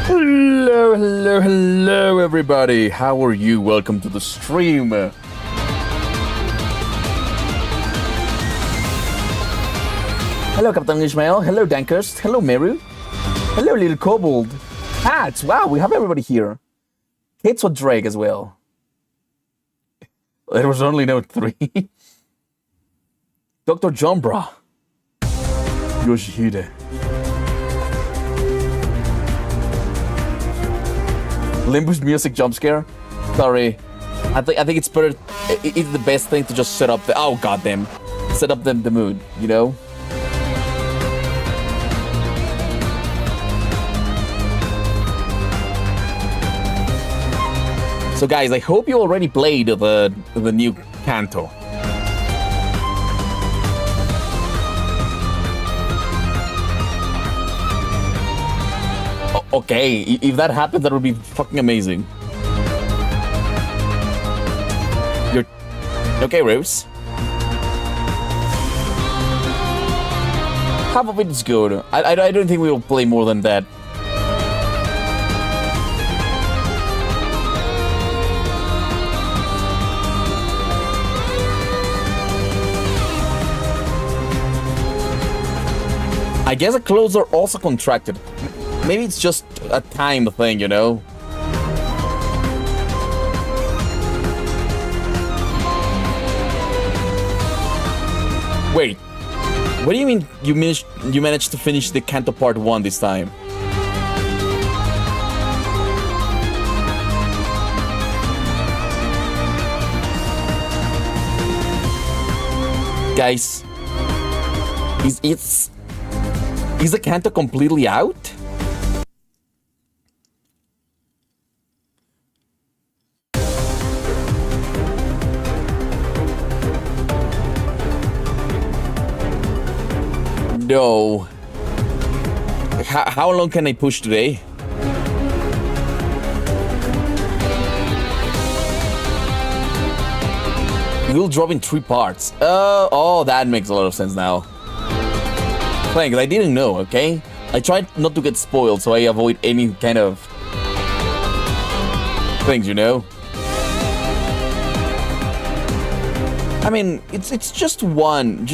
Hello, everybody. How are you? Welcome to the stream. Hello, Captain Ishmael. Hello, Dankers. Hello, Meru. Hello, little kobold. Hats. Wow, we have everybody here. Kids with Drake as well. There was only note 3. Dr. Jombra. Yoshihide. Limbus music jump scare. Sorry, I think it's better. It's the best thing to just set up the. Oh goddamn, set up the mood. You know. So guys, I hope you already played the new Canto. Okay, if that happens, that would be fucking amazing. You're... Okay, Rose? Half of it is good. I don't think we will play more than that. I guess the clothes are also contracted. Maybe it's just a time thing, you know? Wait, what do you mean you managed to finish the Canto Part 1 this time? Guys, is the Canto completely out? No. How long can I push today? We'll drop in 3 parts. Oh, that makes a lot of sense now. Thanks, I didn't know, okay? I tried not to get spoiled, so I avoid any kind of things, you know? I mean, it's just one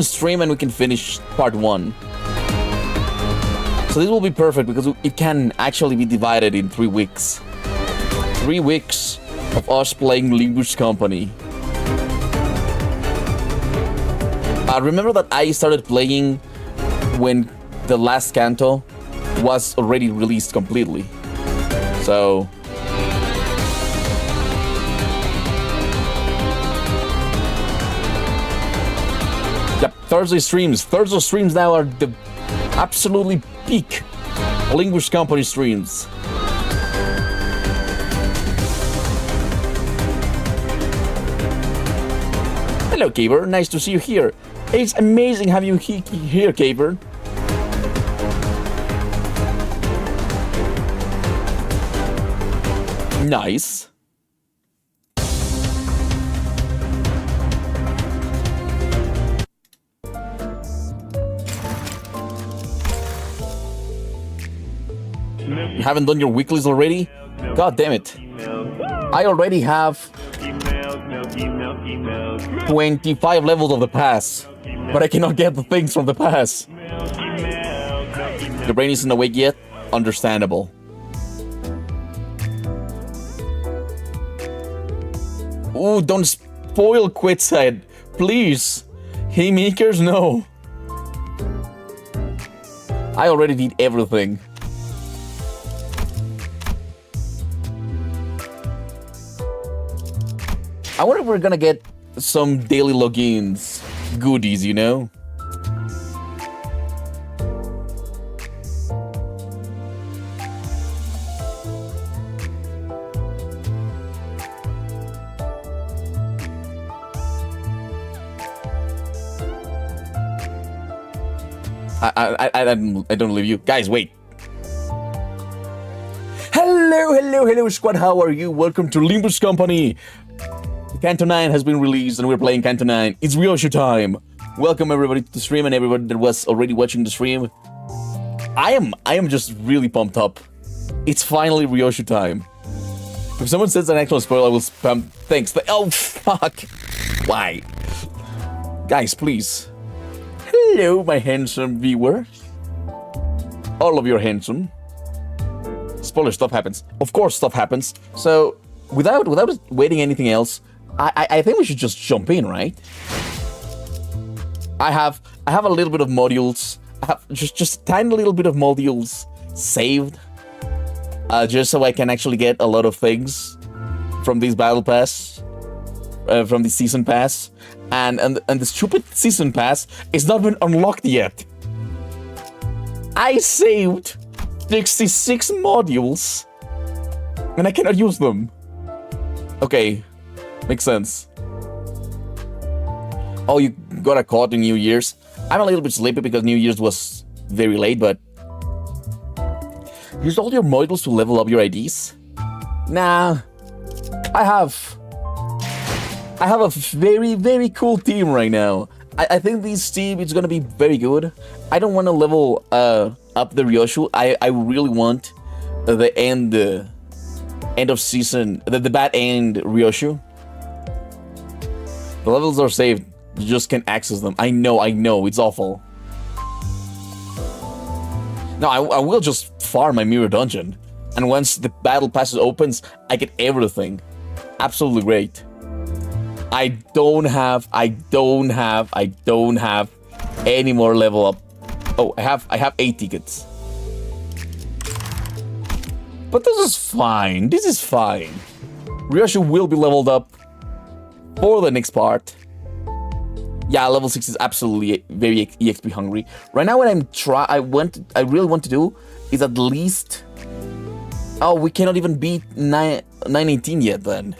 stream and we can finish part 1. So this will be perfect because it can actually be divided in 3 weeks. 3 weeks of us playing Limbus Company. Remember that I started playing when the last Canto was already released completely. So... Yep, Thursday streams now are the absolutely peak Limbus Company streams. Hello, Caber. Nice to see you here. It's amazing having you here, Caber. Nice. You haven't done your weeklies already? God damn it. I already have 25 levels of the pass, but I cannot get the things from the pass. The brain isn't awake yet? Understandable. Ooh, don't spoil Quitside, please. Haymakers, no. I already did everything. I wonder if we're gonna get some daily logins goodies, you know? I don't believe you. Guys, wait. Hello, squad. How are you? Welcome to Limbus Company. Canto IX has been released and we're playing Canto IX. It's Ryoshu time. Welcome everybody to the stream and everybody that was already watching the stream. I am just really pumped up. It's finally Ryoshu time. If someone says an actual spoiler, I will spam thanks. Oh, fuck. Why? Guys, please. Hello, my handsome viewer. All of you are handsome. Spoiler stuff happens. Of course stuff happens. So, without waiting anything else, I think we should just jump in, right? I have a little bit of modules. I have just a tiny little bit of modules saved. Just so I can actually get a lot of things from this battle pass, from the season pass, and the stupid season pass is not been unlocked yet. I saved 66 modules, and I cannot use them. Okay, makes sense. Oh, you got a caught in New Year's. I'm a little bit sleepy because New Year's was very late, but. Use all your modules to level up your IDs? Nah. I have a very, very cool team right now. I think this team is gonna be very good. I don't want to level up the Ryoshu. I really want the end of season, the bad end Ryoshu. The levels are saved. You just can't access them. I know, it's awful. No, I will just farm my mirror dungeon. And once the battle pass opens, I get everything. Absolutely great. I don't have any more level up. Oh, I have 8 tickets. But this is fine. Ryoshu will be leveled up for the next part. Yeah, level 6 is absolutely very EXP hungry. Right now, what I really want to do is at least. Oh, we cannot even beat 918 yet. Then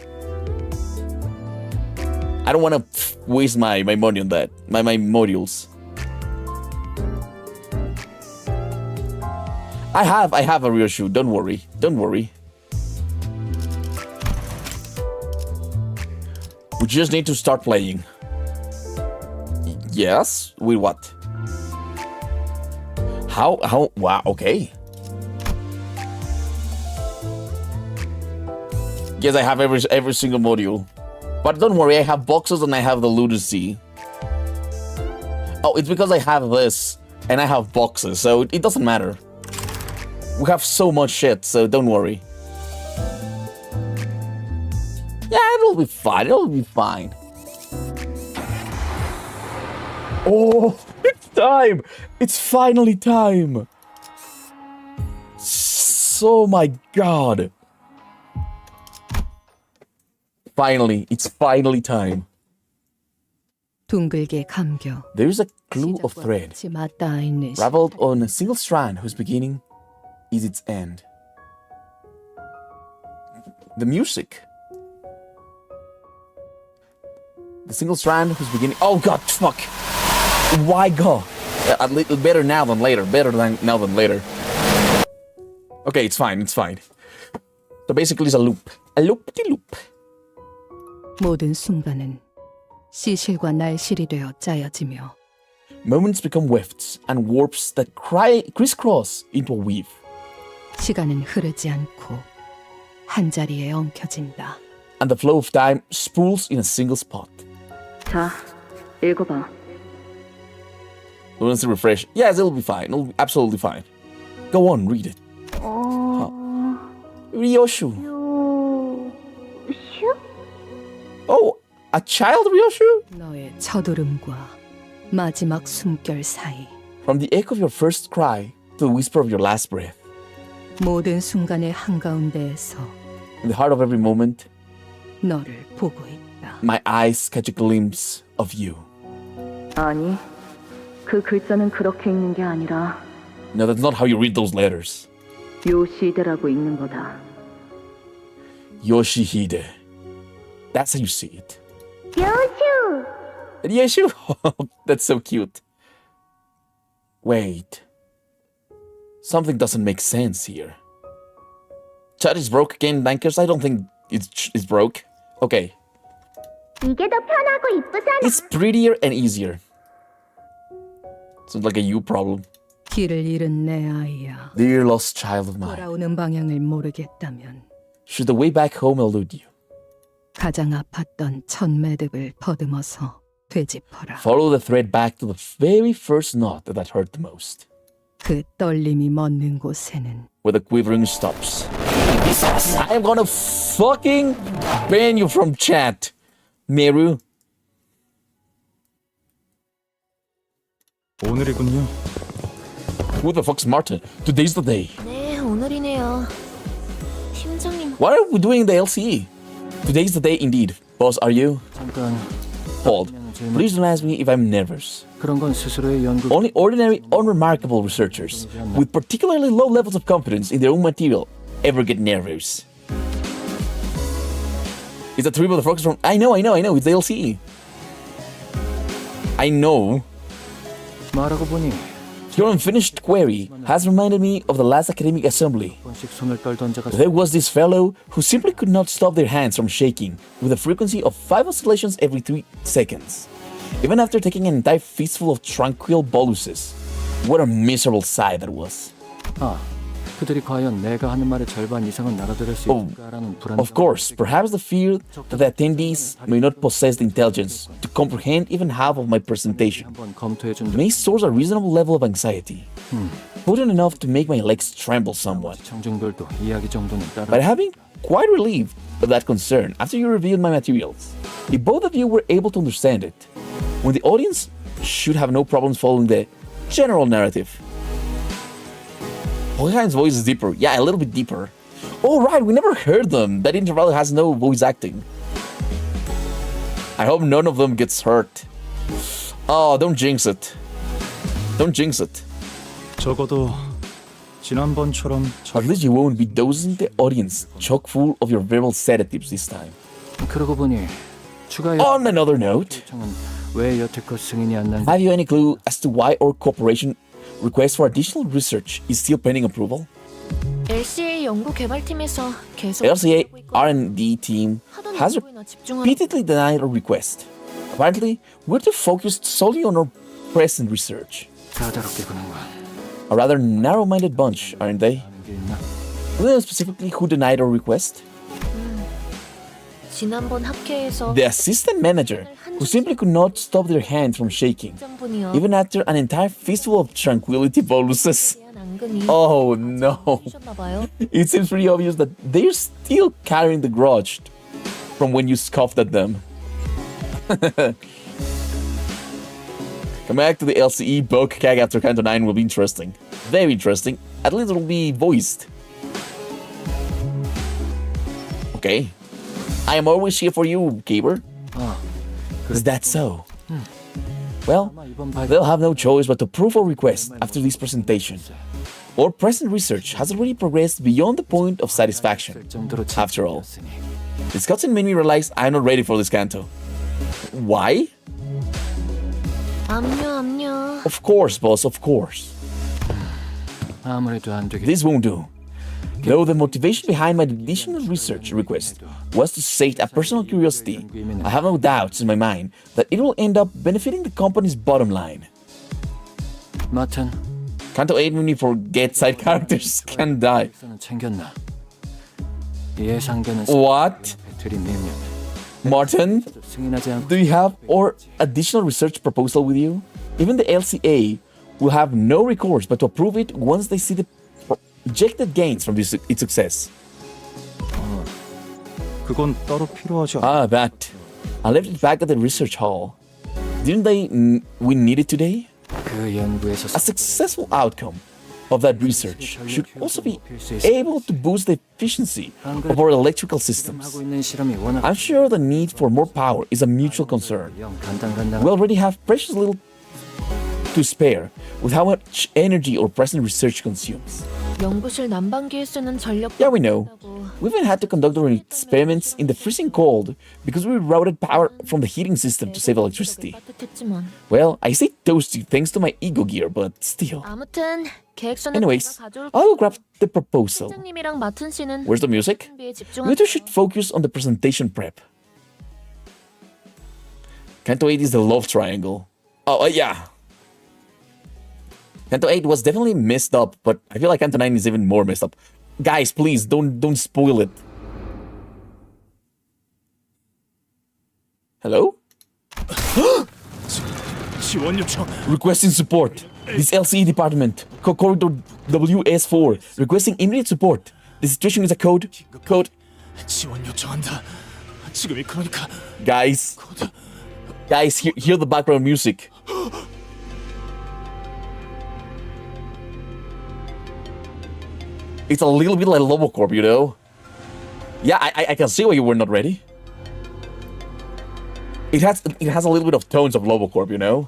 I don't want to waste my money on that. My modules. I have a Ryoshu. Don't worry. We just need to start playing. Yes? With what? How? Wow, okay. Yes, I have every single module. But don't worry, I have boxes and I have the lunacy. Oh, it's because I have this and I have boxes, so it doesn't matter. We have so much shit, so don't worry. Yeah, it'll be fine. Oh, it's time! It's finally time! So, my god! Finally, it's finally time. 둥글게 감겨 There is a clue of thread, 맞닿아 있는 raveled on a single strand whose beginning is its end. The music. The single strand whose beginning. Oh god, fuck! Why go? A little better now than later. Now than later. Okay, it's fine. So basically, it's a loop. A loop-de-loop. 모든 순간은 시실과 날실이 되어 짜여지며 Moments become wefts and warps that crisscross into a weave. 시간은 흐르지 않고 한 자리에 엉켜진다. And the flow of time spools in a single spot. 자, 읽어봐. Once you refresh, yes, it'll be fine. It'll be absolutely fine. Go on, read it. Ryoshu. Oh, a child Ryoshu? 너의 첫울음과 마지막 숨결 사이 From the echo of your first cry to the whisper of your last breath. 모든 순간의 한가운데에서 In the heart of every moment, 너를 보고 있다. my eyes catch a glimpse of you. 아니, 그 글자는 그렇게 읽는 게 아니라 No, that's not how you read those letters. 요시대라고 읽는 거다. Yoshihide. That's how you see it. 요슈! Ryoshu! That's so cute. Wait. Something doesn't make sense here. Chat is broke again, Bankers? I don't think it's broke. Okay. 이게 더 편하고 이쁘잖아. It's prettier and easier. Sounds like a you problem. 길을 잃은 내 아이야. Dear lost child of mine, 돌아오는 방향을 모르겠다면 should the way back home elude you, 가장 아팠던 첫 매듭을 더듬어서 되짚어라. follow the thread back to the very first knot that hurt the most, 그 떨림이 멎는 곳에는 where the quivering stops. I'm gonna fucking ban you from chat, Meru. 오늘이군요. Who the fuck's Martin? Today's the day. 네, 오늘이네요. 팀장님, Why are we doing the LCE? Today's the day indeed. Boss, are you? 잠깐 Hold. Please don't ask me if I'm nervous. 그런 건 스스로의 연구. Only ordinary, unremarkable researchers with particularly low levels of confidence in their own material ever get nervous. It's a tribute of the focus from. I know. It's the LCE. I know. 말하고 보니 Your unfinished query has reminded me of the last academic assembly. 번씩 손을 떨던 자가 There was this fellow who simply could not stop their hands from shaking with a frequency of 5 oscillations every 3 seconds, even after taking an entire fistful of tranquil boluses. What a miserable sight that was. 아, 그들이 과연 내가 하는 말의 절반 이상은 알아들을 수 Oh, 있을까라는 불안. Of course, perhaps the fear that the attendees may not possess the intelligence to comprehend even half of my presentation 한번 검토해 준 may source a reasonable level of anxiety, potent enough to make my legs tremble somewhat. 청중들도 이야기 정도는 따라. But I have been quite relieved of that concern after you reviewed my materials. If both of you were able to understand it, when the audience should have no problems following the general narrative. Hohenheim's voice is deeper. Yeah, a little bit deeper. Oh, right, we never heard them. That interval has no voice acting. I hope none of them gets hurt. Oh, don't jinx it. Don't jinx it. 적어도 지난번처럼 At least you won't be dosing the audience chock full of your verbal sedatives this time. 그러고 보니 추가 On another note, 요청은 왜 여태껏 승인이 안 난? have you any clue as to why our corporation request for additional research is still pending approval? LCA 연구 개발팀에서 계속 LCA 하고 있고 R&D team 하던 has 연구에나 집중하는 repeatedly denied our request. Apparently, we're too focused solely on our present research. 까다롭게 구는군. A rather narrow-minded bunch, aren't they? 하는 게 있나? Do you know specifically who denied our request? 지난번 학회에서 The assistant manager, who simply could not stop their hands from shaking, 팀장분이요. even after an entire fistful of tranquility boluses. 대한 앙금이 Oh no. 셨나 봐요. It seems pretty obvious that they're still carrying the grudge from when you scoffed at them. Come back to the LCE book CAG after Canto IX will be interesting. Very interesting. At least it'll be voiced. Okay. I am always here for you, Gaber. 아, Is that so? Well, 아마 이번 발표 they'll have no choice but to approve our request after this presentation. Our present research has already progressed beyond the point of satisfaction. 정도로 After all. 진행되었으니. This cutscene made me realize I'm not ready for this canto. Why? 압류. Of course, boss, of course. 아무래도 안 되겠. This won't do. Though the motivation behind my additional research request was to sate a personal curiosity, I have no doubts in my mind that it will end up benefiting the company's bottom line. 마튼 Canto 8 when we forget side characters can die. 는 챙겼나? 예상되는 What? 배틀이 밀면 Martin, 승인하지 않고 do you have our additional research proposal with you? Even the LCA will have no recourse but to approve it once they see the projected gains from its success. 그건 따로 필요하지 않아. Ah, that. I left it back at the research hall. Didn't we need it today? 그 연구에서 A successful outcome of that research should also be able to boost the efficiency of our electrical systems. 하고 있는 실험이 워낙 I'm sure the need for more power is a mutual concern. 영 간당간당. We already have precious little to spare with how much energy our present research consumes. 연구실 난방기에 쓰는 전력. Yeah, we know. We even had to conduct our experiments in the freezing cold because we routed power from the heating system to save electricity. 따뜻했지만. Well, I say toasty thanks to my ego gear, but still. 아무튼 계획서는 Anyways, 제가 가져올 I will grab the proposal. 팀장님이랑 마튼 씨는 Where's the music? 준비에 You two should focus on the presentation prep. Canto 8 is the love triangle. Oh, yeah. Canto 8 was definitely messed up, but I feel like Canto 9 is even more messed up. Guys, please don't spoil it. Hello? 지원 요청. Requesting support. This LCE department. Corridor WS4. Requesting immediate support. The situation is a code. 지원 요청한다. 지금이 그러니까 Guys, hear the background music. It's a little bit like Lobocorp, you know? Yeah, I can see why you were not ready. It has a little bit of tones of Lobocorp, you know?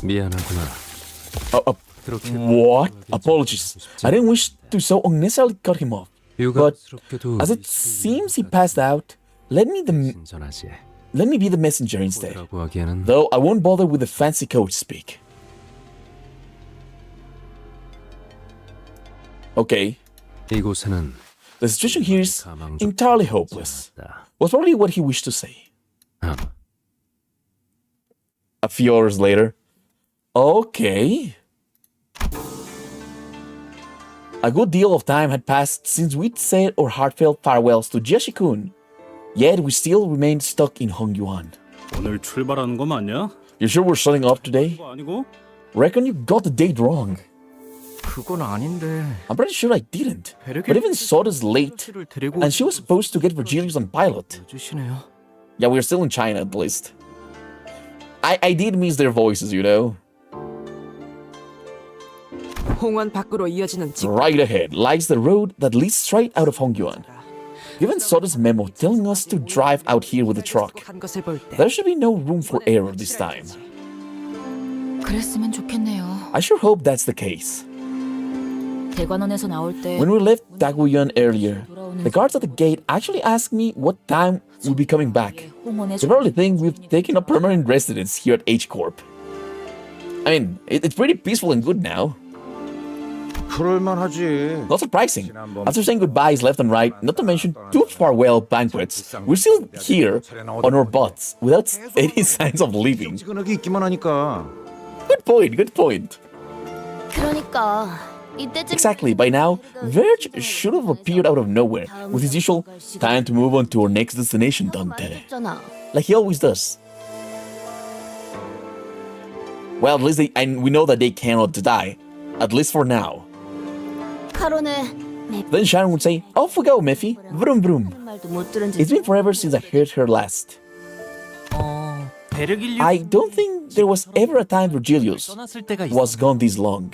미안하구나. What? Apologies. I didn't wish to so unnecessarily cut him off. But as it seems he passed out, let me 신전하지. be the messenger instead. 라고 하기에는 Though I won't bother with the fancy code speak. Okay. 이곳에는 The situation here is entirely hopeless. Was probably what he wished to say. A few hours later. Okay. A good deal of time had passed since we'd said our heartfelt farewells to Jiashi-kun. Yet we still remained stuck in Hongyuan. 오늘 출발하는 거 맞냐? You sure we're starting off today? 그거 아니고? Reckon you got the date wrong. 그건 아닌데. I'm pretty sure I didn't. But even Soda's late, and she was supposed to get Virgilius on pilot. 주시네요. Yeah, we're still in China at least. I did miss their voices, you know. 홍원 밖으로 이어지는 Right ahead lies the road that leads straight out of Hongyuan. Given Soda's memo telling us to drive out here with the truck, 한 것을 볼 때 there should be no room for error this time. 그랬으면 좋겠네요. I sure hope that's the case. 대관원에서 나올 때 When we left Daguyan earlier, the guards at the gate actually asked me what time we'll be coming back. They probably think we've taken up permanent residence here at H-Corp. I mean, it's pretty peaceful and good now. 그럴만하지. Not surprising. After saying goodbyes left and right, not to mention 2 farewell banquets, we're still here on our butts without any signs of leaving. 지근하게 있기만 하니까. Good point. 그러니까 이때쯤 Exactly, by now, Verge should have appeared out of nowhere with his usual time to move on to our next destination, Dante. 말했잖아. Like he always does. Well, at least we know that they cannot die. At least for now. 카론의 Then Sharon would say, off we go, Miffy. Vroom vroom. 말도 못 들은 지 It's been forever since I heard her last. I don't think there was ever a time Virgilius was gone this long.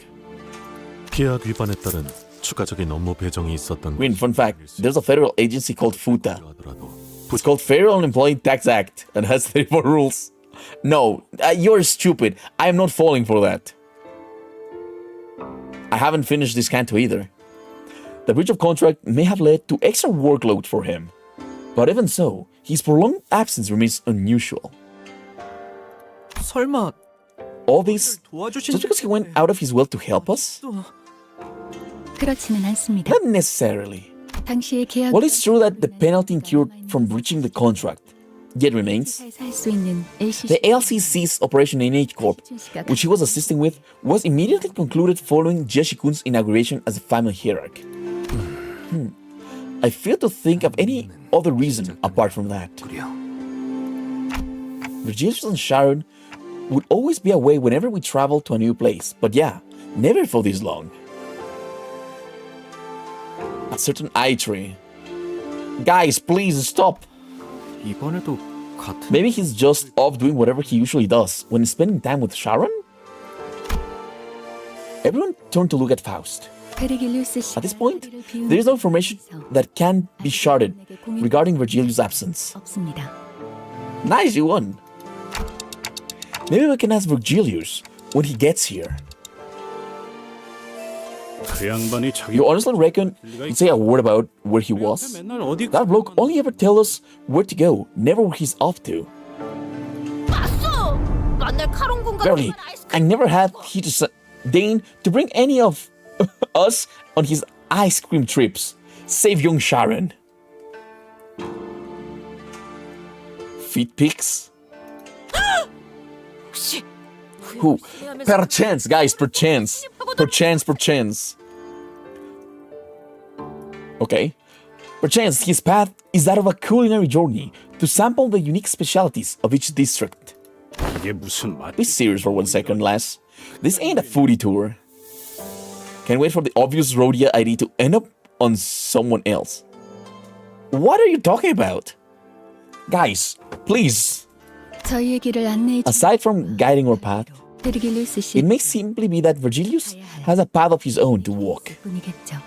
계약 위반에 따른 추가적인 업무 배정이 있었던 Green, fun fact, there's a federal agency called FUTA. 하더라도 It's called Federal Unemployed Tax Act and has 34 rules. No, you're stupid. I am not falling for that. I haven't finished this canto either. The breach of contract may have led to extra workload for him. But even so, his prolonged absence remains unusual. 설마 All this 도와주신 just because he went out of his will to help us? 그렇지는 않습니다. Not necessarily. 당시의 계약 Well, it's true that the penalty incurred from breaching the contract yet remains. 살수 있는 The LCC's operation in H-Corp, which he was assisting with, was immediately concluded following Jiashi-kun's inauguration as a family hierarch. I fail to think of any other reason apart from that. Virgilius and Sharon would always be away whenever we travel to a new place, but yeah, never for this long. A certain eye tree. Guys, please stop! 이번에도 같은 Maybe he's just off doing whatever he usually does when he's spending time with Sharon? Everyone turned to look at Faust. At this point, there is no information that can be sharded regarding Virgilius' absence. 없습니다. Nice, you won. Maybe we can ask Virgilius when he gets here. 그 양반이 자기 You honestly reckon he'd say a word about where he was? 맨날 어디 That bloke only ever tells us where to go, never where he's off to. 봤어. 만날 카론 군과 Verily, I never had he to deign to bring any of us on his ice cream trips, save young Sharon. Feet pics? 혹시 Who? Perchance, guys, perchance. Perchance. Okay. Perchance, his path is that of a culinary journey to sample the unique specialties of each district. 이게 무슨 맛? Be serious for 1 second, lass. This ain't a foodie tour. Can't wait for the obvious Rhodia ID to end up on someone else. What are you talking about? Guys, please. 저희의 길을 안내해 Aside from guiding our path, 드리길루스 씨 it may simply be that Virgilius has a path of his own to walk. 분이겠죠.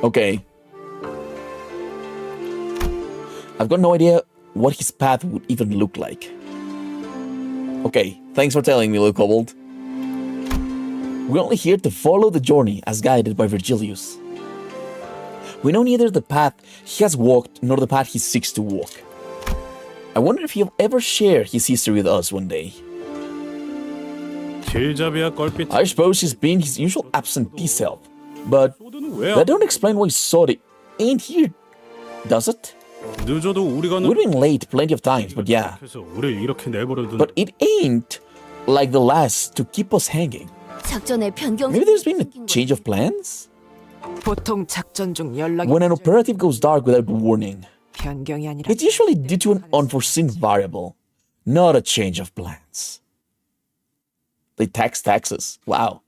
Okay. I've got no idea what his path would even look like. Okay, thanks for telling me, little kobold. We're only here to follow the journey as guided by Virgilius. We know neither the path he has walked nor the path he seeks to walk. I wonder if he'll ever share his history with us one day. 길잡이야 껄빛. I suppose he's been his usual absentee self, but 소드는 왜? that don't explain why Sodi ain't here, does it? 늦어도 우리가 We've been late plenty of times, but yeah. 그래서 우리 이렇게 내버려둔. But it ain't like the last to keep us hanging. 작전의 변경. Maybe there's been a change of plans? 보통 작전 중 연락이 When an operative goes dark without warning, 변경이 아니라 it's usually due to an unforeseen variable, not a change of plans. They tax taxes. Wow.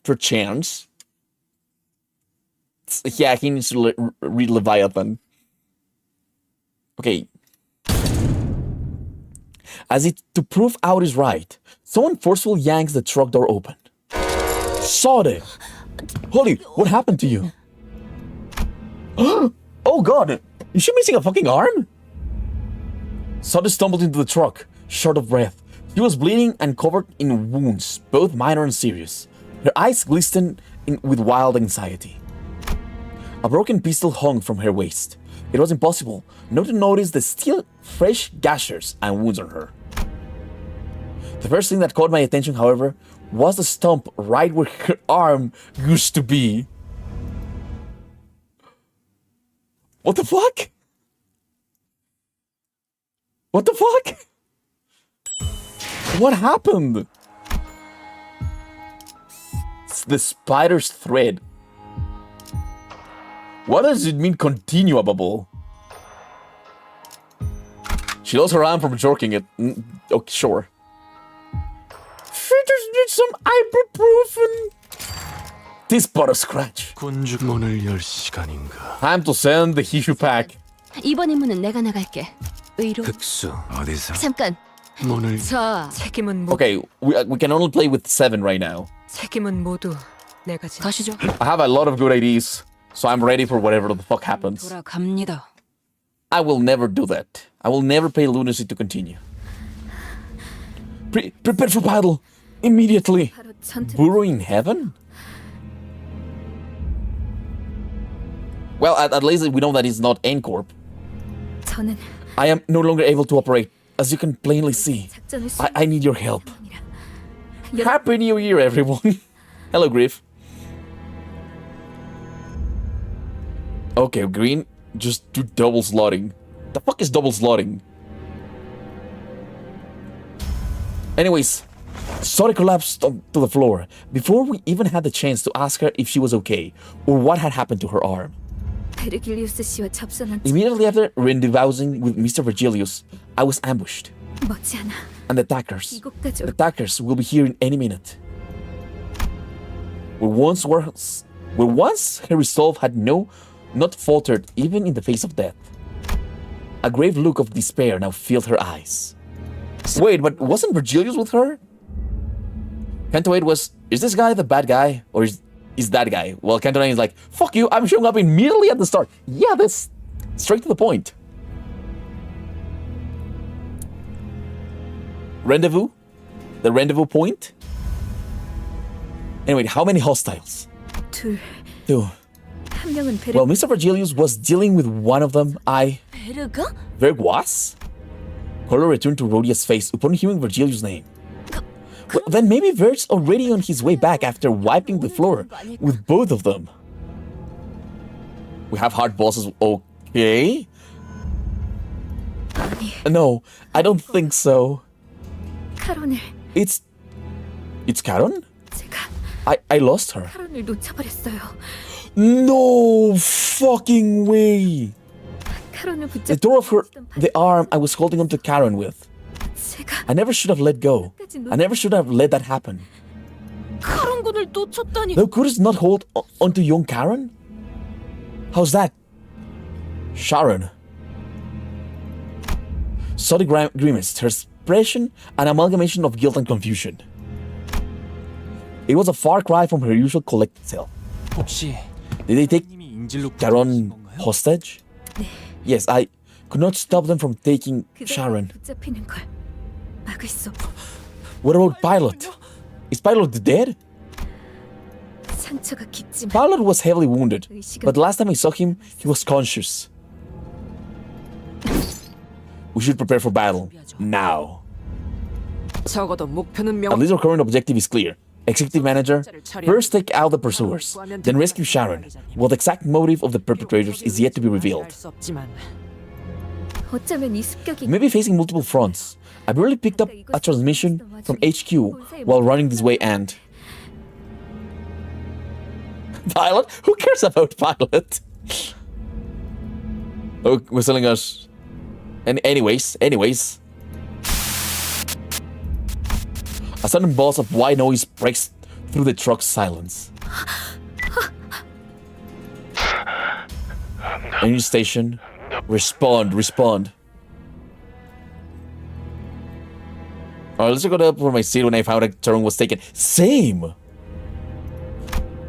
Perchance. Yeah, he needs to read Leviathan. Okay. As if to prove out is right, someone forcefully yanks the truck door open. Sode! Holly, what happened to you? Oh god! Is she missing a fucking arm? Sode stumbled into the truck, short of breath. She was bleeding and covered in wounds, both minor and serious. Her eyes glistened with wild anxiety. A broken pistol hung from her waist. It was impossible not to notice the still fresh gashes and wounds on her. The first thing that caught my attention, however, was the stump right where her arm used to be. What the fuck? What the fuck? What happened? It's the spider's thread. What does it mean continuable? She lost her arm from jerking it. Okay, sure. She just needs some ibuprofen. This but a scratch. 군주문을 열 시간인가. Time to send the Hishu pack. 이번 임무는 내가 나갈게. 의로. 흑수 어디서 잠깐. 문을 자, 책임은 Okay, we can only play with 7 right now. 책임은 모두 내가 지. 가시죠. I have a lot of good ideas, so I'm ready for whatever the fuck happens. 돌아갑니다. I will never do that. I will never pay lunacy to continue. Prepare for battle! Immediately! Burrow in heaven? Well, at least we know that it's not N-Corp. 저는 I am no longer able to operate, as you can plainly see. I need your help. Happy New Year, everyone! Hello, Griff. Okay, Green, just do double slotting. The fuck is double slotting? Anyways, Sori collapsed to the floor before we even had the chance to ask her if she was okay or what had happened to her arm. 베르길리우스 씨와 접선한 Immediately after rendezvousing with Mr. Virgilius, I was ambushed. 머지않아 And the attackers 이곳까지 The attackers will be here in any minute. Where once her resolve had not faltered even in the face of death. A grave look of despair now filled her eyes. Wait, but wasn't Virgilius with her? Canto IX was, is this guy the bad guy? Or is that guy? Well, Canto IX is like, fuck you, I'm showing up immediately at the start. Yeah, that's straight to the point. Rendezvous? The rendezvous point? Anyway, how many hostiles? 둘, Two. 한 명은 베르 Well, Mr. Virgilius was dealing with one of them. 베르가? Verg was? Color returned to Rhodia's face upon hearing Virgilius' name. Well, then maybe Verg's already on his way back after wiping the floor with both of them. We have hard bosses. Okay. No, I don't think so. 카론을 It's Caron? 제가 I lost her. 카론을 놓쳐버렸어요. No fucking way. 카론을 The 붙잡고 door of her, 있었던 the arm I was holding onto Caron with. 제가 I never should have let go. I never should have let that happen. 카론군을 놓쳤다니. No, could it not hold onto young Caron? How's that? Sharon. Saw the grimace, her expression, an amalgamation of guilt and confusion. It was a far cry from her usual collected self. 혹시 Did they take 님이 인질로 Caron hostage? Yes, I could not stop them from taking 그대로 Sharon. 붙잡히는 걸 막을 수 없어. What about Pilot? Is Pilot dead? 상처가 깊지만 Pilot was heavily wounded, but last time I saw him, he was conscious. We should prepare for battle. Now. 적어도 목표는 At 명. least our current objective is clear. Executive Manager, first take out the pursuers, then rescue Sharon. While the exact motive of the perpetrators is yet to be revealed. 알수 없지만 어쩌면 이 습격이 Maybe facing multiple fronts. I barely picked up a transmission from HQ while running this way and... Pilot? Who cares about Pilot? Oh, was telling us... And anyways... A sudden burst of white noise breaks through the truck's silence. Engine station. Respond. Alright, let's go up for my seat when I found a turn was taken. Same!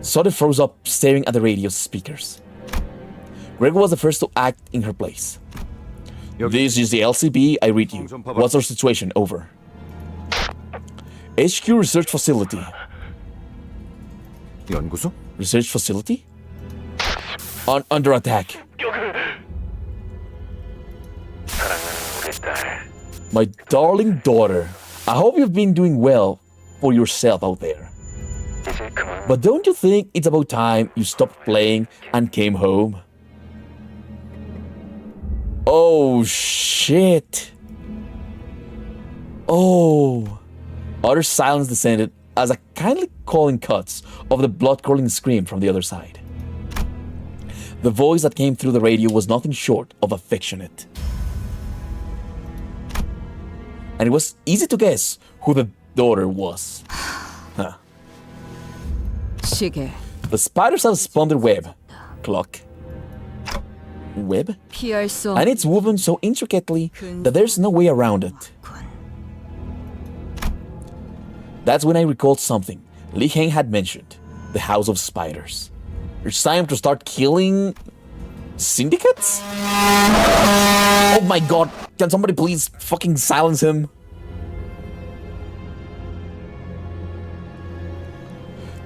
Soddy froze up, staring at the radio speakers. Greg was the first to act in her place. This is the LCB, I read you. What's our situation? Over. HQ Research Facility. 연구소? Research Facility? Under attack. My darling daughter, I hope you've been doing well for yourself out there. But don't you think it's about time you stopped playing and came home? Oh shit. Oh. Utter silence descended as a kindly calling cuts of the blood-curdling scream from the other side. The voice that came through the radio was nothing short of affectionate. And it was easy to guess who the daughter was. Huh. 시계 The spiders have spun their web. Clock. Web? 피할 수 And it's woven so intricately that there's no way around it. That's when I recalled something Li Heng had mentioned. The House of Spiders. It's time to start killing... syndicates? Oh my god, can somebody please fucking silence him?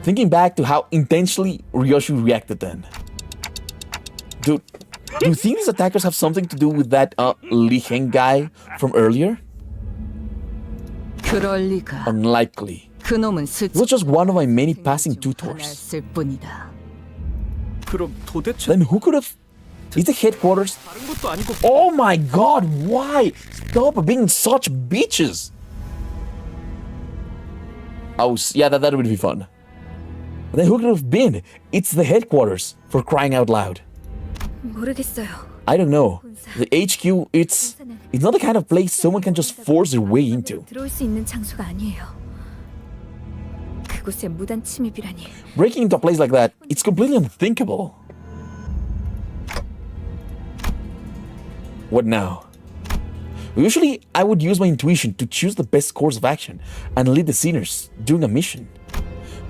Thinking back to how intensely Ryoshu reacted then. Dude, do you think these attackers have something to do with that Li Heng guy from earlier? 그럴 리가. Unlikely. 그놈은 It was just one of my many passing tutors. 하나였을 뿐이다. 그럼 도대체 Then who could have... Is the headquarters... 다른 것도 아니고 Oh my god, why? Stop being such bitches! Oh, yeah, that would be fun. Then who could have been? It's the headquarters, for crying out loud. 모르겠어요. I don't know. The HQ, it's not the kind of place someone can just force their way into. 들어올 수 있는 장소가 아니에요. 그곳에 무단 침입이라니. Breaking into a place like that, it's completely unthinkable. What now? Usually, I would use my intuition to choose the best course of action and lead the sinners during a mission.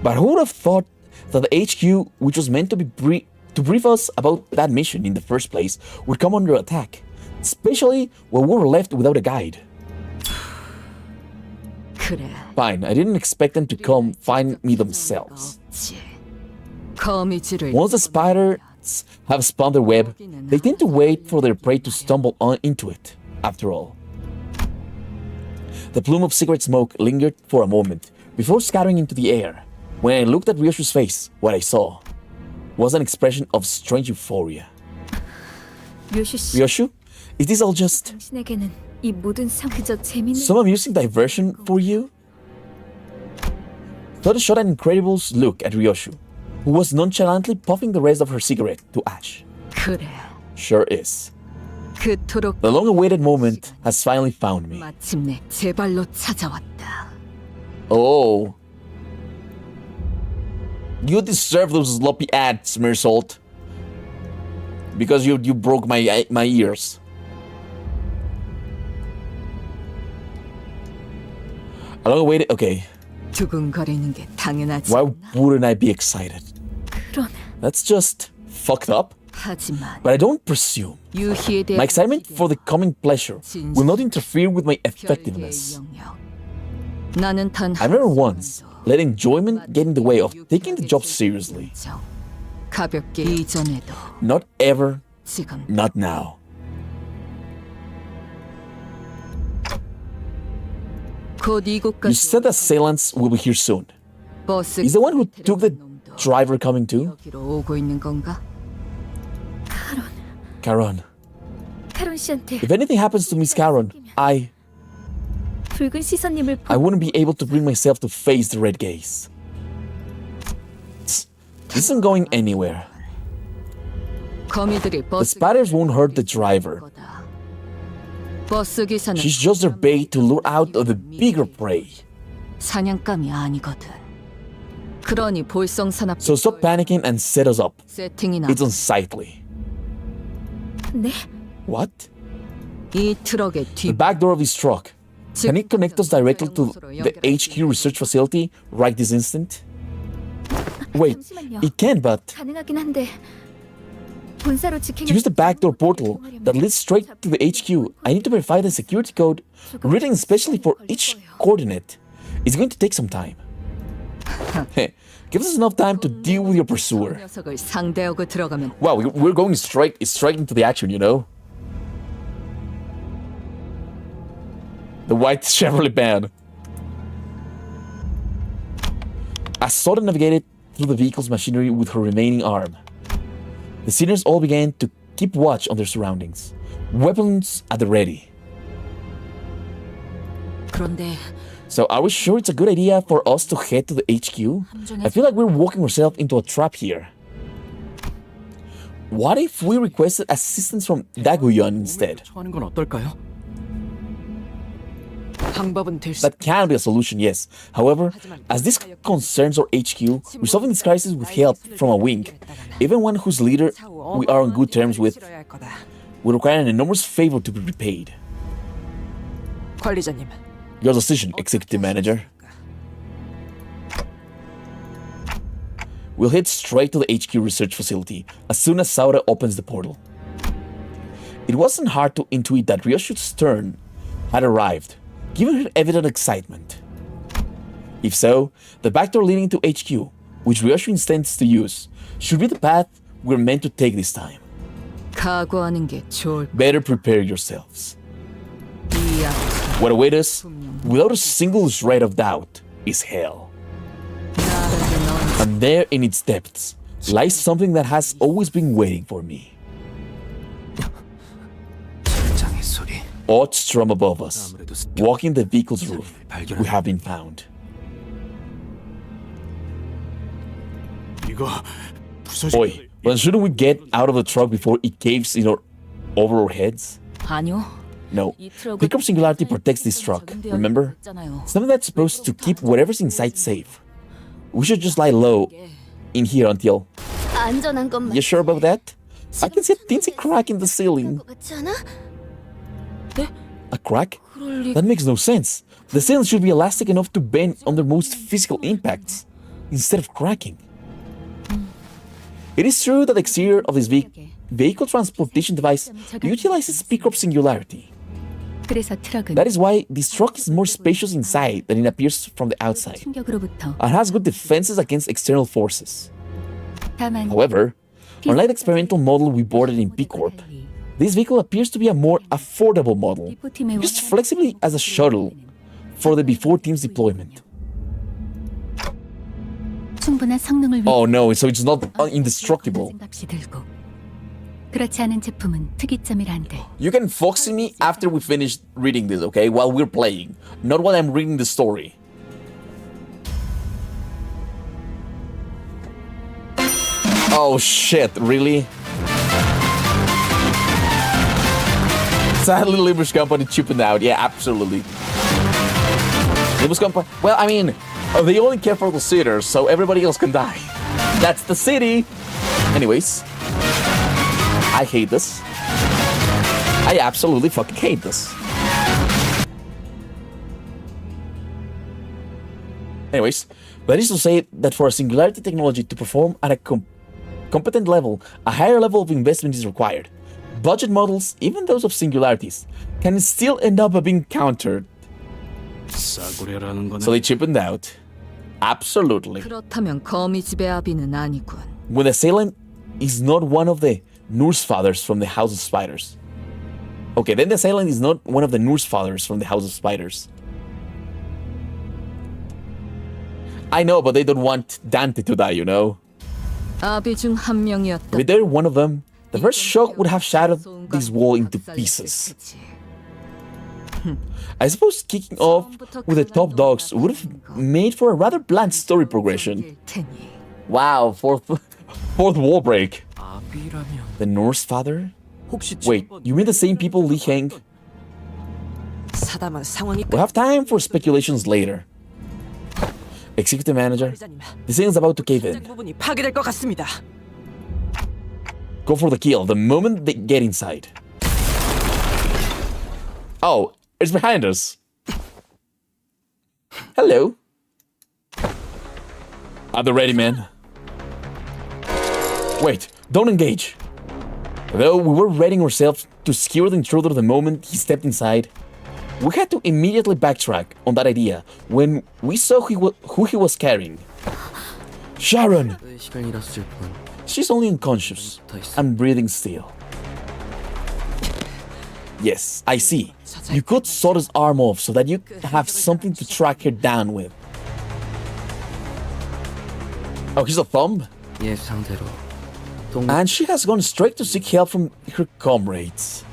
But who would have thought that the HQ, which was meant to be to brief us about that mission in the first place, would come under attack, especially when we were left without a guide. 그래. Fine, I didn't expect them to come find me themselves. 없지. 거미줄을 Once the spiders have spun their web, they tend to wait for their prey to stumble into it, after all. The plume of cigarette smoke lingered for a moment before scattering into the air. When I looked at Ryoshu's face, what I saw was an expression of strange euphoria. 류슈 씨, Ryoshu, is this all just... 당신에게는 이 모든 그저 재밌는 Some amusing diversion for you? Todd shot an incredible look at Ryoshu, who was nonchalantly puffing the rest of her cigarette to ash. 그래. Sure is. 그토록 The long-awaited moment has finally found me. 마침내 제 발로 찾아왔다. Oh. You deserve those sloppy ads, Mersault. Because you broke my ears. A long-awaited... Okay. 두근거리는 게 당연하지. Why wouldn't I be excited? 그런 That's just fucked up. 하지만 But I don't presume. 유희에 대한 My excitement for the coming pleasure will not interfere with my 별개의 effectiveness. 영역. 나는 단 I remember once let enjoyment get in the way of taking the job seriously. 가볍게 이전에도 Not ever, 지금 not now. 곧 You 이곳까지 said the assailants will be here soon. 버스 Is the one who took the 놈도 driver coming too? 여기로 오고 있는 건가? Caron. 카론 씨한테 If anything happens to Miss Caron, 붉은 시선님을 I wouldn't be able to bring myself to face the red gaze. This isn't going anywhere. 거미들이 The 버스 spiders won't hurt the driver. 거다. 버스 기사는 She's just their bait to lure out the bigger prey. 사냥감이 아니거든. 그러니 볼성산업 So stop panicking and set us up. 세팅이나 It's unsightly. 네? What? 이 트럭의 The 뒤 back door of this truck. Can it connect us directly to the HQ research facility right this instant? Wait, 잠시만요. it can, but 가능하긴 한데 본사로 직행 to use the backdoor portal that leads straight to the HQ, I need to verify the security code written especially for each coordinate. It's going to take some time. Give us enough time to deal with your pursuer. 녀석을 상대하고 들어가면 Wow, we're going straight into the action, you know? The white Chevrolet van. As Soda navigated through the vehicle's machinery with her remaining arm, the seniors all began to keep watch on their surroundings, weapons at the ready. 그런데 So are we sure it's a good idea for us to head to the HQ? I feel like we're walking ourselves into a trap here. What if we requested assistance from Daguyon instead? 하는 건 어떨까요? 방법은 될 수. That can be a solution, yes. However, as this concerns our HQ, resolving this crisis with help from a wing, even one whose leader we are on good terms with, would require an enormous favor to be repaid. 관리자님 Your decision, Executive Manager. We'll head straight to the HQ research facility as soon as Saura opens the portal. It wasn't hard to intuit that Ryoshu's turn had arrived, given her evident excitement. If so, the backdoor leading to HQ, which Ryoshu intends to use, should be the path we're meant to take this time. 각오하는 게 좋을 Better prepare yourselves. 이 앞. What awaits us, without a single shred of doubt, is hell. 나라도 넌 And there in its depths lies something that has always been waiting for me. 장의 소리. Odd strum above us, walking the vehicle's roof. We have been found. 이거 부서지. Oi, but shouldn't we get out of the truck before it caves in over our heads? 아니요. No. 이 트럭은 Pickup Singularity protects this truck, remember? 있잖아요. Something that's supposed to keep whatever's inside safe. We should just lie low in here until... 안전한 것만. You sure about that? I can see a teensy crack in the ceiling. 것 같지 않아? A crack? 그럴 리 That makes no sense. The ceiling should be elastic enough to bend under most physical impacts, instead of cracking. It is true that the exterior of this vehicle transportation device utilizes Pickup Singularity. 그래서 트럭은 That is why this truck is more spacious inside than it appears from the outside, 충격으로부터 and has good defenses against external forces. 다만 However, unlike the experimental model we boarded in B Corp, this vehicle appears to be a more affordable model, 비포팀의 used flexibly as a shuttle for the before team's deployment. 충분한 성능을 위해 Oh no, so it's not indestructible. 값이 들고 그렇지 않은 제품은 특이점이라 한대. You can focus on me after we finish reading this, okay? While we're playing, not while I'm reading the story. Oh shit, really? Sadly, Limbus Company chipping out. Yeah, absolutely. Limbus Company. Well, I mean, they only care for the sitters, so everybody else can die. That's the city. Anyways, I hate this. I absolutely fucking hate this. Anyways, that is to say that for a singularity technology to perform at a competent level, a higher level of investment is required. Budget models, even those of singularities, can still end up being countered. 싸구려라는 거네. So they chippened out. Absolutely. 그렇다면 거미집의 아니군. When the assailant is not one of the nurse fathers from the House of Spiders. Okay, then the assailant is not one of the nurse fathers from the House of Spiders. I know, but they don't want Dante to die, you know? 아비 중 한 명이었다. If they're one of them, the first shock would have shattered this wall into pieces. I suppose kicking off with the top dogs would have made for a rather bland story progression. Wow, fourth wall break. 아비라면 The Norse father? 혹시 Wait, you mean the same people Li Heng? 사담한 상황이 We'll have time for speculations later. Executive manager, this thing is about to cave in. 부분이 파괴될 것 같습니다. Go for the kill the moment they get inside. Oh, it's behind us. Hello. At the ready, man. Wait, don't engage. Though we were readying ourselves to skewer the intruder the moment he stepped inside, we had to immediately backtrack on that idea when we saw who he was carrying. Sharon! 시간이랐을 뿐. She's only unconscious and breathing still. Yes, I see. You could sawed his arm off so that you have something to track her down with. Oh, he's a thumb? 예상대로 And she has gone straight to seek help from her comrades.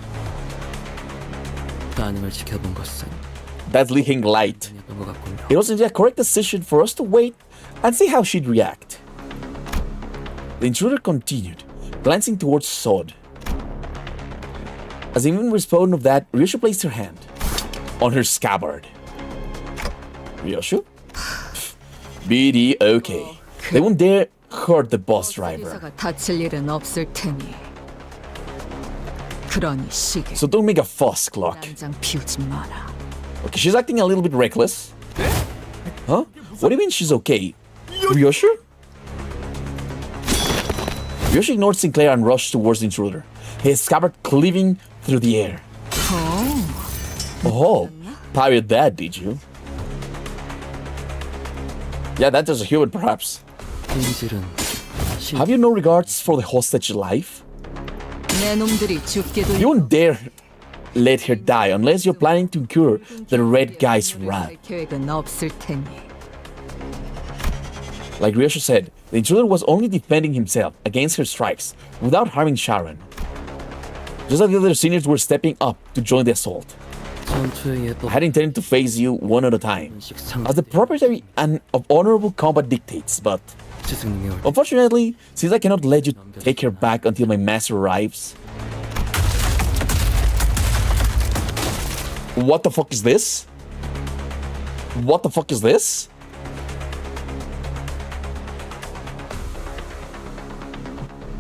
반응을 지켜본 것은 That's Li Heng light. 아니었던 것 같군요. It was indeed a correct decision for us to wait and see how she'd react. The intruder continued, glancing towards Sod. As even response of that, Ryoshu placed her hand on her scabbard. Ryoshu? BD okay. They won't dare hurt the boss driver. 의사가 다칠 일은 없을 테니. 그러니 시계. So don't make a fuss, Clock. 당장 피우지 마라. Okay, she's acting a little bit reckless. Huh? What do you mean she's okay? Ryoshu? Ryoshu ignored Sinclair and rushed towards the intruder, his scabbard cleaving through the air. Oh, pirate that, did you? Yeah, that is a human, perhaps. 인질은 Have you no regards for the hostage life? 내 놈들이 죽게도 You won't dare let her die unless you're planning to incur the red guy's wrath. 계획은 없을 테니. Like Ryoshu said, the intruder was only defending himself against her strikes without harming Sharon. Just like the other seniors were stepping up to join the assault. 전투의 I 예법 had intended to face you one at a time, as the proprietary and of honorable combat dictates, but 스승님이 unfortunately, since I cannot let you take her back until my master arrives. What the fuck is this? What the fuck is this?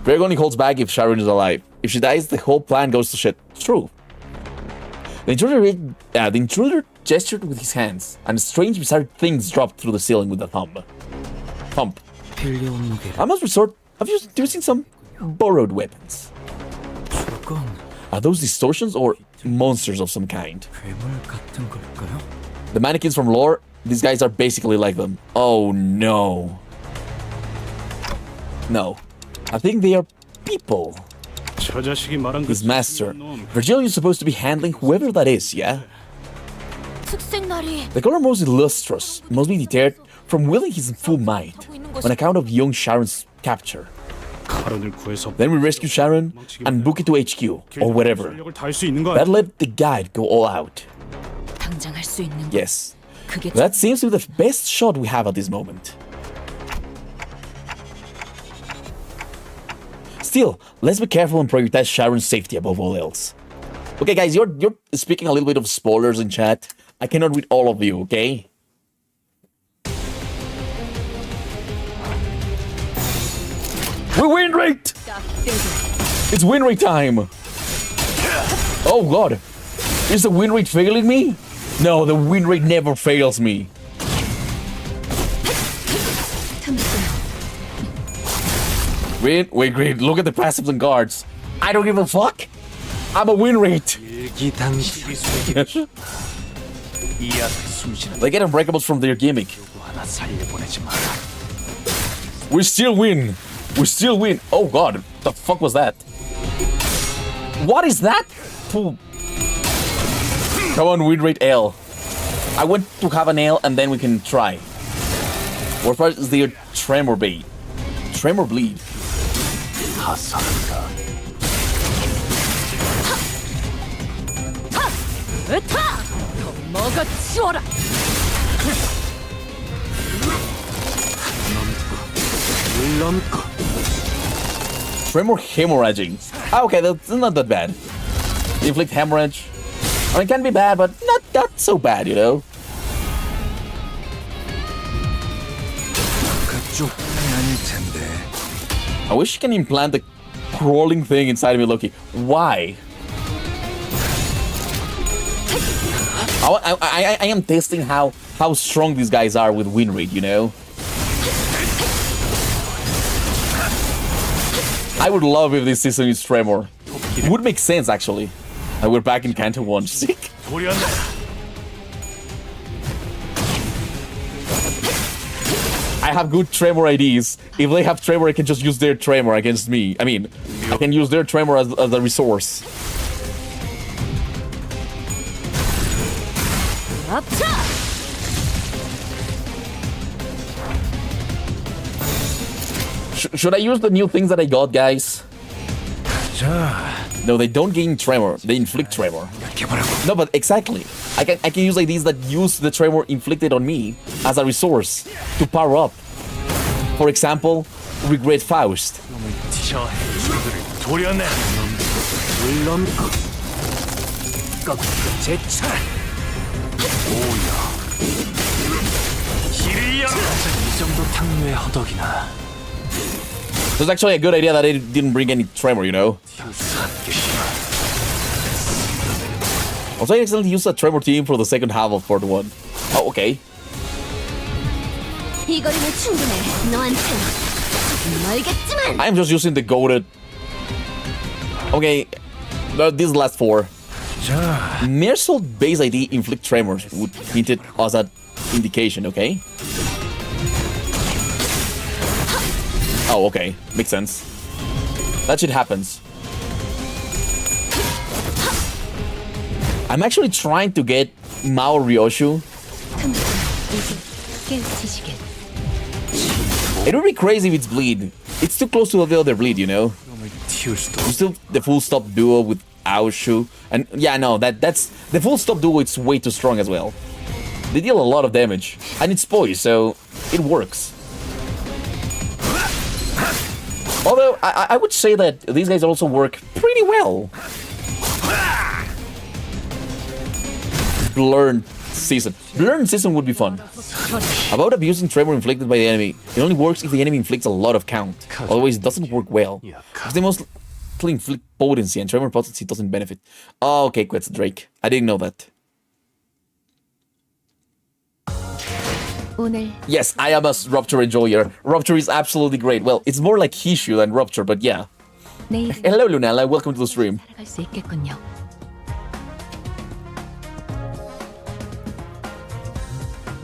Greg only holds back if Sharon is alive. If she dies, the whole plan goes to shit. True. The intruder gestured with his hands, and strange bizarre things dropped through the ceiling with a thump. 빌려온 무게를 I must resort. Have you seen some borrowed weapons? 저건 Are those distortions or monsters of some kind? 괴물 같은 걸까요? The mannequins from lore, these guys are basically like them. Oh no. No. I think they are people. 저 자식이 말한 그 His master. Virgil is supposed to be handling whoever that is, yeah? 특색날이 The color most illustrious must be deterred from wielding his full might on account of young Sharon's capture. 샤론을 구해서 Then we rescue Sharon and book it to HQ or whatever. 전력을 다할 수 있는 거 That 아니야? let the guide go all out. 당장 할 수 있는 거. Yes. 그게 That seems to be the best shot we have at this moment. Still, let's be careful and prioritize Sharon's safety above all else. Okay, guys, you're speaking a little bit of spoilers in chat. I cannot read all of you, okay? We win rate! It's win rate time! Oh god! Is the win rate failing me? No, the win rate never fails me. Wait, look at the passives and guards. I don't give a fuck. I'm a win rate. They get unbreakables from their gimmick. We still win. We still win. Oh god, the fuck was that? What is that? Come on, win rate L. I want to have an L and then we can try. What part is their tremor bait? Tremor bleed. 으타! 더 먹어치워라! Tremor hemorrhaging. Ah, okay, that's not that bad. Inflict hemorrhage. I mean, it can be bad, but not so bad, you know? I wish you can implant the crawling thing inside of me, Loki. Why? I am testing how strong these guys are with win rate, you know? I would love if this system is Tremor. It would make sense, actually. And we're back in Canto IX. Sick. I have good Tremor IDs. If they have Tremor, I can just use their Tremor against me. I mean, I can use their Tremor as a resource. Should I use the new things that I got, guys? No, they don't gain Tremor. They inflict Tremor. No, but exactly. I can use like these that use the Tremor inflicted on me as a resource to power up. For example, Regret Faust. It was actually a good idea that it didn't bring any Tremor, you know? Also, I accidentally used a Tremor team for the second half of part 1. Oh, okay. 이 거리는 충분해. 너한테는 멀겠지만. I'm just using the goated. Okay, these last 4. Mersault base ID inflict tremors would hint it as an indication, okay? Oh, okay. Makes sense. That shit happens. I'm actually trying to get Mao Ryoshu. It would be crazy if it's bleed. It's too close to the other bleed, you know? Still the full stop duo with Ryoshu. And yeah, no, that's the full stop duo, it's way too strong as well. They deal a lot of damage. And it's poised, so it works. Although, I would say that these guys also work pretty well. Blurred Season. Blurred Season would be fun. About abusing Tremor inflicted by the enemy. It only works if the enemy inflicts a lot of count. Otherwise, it doesn't work well. Because they mostly inflict potency and Tremor potency doesn't benefit. Oh, okay, quits Drake. I didn't know that. 오늘 Yes, I am a Rupture enjoyer. Rupture is absolutely great. Well, it's more like Hishu than Rupture, but yeah. 내일은 Hello, Lunella. Welcome to the stream. 살아갈 수 있겠군요.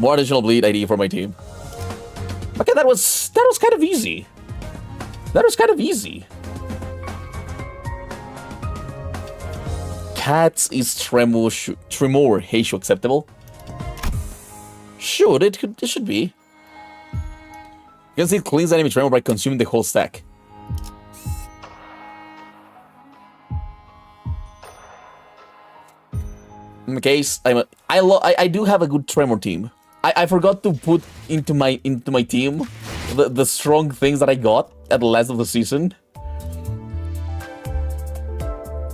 More additional bleed ID for my team. Okay, that was kind of easy. That was kind of easy. Cats is Tremor Heishu acceptable? Sure, it should be. You can see it cleans enemy Tremor by consuming the whole stack. In case I do have a good Tremor team. I forgot to put into my team the strong things that I got at the last of the season.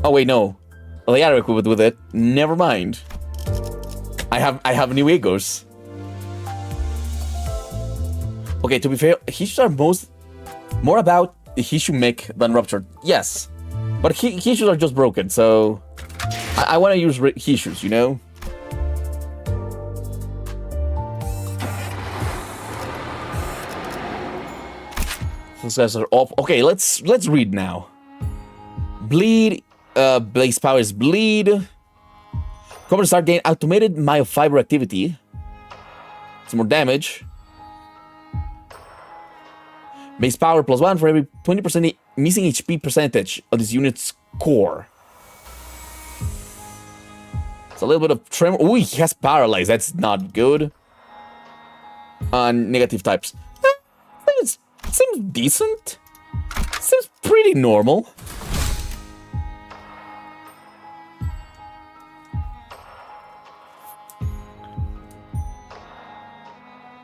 Oh wait, no, they are equipped with it. Never mind. I have new egos. Okay, to be fair, Hishus are more about Hishu mech than Ruptured. Yes, but Hishus are just broken, so I want to use Hishus, you know. Those guys are off. Okay, let's read now. Bleed. Blaze power is bleed. Common start gain automated myofiber activity. Some more damage. Base power +1 for every 20% missing HP percentage of this unit's core. It's a little bit of tremor. Ooh, he has paralyzed. That's not good. Negative types. Seems decent. Seems pretty normal.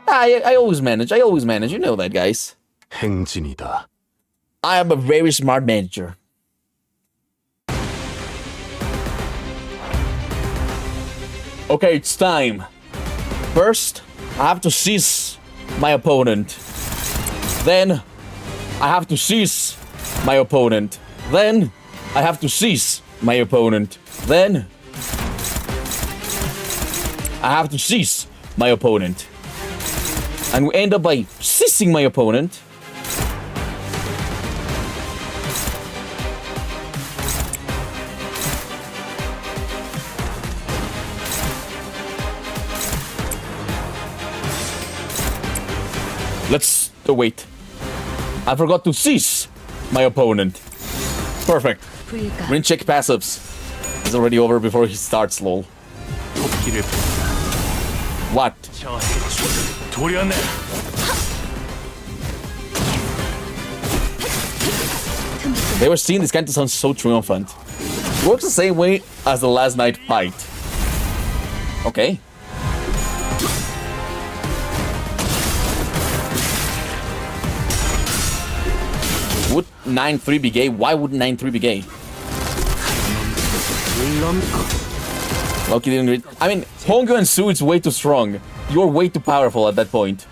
I always manage. You know that, guys. 행진이다. I am a very smart manager. Okay, it's time. First, I have to seize my opponent. Then, I have to seize my opponent. Then, I have to seize my opponent. Then, I have to seize my opponent. And we end up by seizing my opponent. Wait. I forgot to seize my opponent. Perfect. Rin check passives. It's already over before he starts, lol. What? They were seeing this kind of sound so triumphant. Works the same way as the last night fight. Okay. Would 9-3 be gay? Why would 9-3 be gay? Loki didn't read. I mean, Hongo and Su is way too strong. You're way too powerful at that point.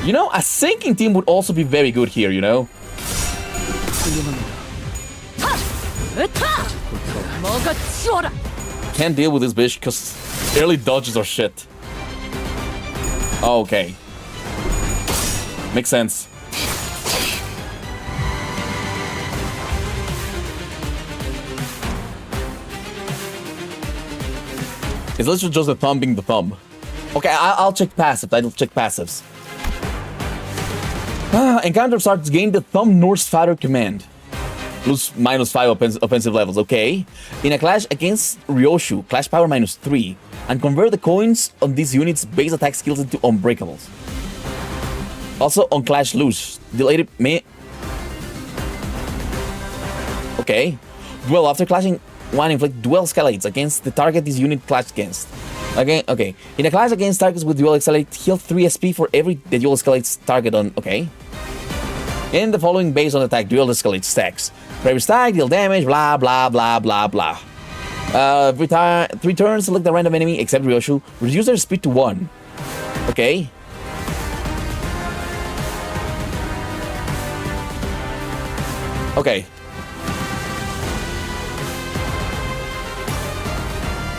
You know, a sinking team would also be very good here, you know? Can't deal with this bitch because early dodges are shit. Okay. Makes sense. It's literally just the thumb being the thumb. Okay, I'll check passives. I'll check passives. Encounter starts gain the thumb Norse Fighter command. Lose -5 offensive levels. Okay. In a clash against Ryoshu, clash power -3. And convert the coins on these units' base attack skills into unbreakables. Also on clash lose. Delayed may. Okay. Duel after clashing one inflict duel escalates against the target this unit clashed against. Again, okay. In a clash against targets with duel escalate, heal 3 SP for every the duel escalates target on. Okay. In the following base on attack, duel escalates stacks. Previous tag, deal damage, blah blah blah blah blah. 3 turns, select a random enemy except Ryoshu. Reduce their speed to 1. Okay. Okay.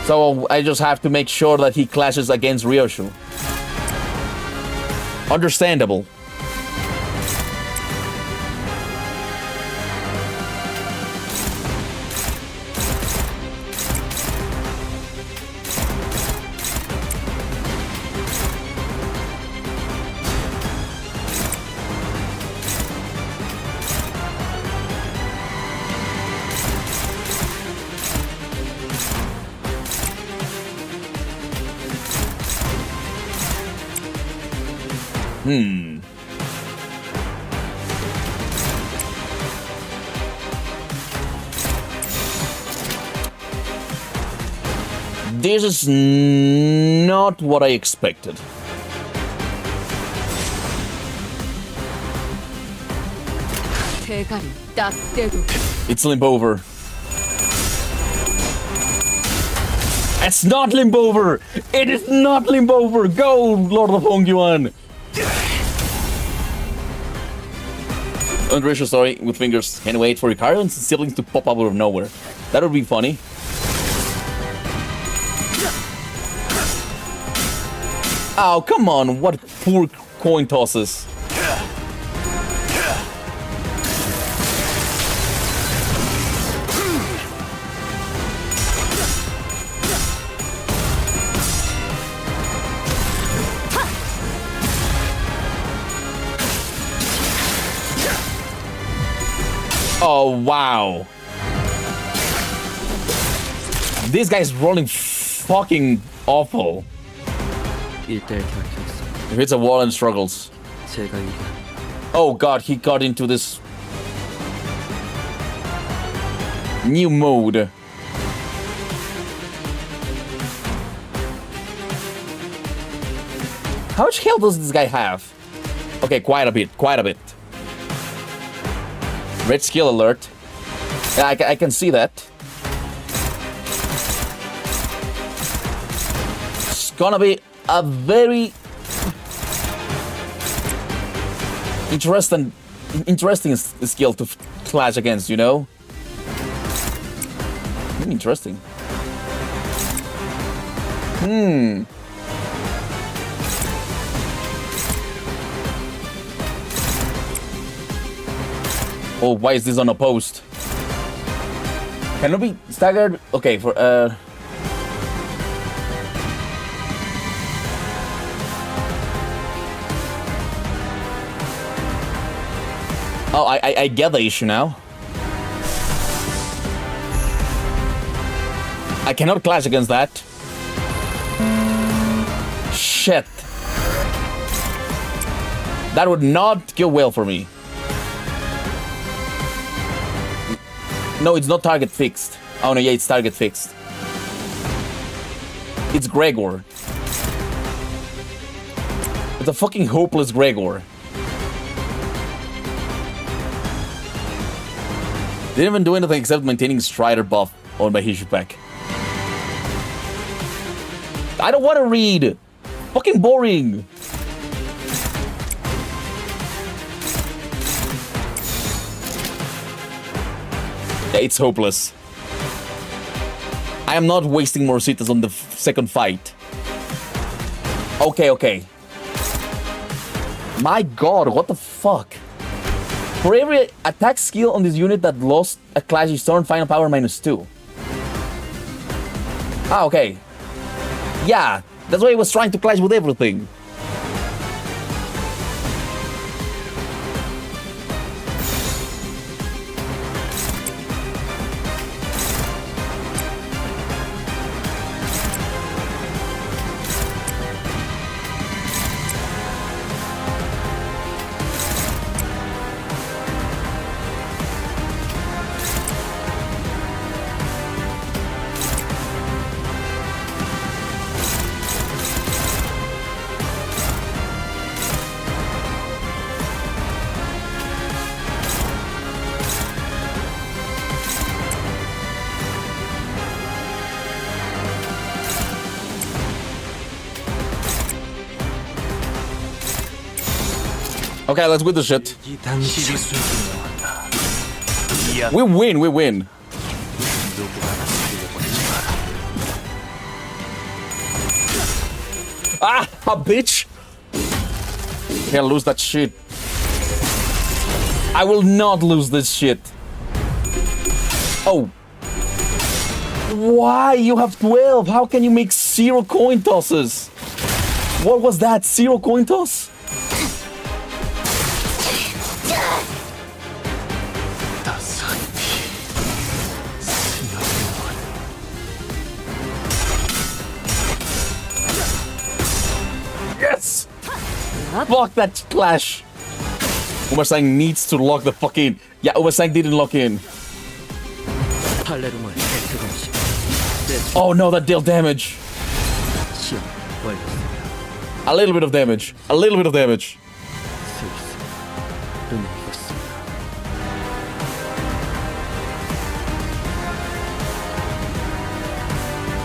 So I just have to make sure that he clashes against Ryoshu. Understandable. This is not what I expected. 대가리 딱 떼도 It's limp over. It's not limp over! It is not limp over! Go, Lord of Hongyuan! Unracial story with fingers. Can't wait for Ricardo and siblings to pop up out of nowhere. That would be funny. Oh, come on, what poor coin tosses. Oh, wow. This guy's rolling fucking awful. 1대1 결투였어. If it's a wall and struggles. 제가 이겨. Oh god, he got into this new mode. How much health does this guy have? Okay, quite a bit, quite a bit. Red skill alert. Yeah, I can see that. It's gonna be a very interesting skill to clash against, you know? Interesting. Oh, why is this unopposed? Can it be staggered? Okay, for Oh, I get the issue now. I cannot clash against that. Shit. That would not go well for me. No, it's not target fixed. Oh no, yeah, it's target fixed. It's Gregor. It's a fucking hopeless Gregor. Didn't even do anything except maintaining Strider buff on my Hishu pack. I don't want to read! Fucking boring! Yeah, it's hopeless. I am not wasting more citas on the second fight. Okay, okay. My god, what the fuck? For every attack skill on this unit that lost a clash is turn, final power -2. Ah, okay. Yeah, that's why he was trying to clash with everything. Okay, let's win the shit. We win, we win. Ah, a bitch. Can't lose that shit. I will not lose this shit. Oh. Why? You have 12. How can you make 0 coin tosses? What was that? 0 coin toss? Yes! Fuck that clash! Umasang needs to lock the fuck in. Yeah, Umasang didn't lock in. 팔레rum을 깨뜨리지. 내 Oh no, that dealt damage. 시험 완료했습니다. A little bit of damage. A little bit of damage. 스위스 끝내겠습니다.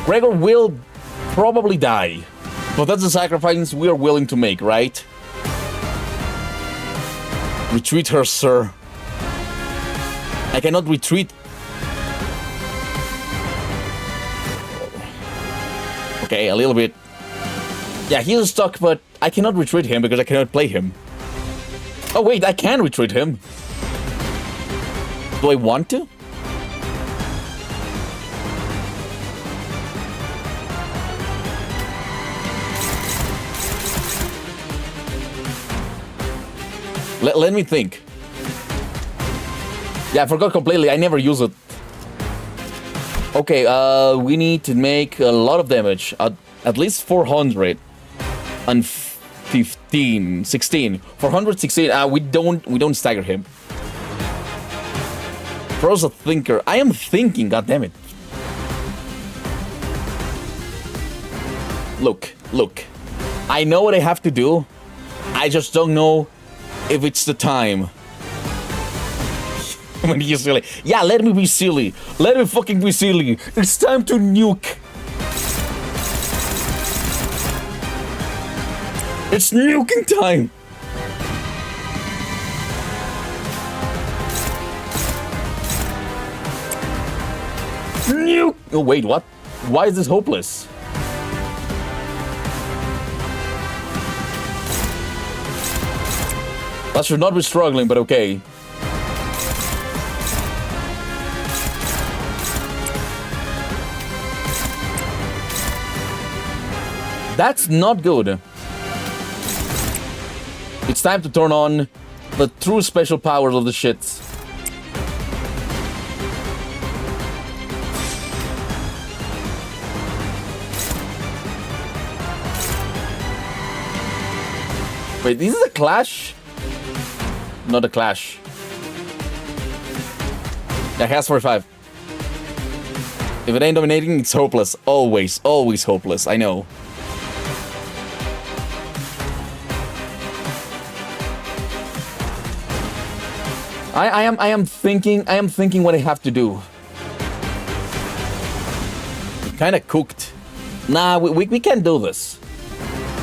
Gregor will probably die. But that's a sacrifice we are willing to make, right? Retreat her, sir. I cannot retreat. Okay, a little bit. Yeah, he's stuck, but I cannot retreat him because I cannot play him. Oh wait, I can retreat him. Do I want to? Let me think. Yeah, I forgot completely. I never use it. Okay, we need to make a lot of damage. At least 400 and 15, 16. 416. We don't stagger him. Throws a thinker. I am thinking. God damn it. Look. I know what I have to do. I just don't know if it's the time. When he's silly. Yeah, let me be silly. Let me fucking be silly. It's time to nuke. It's nuking time. Nuke. Oh, wait, what? Why is this hopeless? That should not be struggling, but okay. That's not good. It's time to turn on the true special powers of the shit. Wait, this is a clash? Not a clash. Yeah, has 45. If it ain't dominating, it's hopeless. Always hopeless. I know. I am thinking what I have to do. Kinda cooked. Nah, we can't do this.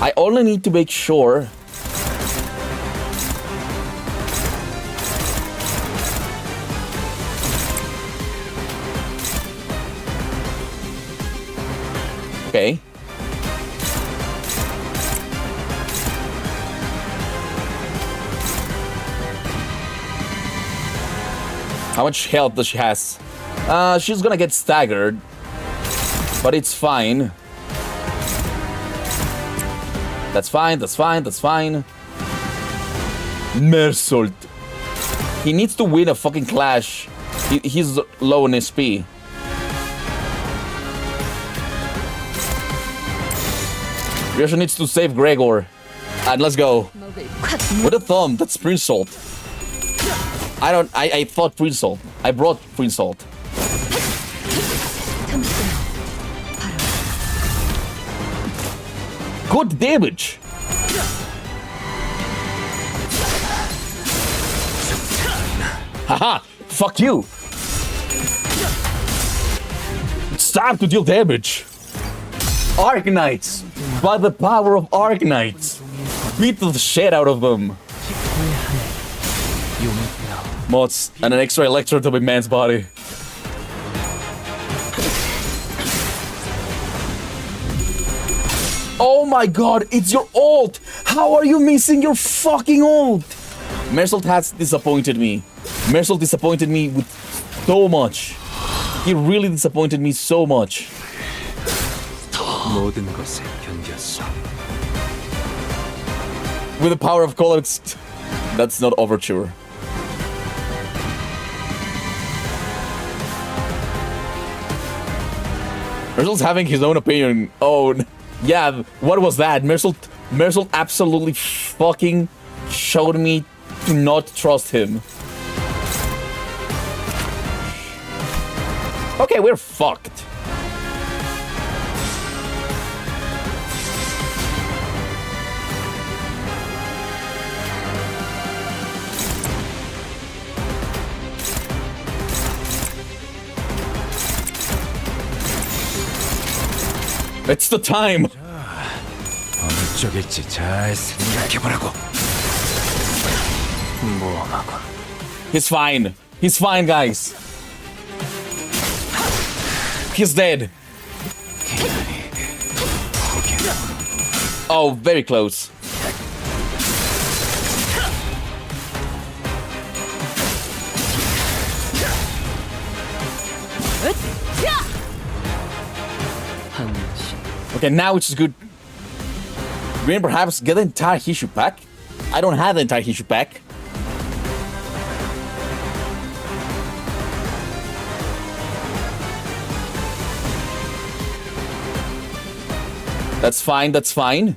I only need to make sure. Okay. How much health does she has? She's gonna get staggered, but it's fine. That's fine. Mersault. He needs to win a fucking clash. He's low in SP. Ryoshu needs to save Gregor. And let's go. With a thumb, that's Prince Salt. I thought Prince Salt. I brought Prince Salt. Good damage. Haha, fuck you. It's time to deal damage. Arknights. By the power of Arknights. Beat the shit out of them. Mods and an extra electrode to my man's body. Oh my god, it's your ult! How are you missing your fucking ult? Mersault has disappointed me. Mersault disappointed me with so much. He really disappointed me so much. With the power of colors, that's not overture. Mersault's having his own opinion. Oh, yeah, what was that? Mersault absolutely fucking showed me to not trust him. Okay, we're fucked. It's the time. 어느 쪽일지 잘 생각해보라고. 모험하고 He's fine. He's fine, guys. He's dead. Oh, very close. 한시 Okay, now it's good. We can perhaps get the entire Hishu pack. I don't have the entire Hishu pack. That's fine, that's fine.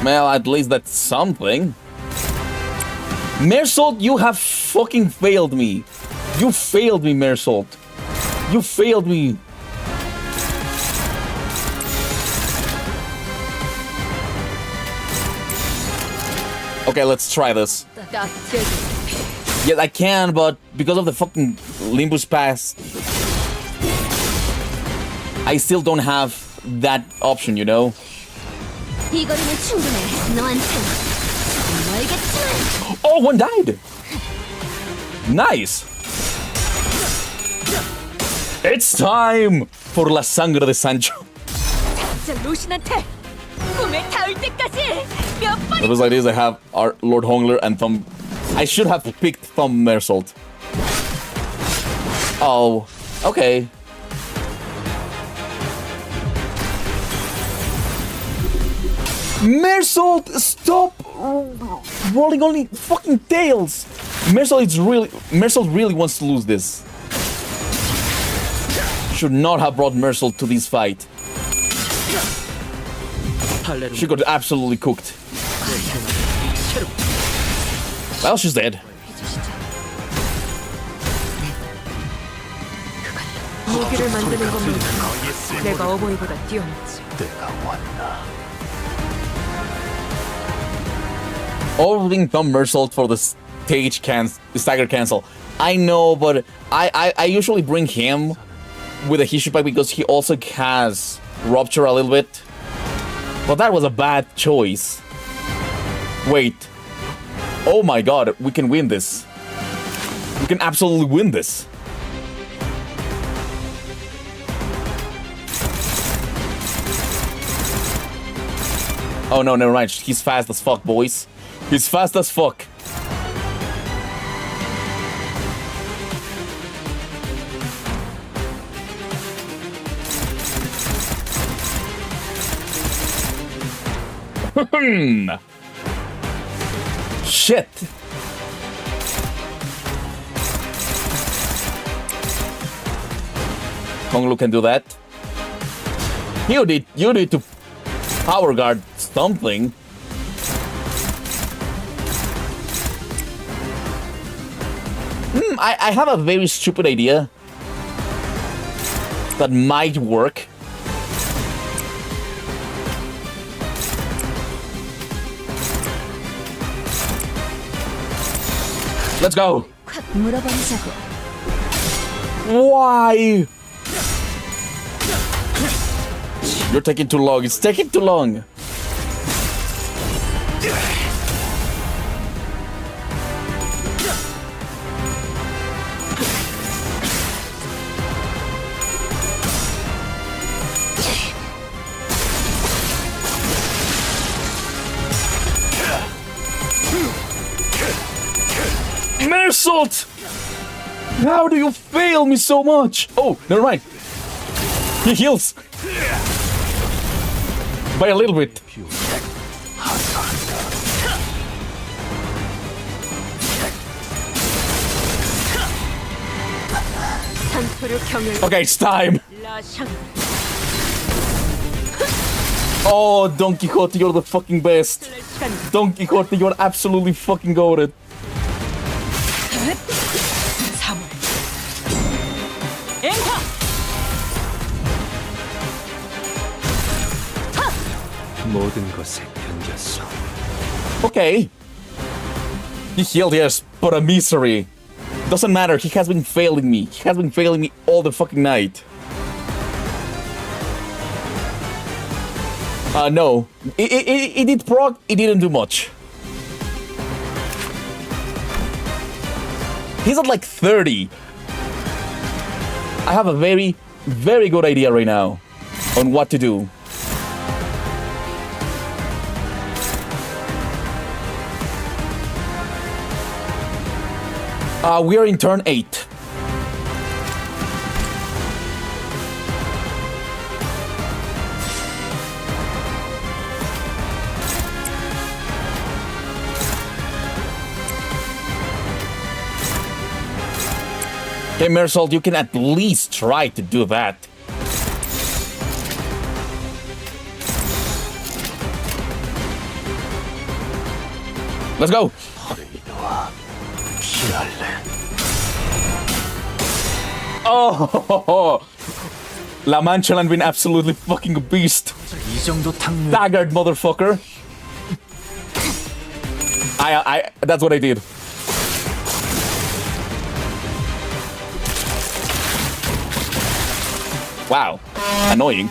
Well, at least that's something. Mersault, you have fucking failed me. You failed me, Mersault. You failed me. Okay, let's try this. Yeah, I can, but because of the fucking Limbus pass, I still don't have that option, you know? 이 거리는 충분해. 너한텐 멀겠지만. Oh, one died! Nice! It's time for La Sangre de Sancho. 진짜 로신한테 꿈에 닿을 때까지 몇 번. The best ideas I have are Lord Hongler and Thumb. I should have picked Thumb Mersault. Oh, okay. Mersault, stop rolling only fucking tails. Mersault really wants to lose this. Should not have brought Mersault to this fight. She got absolutely cooked. Well, she's dead. 무기를 만드는 것만 내가 어머니보다 뛰어났지. Holding Thumb Mersault for the stagger cancel. I know, but I usually bring him with a Hishu pack because he also has Rupture a little bit. But that was a bad choice. Wait. Oh my god, we can win this. We can absolutely win this. Oh no, never mind. He's fast as fuck, boys. He's fast as fuck. Shit. Konglu can do that. You need to power guard something. I have a very stupid idea that might work. Let's go. 확 물어버리자고. Why? You're taking too long. It's taking too long. Mersault! How do you fail me so much? Oh, never mind. He heals. By a little bit. Okay, it's time. Oh, Don Quixote, you're the fucking best. Don Quixote, you're absolutely fucking goated. 모든 것에 견뎠어. Okay. He healed, yes, but a misery. Doesn't matter, he has been failing me. He has been failing me all the fucking night. No. It did proc, it didn't do much. He's at like 30. I have a very, very good idea right now on what to do. We are in turn 8. Okay, Marisol, you can at least try to do that. Let's go. Oh, La Mancha has been absolutely fucking a beast. 이 정도 탕면. Staggered, motherfucker. That's what I did. Wow, annoying.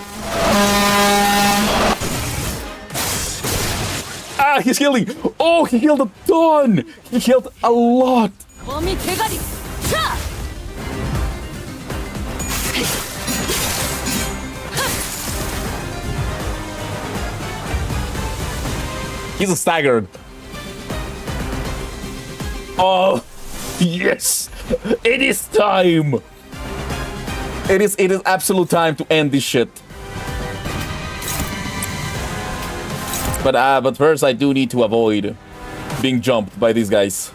Ah, he's healing. Oh, he healed a ton. He healed a lot. 어미 대가리. 차! He's staggered. Oh, yes. It is time. It is absolute time to end this shit. But first I do need to avoid being jumped by these guys.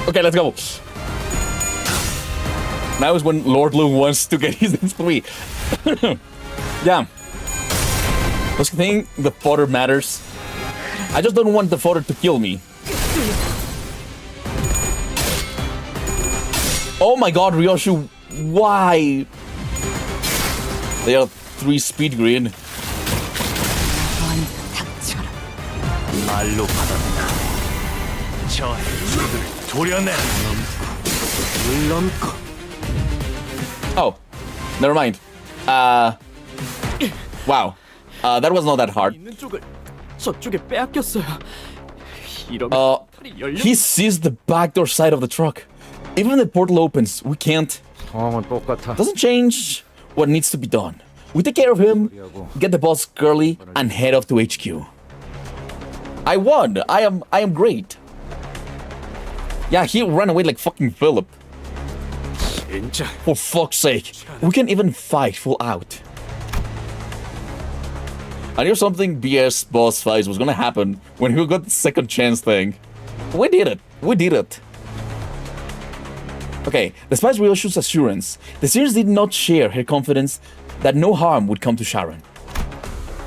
Okay, let's go. Now is when Lord Lu wants to get his 3. Yeah. Does you think the fodder matters? I just don't want the fodder to kill me. Oh my god, Ryoshu, why? They are 3 speed green. 말로 받았나. 저 해주들을 도려내. 물론고. Oh, never mind. Wow. That was not that hard. 있는 쪽을 저쪽에 빼앗겼어요. He sees the backdoor side of the truck. Even when the portal opens, we can't. 상황은 똑같아. Doesn't change what needs to be done. We take care of him, get the boss Curly, and head off to HQ. I won. I am great. Yeah, he ran away like fucking Philip. 진짜. For fuck's sake, we can even fight full out. I knew something BS boss fights was gonna happen when we got the second chance thing. We did it. We did it. Okay, despite Ryoshu's assurance, the series did not share her confidence that no harm would come to Sharon.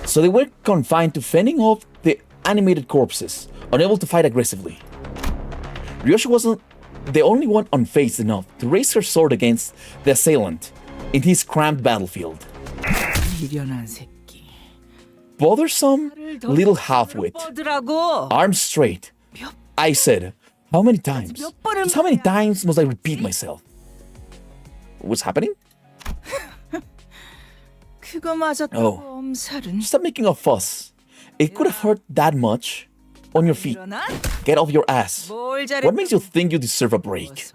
So they were confined to fending off the animated corpses, unable to fight aggressively. Ryoshu wasn't the only one unfazed enough to raise her sword against the assailant in his cramped battlefield. 미련한 새끼. Bothersome little half-wit. Arms straight. I said, how many times? Just how many times must I repeat myself? What's happening? 그거 엄살은. Stop making a fuss. It could have hurt that much. On your feet. Get off your ass. What makes you think you deserve a break?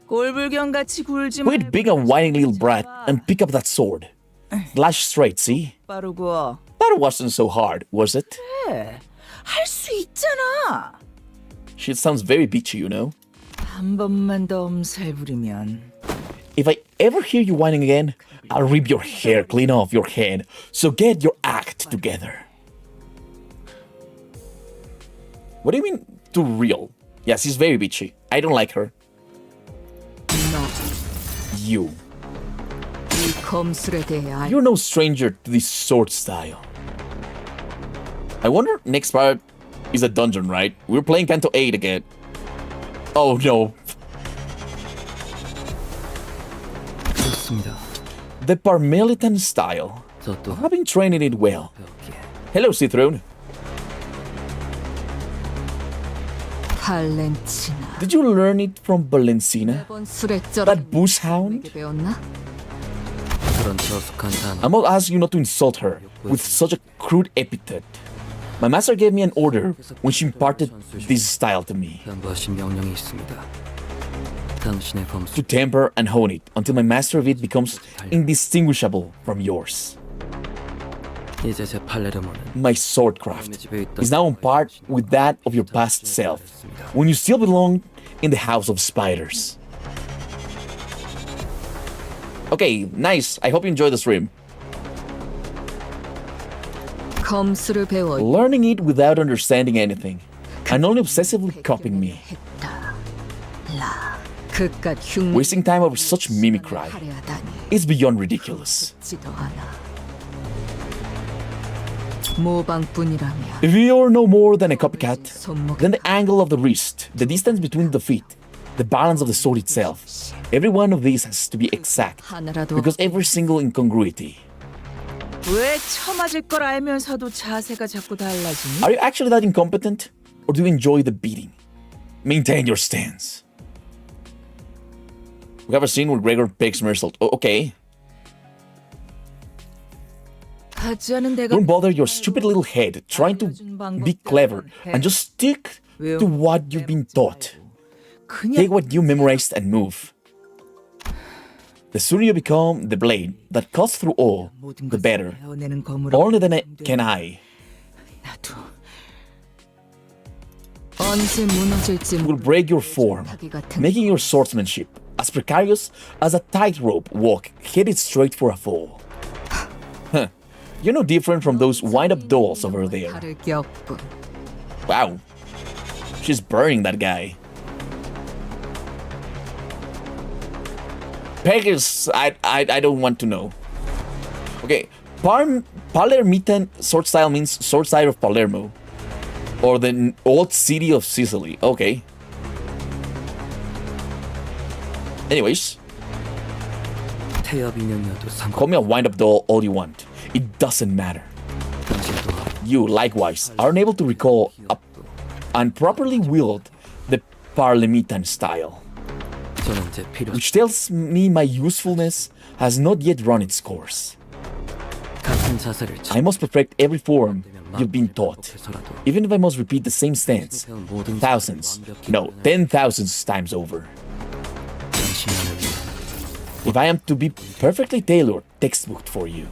꼴불견같이 굴지 Quit being a whining little brat and pick up that sword. Lash straight, see? 빠르고. That wasn't so hard, was it? 할 수 있잖아. She sounds very bitchy, you know? 한 번만 더 엄살 부리면. If I ever hear you whining again, I'll rip your hair clean off your head. So get your act together. What do you mean, too real? Yes, she's very bitchy. I don't like her. You. 이 검술에 대해 You're no stranger to this sword style. I wonder next part is a dungeon, right? We're playing Canto VIII again. Oh no. 좋습니다. The Parmelitan style. 저도 I've been training it well. 배울게. Hello, Cithrone. 발렌치나. Did you learn it from Valencina? 매번 술에 쩔어. That booze hound? 내게 배웠나? 그런 저속한 단어. I must ask you not to insult her with such a crude epithet. My master gave me an order when she imparted this style to me, 편부하신 명령이 있습니다. 당신의 범수 to temper and hone it until my master of it becomes indistinguishable from yours. 이제 제 팔레르모는 My swordcraft 집에 있던 is now on par with that of your past self, when you still belonged in the house of spiders. Okay, nice. I hope you enjoy the stream. 검수를 배워. Learning it without understanding anything, and only obsessively copying me. 했다. 라. 그깟 흉. Wasting time over such mimicry 하려다니. is beyond ridiculous. 지도 않아. 모방뿐이라면 If you're no more than a copycat, 손목 then the angle of the wrist, the distance between the feet, the balance of the sword itself, every one of these has to be exact, 하나라도 because every single incongruity. 왜 처맞을 걸 알면서도 자세가 자꾸 달라지니? Are you actually that incompetent, or do you enjoy the beating? Maintain your stance. We have a scene where Gregor begs Mersault. Oh, okay. 같지 않은 내가 Don't bother your stupid little head trying to be clever and just stick to what you've been taught. Take 그냥 what you memorized and move. The sooner you become the blade that cuts through all, 모든 the 것을 better. 배워내는 검으로 Only then can I 나도 언제 무너질지 will break your form, 모르기 같은 making your swordsmanship as precarious as a tightrope walk headed straight for a fall. Huh. You're no different from those wind-up dolls over there. 다를 게 없군. Wow. She's burning that guy. Pegasus, I don't want to know. Okay, Palermitan sword style means sword style of Palermo, or the old city of Sicily. Okay. Anyways, 태엽 인형이어도 call me a wind-up doll all you want. It doesn't matter. 당신도 You, likewise, are unable to recall and properly wield the Palermitan style, 저는 제 필요 which tells me my usefulness has not yet run its course. 같은 자세를 I must perfect every form you've been taught, 해서라도 even if I must repeat the same stance 배운 모든 thousands, no, 10,000 times over. 당신만을 위해 If I am to be perfectly tailored textbook for you.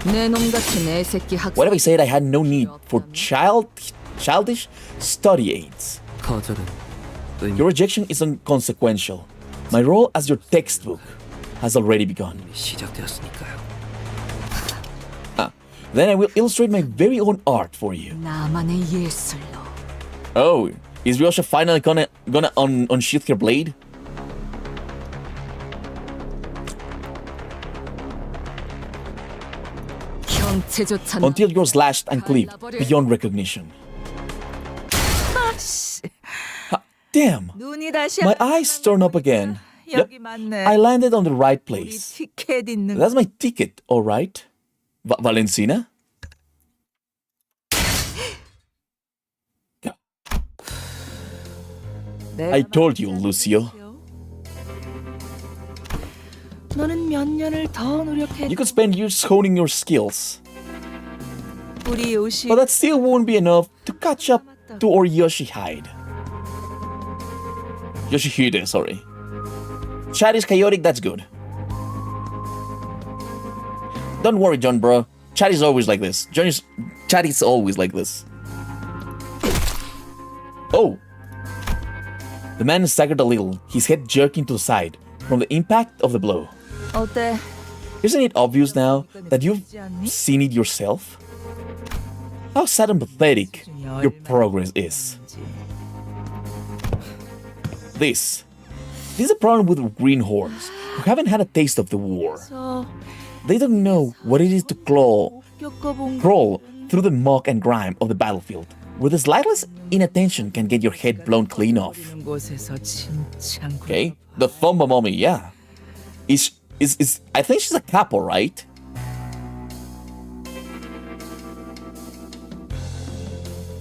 내 놈 같은 애새끼 학생. What if I said I had no need for childish study aids? 거절은 의미 Your rejection is inconsequential. My role as your textbook has already begun. 시작되었으니까요. Then I will illustrate my very own art for you. 나만의 예술로. Oh, is Ryoshu finally gonna unsheath her blade? 형체조차 Until you're slashed and cleaved beyond recognition. Damn! 눈이 다시 My eyes turn up again. Yep, 여기 맞네. I landed on the right 우리 place. 티켓 있는 That's my ticket, alright? Valencina? 내가 I told you, Lucio. 너는 몇 년을 더 노력해. You could spend years honing your skills, 우리 요시 but that still won't be enough to catch up to our Yoshihide. Yoshihide, sorry. Chat is chaotic, that's good. Don't worry, John, bro. Chat is always like this. Chat is always like this. Oh! The man staggered a little, his head jerking to the side from the impact of the blow. 어때? Isn't it obvious now that you've seen it yourself? How sad and pathetic your progress is. This is a problem with greenhorns who haven't had a taste of the war. 저 They don't know what it is to crawl 겪어본 through the muck and grime of the battlefield where the slightest inattention can get your head blown clean off. 있는 곳에서 침창. Okay, the Thumba mommy, yeah. Is I think she's a capo, right?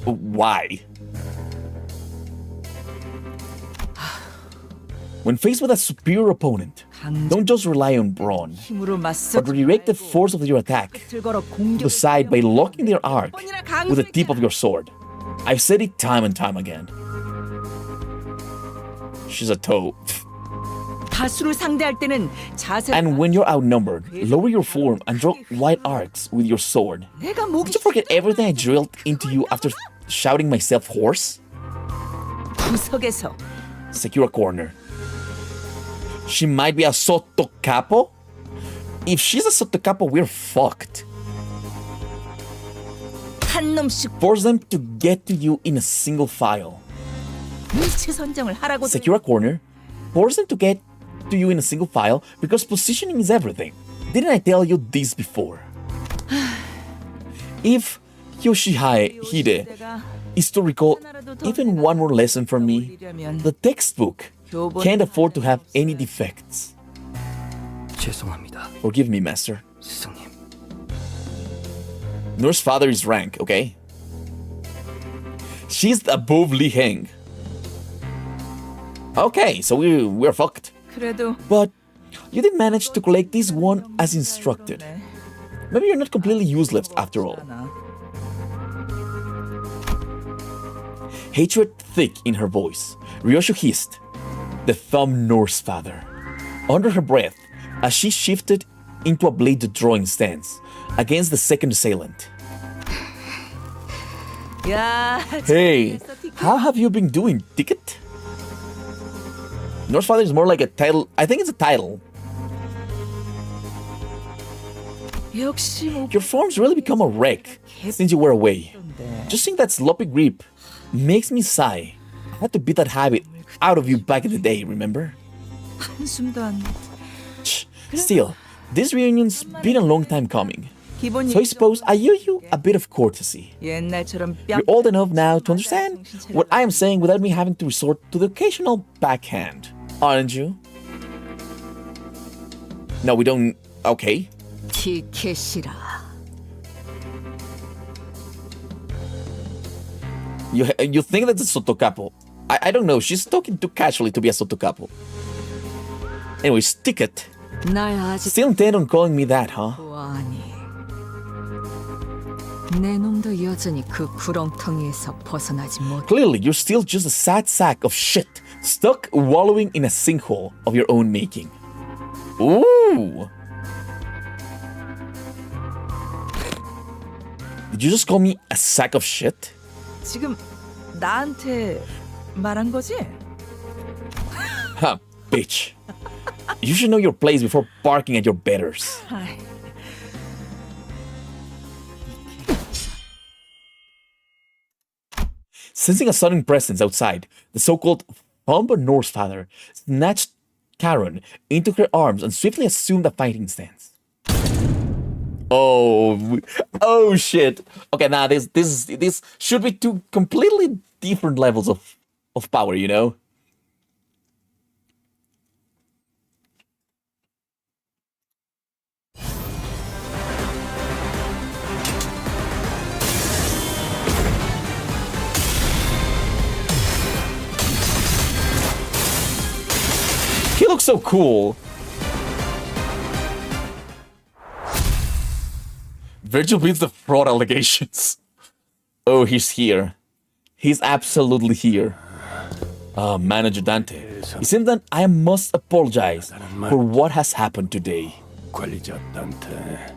Why? When faced with a superior opponent, don't just rely on brawn, 힘으로 맞서. but redirect the force of your attack 걸어 to 공격. the side by locking their arc with the tip of your sword. I've said it time and time again. She's a toe. 다수를 상대할 때는 자세. And when you're outnumbered, lower your form and draw wide arcs with your sword. 내가 목이 Did you forget everything I drilled into you after shouting myself hoarse? 구석에서 Secure a corner. She might be a Soto Capo? If she's a Soto Capo, we're fucked. 한 놈씩 Force them to get to you in a single file. 위치 선정을 하라고. Secure a corner. Force them to get to you in a single file because positioning is everything. Didn't I tell you this before? If Yoshihide 내가 is to recall even one more lesson from me, the textbook can't afford to have any defects. 죄송합니다, Forgive me, master. 스승님. Nurse father is rank, okay? She's above Li Heng. Okay, so we're fucked. 그래도 But you did manage to collect this one as instructed. Maybe you're not completely useless after all. Hatred thick in her voice, Ryoshu hissed, the thumb Norse father, under her breath as she shifted into a bladed drawing stance against the second assailant. 야, Hey, how have you been doing, Ticket? Norse father is more like a title. I think it's a title. 역시 못 Your form's really become a wreck since you were away. Just seeing that sloppy grip makes me sigh. I had to beat that habit out of you back in the day, remember? 한숨도 안. Still, this reunion's been a long time coming. 기본 So I suppose I owe you a bit of courtesy. 옛날처럼 You're old enough now to understand what I am saying without me having to resort to the occasional backhand, aren't you? No, we don't. Okay. 티켓이라. You think that's a Sotocapo? I don't know. She's talking too casually to be a Sotocapo. Anyway, stick it. 날 아직 Still intent on calling me that, huh? 보아하니. 내 놈도 여전히 그 구렁텅이에서 벗어나지 못. Clearly, you're still just a sad sack of shit stuck wallowing in a sinkhole of your own making. Ooh! Did you just call me a sack of shit? 지금 나한테 말한 거지? Huh, bitch. You should know your place before barking at your betters. 아이, Sensing a sudden presence outside, the so-called Thumba Norse father snatched Karen into her arms and swiftly assumed a fighting stance. Oh shit. Okay, now this should be two completely different levels of power, you know? He looks so cool. Virgil beats the fraud allegations. Oh, he's here. He's absolutely here. Manager Dante. It seems that I must apologize for what has happened today. 관리자 단테.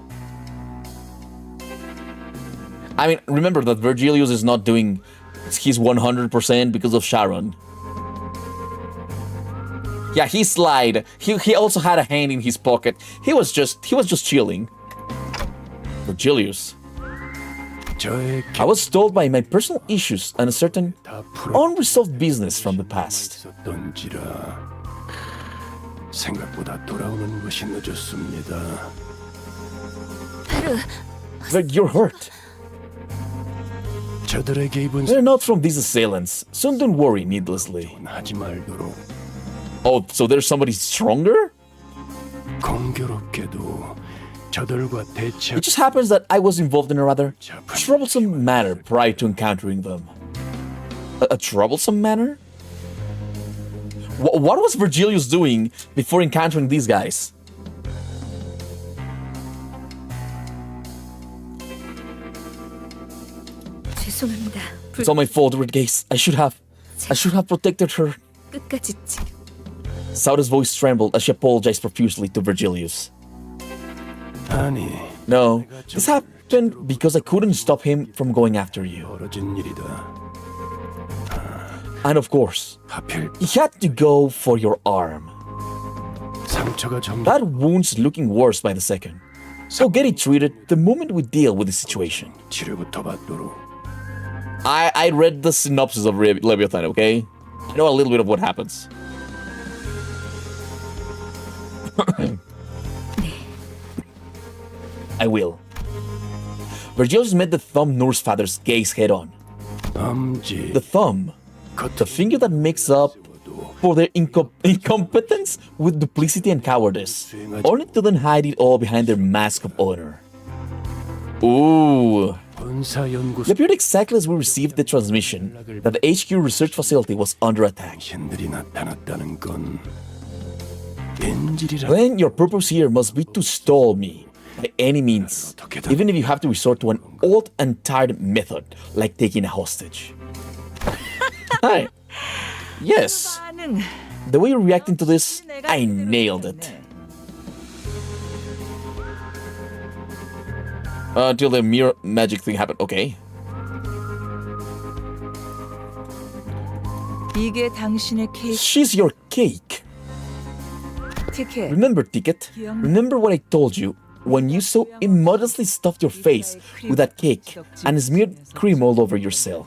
I mean, remember that Virgilius is not doing his 100% because of Sharon. Yeah, he slid. He also had a hand in his pocket. He was just chilling. Virgilius. 저의 I was told by my personal issues and a certain 다 풀어 unresolved business from the past. 있었던지라 생각보다 돌아오는 것이 늦었습니다. That you're hurt. 저들에게 입은 They're not from these assailants, so don't worry needlessly. 상은 하지 말도록. Oh, so there's somebody stronger? 공교롭게도 저들과 대치. It just happens that I was involved in a rather troublesome matter prior to encountering them. A troublesome matter? What was Virgilius doing before encountering these guys? 죄송합니다. It's all my fault, Redgaze. I should have protected her. 끝까지 Sauda's voice trembled as she apologized profusely to Virgilius. 아니, No, this happened because I couldn't stop him from going after you. 벌어진 일이다. And of course, 하필 he had to go for your arm. 상처가 점. That wound's looking worse by the second. So get it treated the moment we deal with the situation. 치료부터 받도록. I read the synopsis of Leviathan, okay? I know a little bit of what happens. I will. Virgilius met the thumb Noor's father's gaze head on. 엄지. The thumb, the finger that makes up for their incompetence with duplicity and cowardice, only to then hide it all behind their mask of honor. Ooh. 군사연구소. It appeared exactly as we received the transmission that the HQ research facility was under attack. 신들이 나타났다는 건 인질이라. Then your purpose here must be to stall me by any means, even if you have to resort to an old and tired method like taking a hostage. Hi. Yes. 반응. The way you're reacting to this, I nailed it. Until the mirror magic thing happened. Okay. 이게 당신의 케이크 She's your cake. 티켓. Remember, Ticket? Remember what I told you when you so immodestly stuffed your face with that cake and smeared cream all over yourself,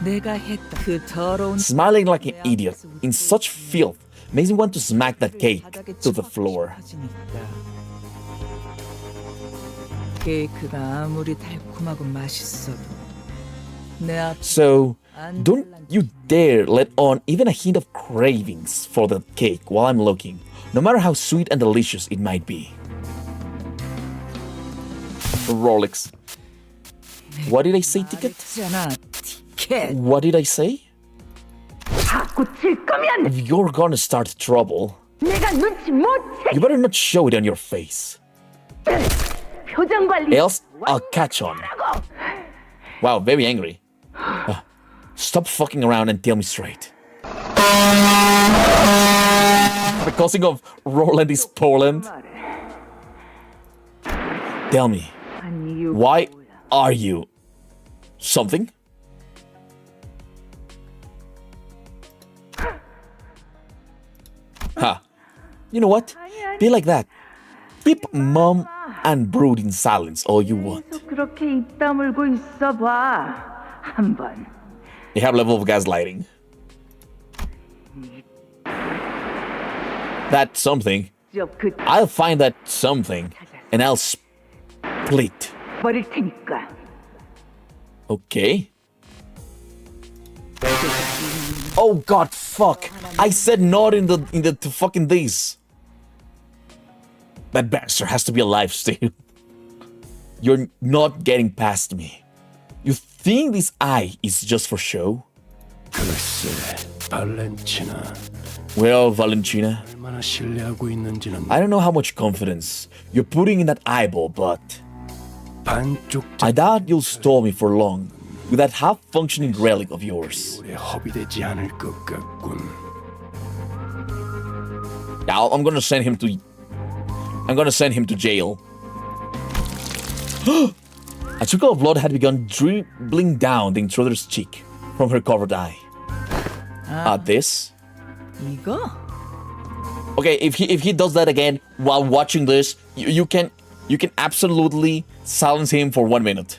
내가 했던 그 더러운 smiling like an idiot in such filth makes me want to smack that cake to the floor. 케이크가 아무리 달콤하고 맛있어도 내 앞 So, don't you dare let on even a hint of cravings for the cake while I'm looking, no matter how sweet and delicious it might be. Rolex. What did I say, Ticket? 말했잖아. 티켓. What did I say? 자꾸 질 거면 If you're gonna start trouble, 내가 눈치 못 채. you better not show it on your face. 표정 관리. Else, I'll catch on. Wow, very angry. Stop fucking around and tell me straight. The causing of Roland is Poland. Tell me, 아니, 이유. why are you something? Ha. You know what? Be like that. Keep mum and brood in silence all you want. 그렇게 입 다물고 있어봐. 한번. You have level of gaslighting. That something. 그 I'll find that something and I'll split. 버릴 테니까. Okay. Oh god, fuck. I said not in the fucking this. That bastard has to be alive still. You're not getting past me. You think this eye is just for show? 글쎄, 발렌치나 Well, Valentina, 얼마나 신뢰하고 있는지는 I don't know how much confidence you're putting in that eyeball, but 반쪽 I doubt you'll stall me for long with that half-functioning relic of yours. 장에 허비되지 않을 것 같군. Now I'm gonna send him to jail. A trickle of blood had begun dribbling down the intruder's cheek from her covered eye. This? 이거? Okay, if he does that again while watching this, you can absolutely silence him for 1 minute.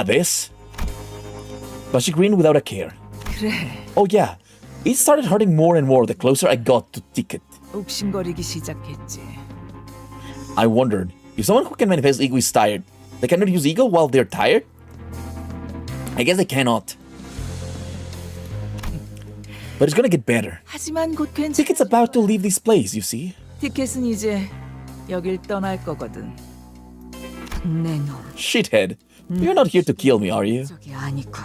This? But she grinned without a care. 그래. Oh yeah, it started hurting more and more the closer I got to Ticket. 욱신거리기 시작했지. I wondered, if someone who can manifest ego is tired, they cannot use ego while they're tired? I guess I cannot. But it's gonna get better. 하지만 곧 Ticket's about to leave this place, you see. 티켓은 이제 여길 떠날 거거든. 내놈 Shithead. You're not here to kill me, are you? 적이 아니군.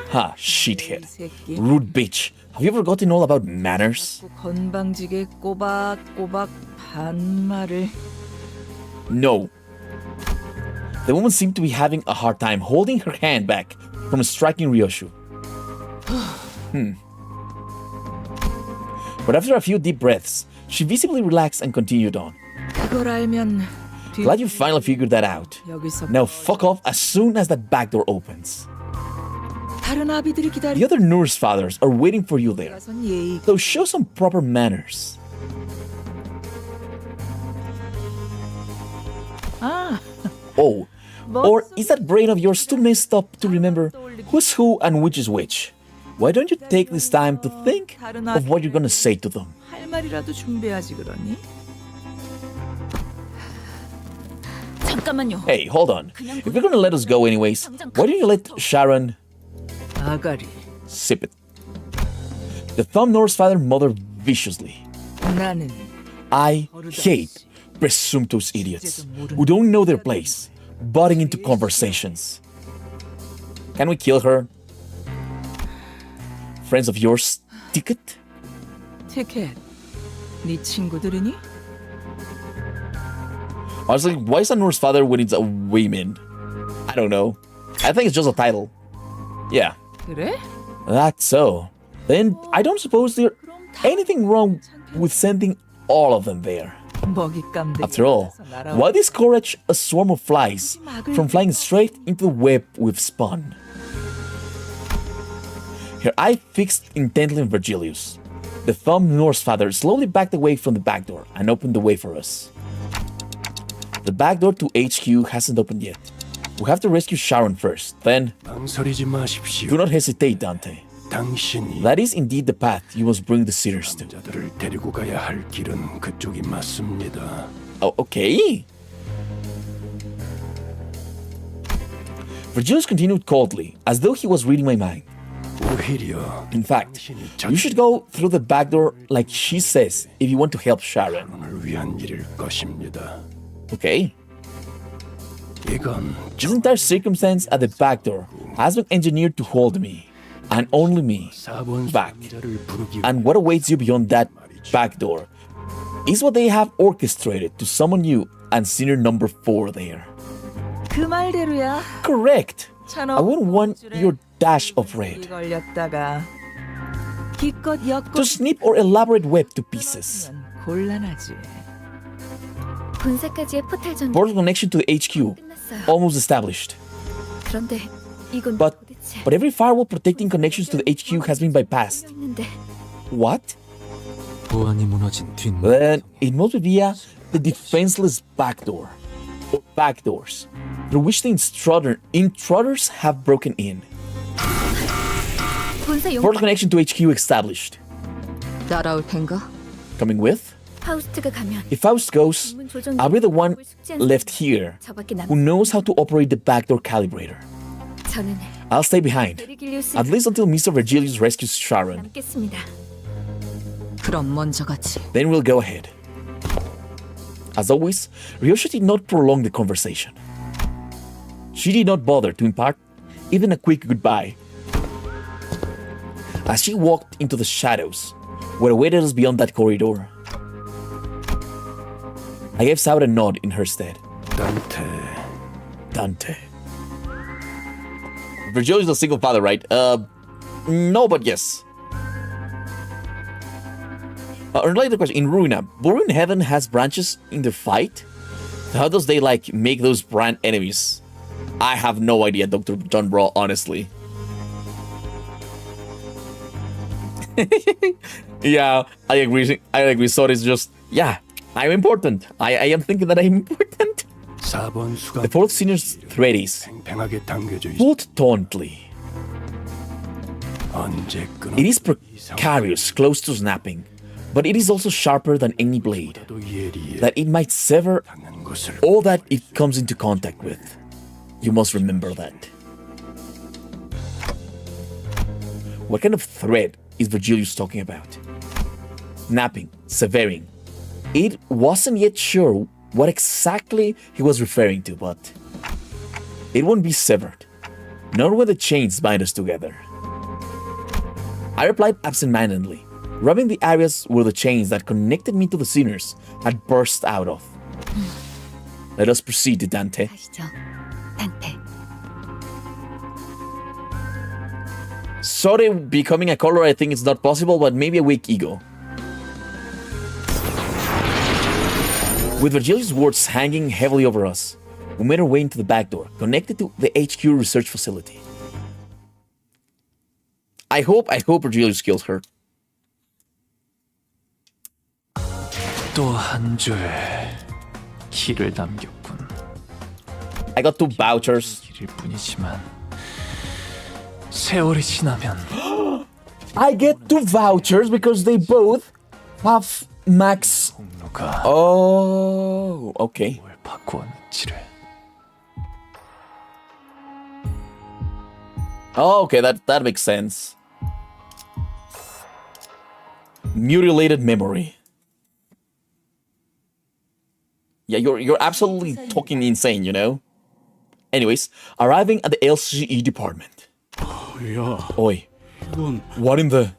Ha, 이 shithead. 새끼. Rude bitch. Have you forgotten all about manners? 건방지게 꼬박꼬박 반말을. No. The woman seemed to be having a hard time holding her hand back from striking Ryoshu. But after a few deep breaths, she visibly relaxed and continued on. 그걸 알면 뒤 Glad you finally figured that out. 여기서 Now fuck off as soon as that back door opens. 다른 아비들이 The 기다리고 other nurse fathers are waiting for you there. 선 예의. So show some proper manners. 아, Oh, or is that brain of yours too messed up to remember who's who and which is which? Why don't you take this time to think of what you're gonna say to them? 할 말이라도 준비하지 그러니? 잠깐만요. Hey, hold on. If you're gonna let us go anyways, why don't you let Sharon 아가리. sip it? The thumb Norse father muttered viciously. 나는 I hate presumptuous idiots who don't know their place, butting into conversations. Can we kill her? Friends of yours, ticket? 티켓. 네 친구들이니? Honestly, why is a Norse father when it's a women? I don't know. I think it's just a title. Yeah, 그래? that's so. Then I don't suppose there's anything wrong with sending all of them there. 먹잇감들. After all, why discourage a swarm of flies from flying straight into the web we've spun? Her eye fixed intently on Virgilius. The thumb Norse father slowly backed away from the back door and opened the way for us. The back door to HQ hasn't opened yet. We have to rescue Sharon first. Then, 망설이지 마십시오. do not hesitate, Dante. 당신이 That is indeed the path you must bring the sinners to. 자들을 데리고 가야 할 길은 그쪽이 맞습니다. Oh, okay. Virgilius continued coldly, as though he was reading my mind. 오히려 In fact, you should go through the back door like she says if you want to help Sharon. 을 위한 일일 것입니다. Okay? 이건 This entire circumstance at the back door has been engineered to hold me, and only me, 4번 back. 수감자를 부르기 And what awaits you beyond that back door is what they have orchestrated to summon you and sinner number 4 there. 그 말대로야. Correct! 찬호. I wouldn't want your dash of red 걸렸다가 기껏 엮고 to snip or elaborate web to pieces. 곤란하지. 본사까지의 포탈 전투 Portal connection to the HQ 끝났어요. almost established. 그런데 이건 But 도대체 every firewall protecting connections to the HQ has been bypassed. 있는데 What? 보안이 무너진 뒷문. Then it must be via the defenseless back door or back doors through which the intruders have broken in. 본사 용 Portal connection to HQ established. 따라올 텐가? Coming with? 파우스트가 가면 If Faust goes, 문문 조정 I'll be the one 숙제하는 left here 저밖에 who knows how to operate the backdoor calibrator. 저는 I'll stay behind, 베르길리우스 at least until Mr. Virgilius rescues Sharon. 남겠습니다. 그럼 먼저 가지. Then we'll go ahead. As always, Ryoshu did not prolong the conversation. She did not bother to impart even a quick goodbye. As she walked into the shadows, what awaited us beyond that corridor, I gave Saura a nod in her stead. 단테 Dante. Virgilius is a single father, right? No, but yes. Unrelated question. In Ruina, Borin Heaven has branches in their fight? How does they, like, make those brand enemies? I have no idea, Dr. John Brawl, honestly. Yeah, I agree. So it's just, yeah, I'm important. I am thinking that I'm important. 4번 수감 The fourth senior's thread is 팽팽하게 당겨져 있어. pulled tautly. 언제 끊어? It is precarious, close to snapping, but it is also sharper than any blade, 또 예리해 that it might sever 닿는 것을 all that it comes into contact with. You must remember that. What kind of thread is Virgilius talking about? Snapping, severing. It wasn't yet sure what exactly he was referring to, but it won't be severed, nor when the chains bind us together. I replied absent-mindedly, rubbing the areas where the chains that connected me to the sinners had burst out of. Let us proceed to Dante. 가시죠. 단테. Sorry, becoming a color, I think it's not possible, but maybe a weak ego. With Virgilius' words hanging heavily over us, we made our way into the back door, connected to the HQ research facility. I hope Virgilius kills her. 또 한 줄 길을 남겼군. I got 2 vouchers. 길일 뿐이지만 세월이 지나면 I get 2 vouchers because they both have max. 공로가 Oh, okay. 뭘 바꾸었는지를. Oh, okay, that makes sense. Mutilated memory. Yeah, you're absolutely talking insane, you know? Anyways, arriving at the LCE department. 야, Oi, 이건 what in the...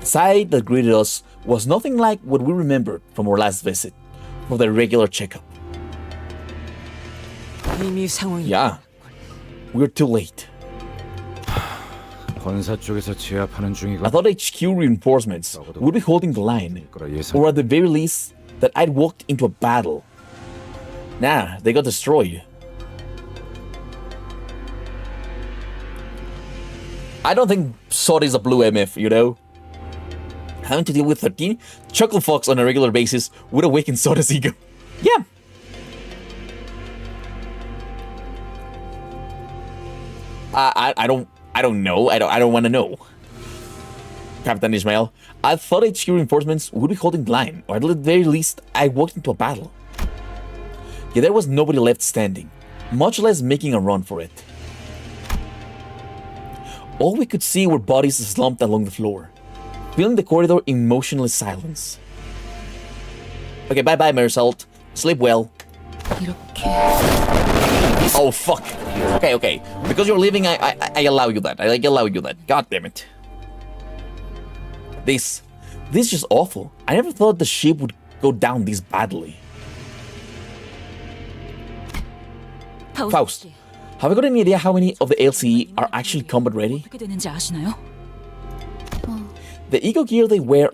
Sight that greeted us was nothing like what we remembered from our last visit, for the regular checkup. 이미 상황이 Yeah, we're too late. 본사 쪽에서 제압하는 I 중이고 thought HQ reinforcements would be holding the line, 거라 예상. or at the very least, that I'd walked into a battle. Nah, they got destroyed. I don't think Sod is a blue MF, you know? Having to deal with 13 Chuckle Fox on a regular basis would awaken Soda's ego. Yeah. I don't know. I don't want to know. Captain Ishmael, I thought HQ reinforcements would be holding the line, or at the very least, I walked into a battle. Yet there was nobody left standing, much less making a run for it. All we could see were bodies slumped along the floor, filling the corridor in motionless silence. Okay, bye-bye, Marisol. Sleep well. Oh, fuck. Okay. Because you're leaving, I allow you that. I allow you that. God damn it. This is just awful. I never thought the ship would go down this badly. Faust, have you got any idea how many of the LCE are actually combat ready? 어떻게 되는지 아시나요? The eco gear they wear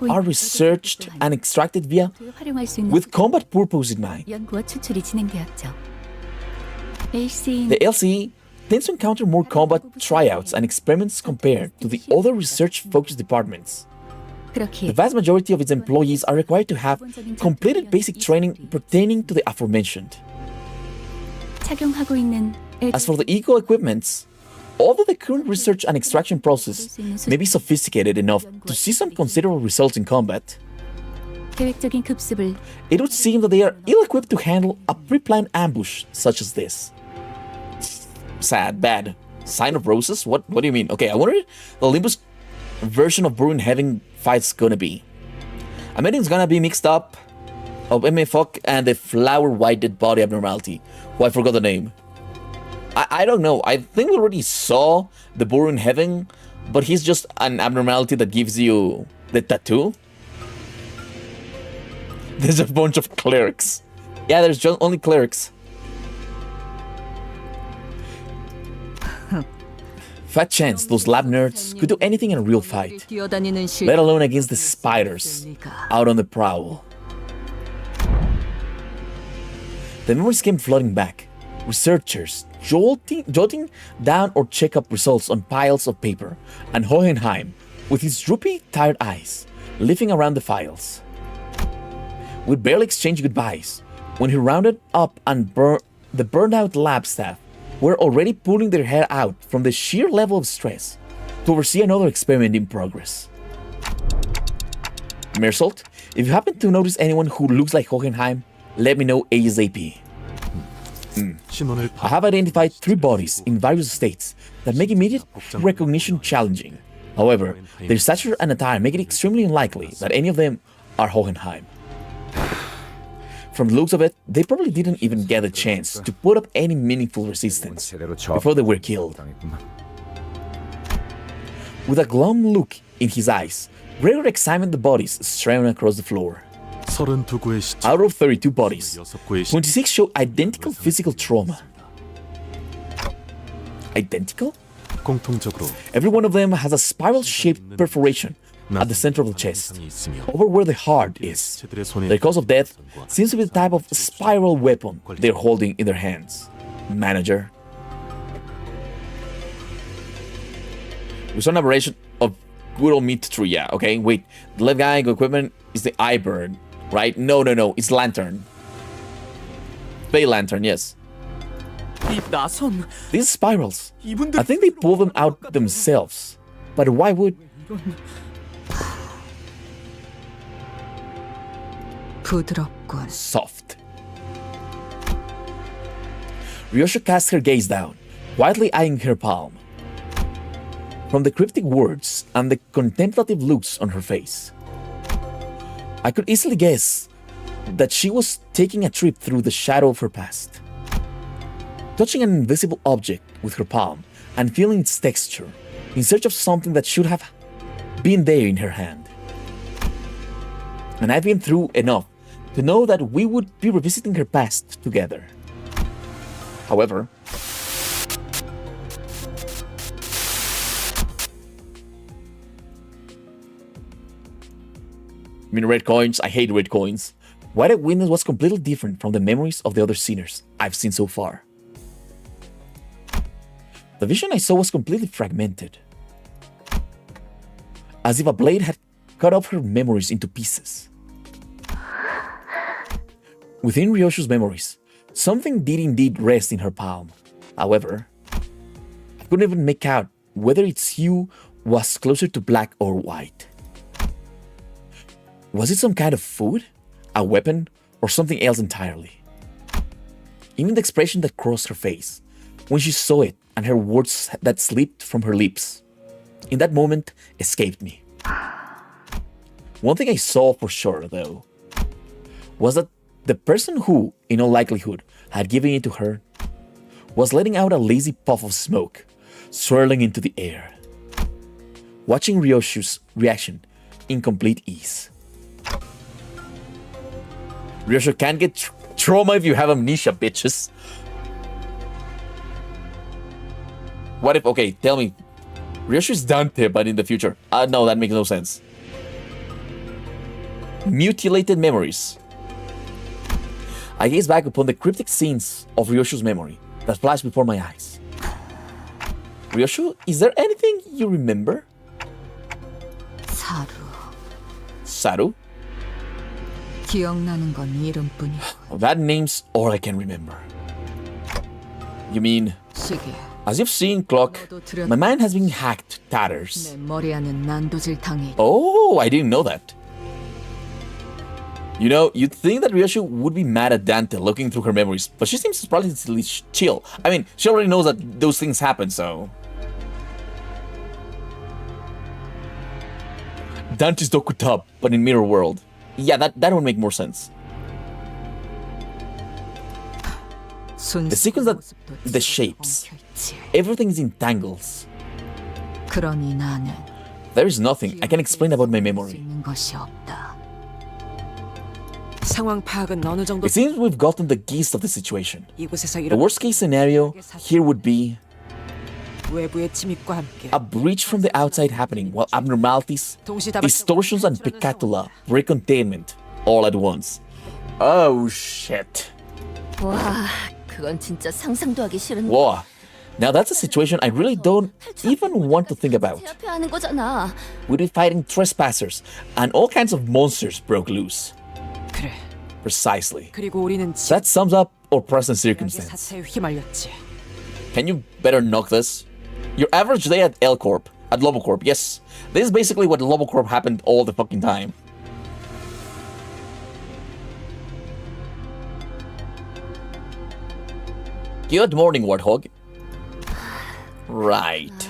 are researched and extracted via 활용할 수 있는 with combat purpose in mind. 연구와 추출이 진행되었죠. LC는 The LCE tends to encounter more combat tryouts and experiments compared to the other research-focused departments. The 그렇기에 vast majority of its employees are required to have completed basic training pertaining to the aforementioned. 착용하고 있는 As for the eco equipments, although the current research and extraction process may be sophisticated enough to see some considerable results in combat, 계획적인 급습을 it would seem that they are ill-equipped to handle a pre-planned ambush such as this. Sad, bad. Sign of roses? What do you mean? Okay, I wonder the Limbus version of Brewing Heaven fight's gonna be. I mean, it's gonna be mixed up of MFOC and the flower-whited body abnormality, who I forgot the name. I don't know. I think we already saw the Brewing Heaven, but he's just an abnormality that gives you the tattoo. There's a bunch of clerics. Yeah, there's just only clerics. Fat chance those lab nerds could do anything in a real fight, 뛰어다니는 실 let alone against the spiders out on the prowl. The memories came flooding back. Researchers jotting down or check up results on piles of paper, and Hohenheim, with his droopy, tired eyes, leafing around the files. We barely exchanged goodbyes when he rounded up and the burned-out lab staff were already pulling their hair out from the sheer level of stress to oversee another experiment in progress. Mersault, if you happen to notice anyone who looks like Hohenheim, let me know ASAP. 신원을 I have identified 3 bodies in various states that make immediate recognition challenging. However, their stature and attire make it extremely unlikely that any of them are Hohenheim. From the looks of it, they probably didn't even get a chance to put up any meaningful resistance before they were killed. With a glum look in his eyes, Gregor examined the bodies strewn across the floor. 32구의 시체 Out of 32 bodies, 6구의 26 show identical physical trauma. Identical? 공통적으로 Every one of them has a spiral-shaped perforation at the center of the chest, over where the heart is. 시체들의 손에 Their cause of death seems to be the type of spiral weapon they're holding in their hands. Manager. We saw an aberration of good old meat tree, yeah, okay? Wait, the left guy equipment is the eye bird, right? No, it's lantern. Bay lantern, yes. 이 나선 These spirals, 이분들 I think they pull them out themselves. But why would... 부드럽군. Soft. Ryoshu cast her gaze down, quietly eyeing her palm. From the cryptic words and the contemplative looks on her face, I could easily guess that she was taking a trip through the shadow of her past. Touching an invisible object with her palm and feeling its texture in search of something that should have been there in her hand. And I've been through enough to know that we would be revisiting her past together. However, red coins, I hate red coins. What I witnessed was completely different from the memories of the other sinners I've seen so far. The vision I saw was completely fragmented, as if a blade had cut off her memories into pieces. Within Ryoshu's memories, something did indeed rest in her palm. However, I couldn't even make out whether its hue was closer to black or white. Was it some kind of food, a weapon, or something else entirely? Even the expression that crossed her face when she saw it and her words that slipped from her lips in that moment escaped me. One thing I saw for sure, though, was that the person who, in all likelihood, had given it to her was letting out a lazy puff of smoke, swirling into the air. Watching Ryoshu's reaction in complete ease. Ryoshu can't get trauma if you have amnesia, bitches. What if, okay, tell me, Ryoshu's Dante, but in the future? No, that makes no sense. Mutilated memories. I gaze back upon the cryptic scenes of Ryoshu's memory that flashed before my eyes. Ryoshu, is there anything you remember? 사루. Saru? 기억나는 건 이름뿐이고. That name's all I can remember. You mean, 시계. as you've seen, clock, my mind has been hacked to tatters. 내 머리 안은 난도질 당해. Oh, I didn't know that. You know, you'd think that Ryoshu would be mad at Dante looking through her memories, but she seems surprisingly chill. I mean, she already knows that those things happen, so... Dante's Dokutab, but in Mirror World. Yeah, that would make more sense. The sequence that the shapes, everything is in tangles. 그러니 나는 There is nothing I can explain about my memory. 있는 것이 없다. 상황 파악은 어느 정도 It seems we've gotten the gist of the situation. 이곳에서 The 이런 worst case scenario here would be 외부의 침입과 함께 a breach from the outside happening while abnormalities, distortions, and peccatula break containment all at once. Oh shit. 와, 그건 진짜 상상도 하기 싫은데. Whoa. Now that's a situation I really don't even want to think about. 제압해야 하는 거잖아. We'd be fighting trespassers and all kinds of monsters broke loose. 그래. Precisely. 그리고 우리는 지금 That sums up our present circumstance. 사태에 휘말렸지. Can you better knock this? Your average day at L Corp, at Lobocorp, yes. This is basically what Lobocorp happened all the fucking time. Good morning, Warthog. Right.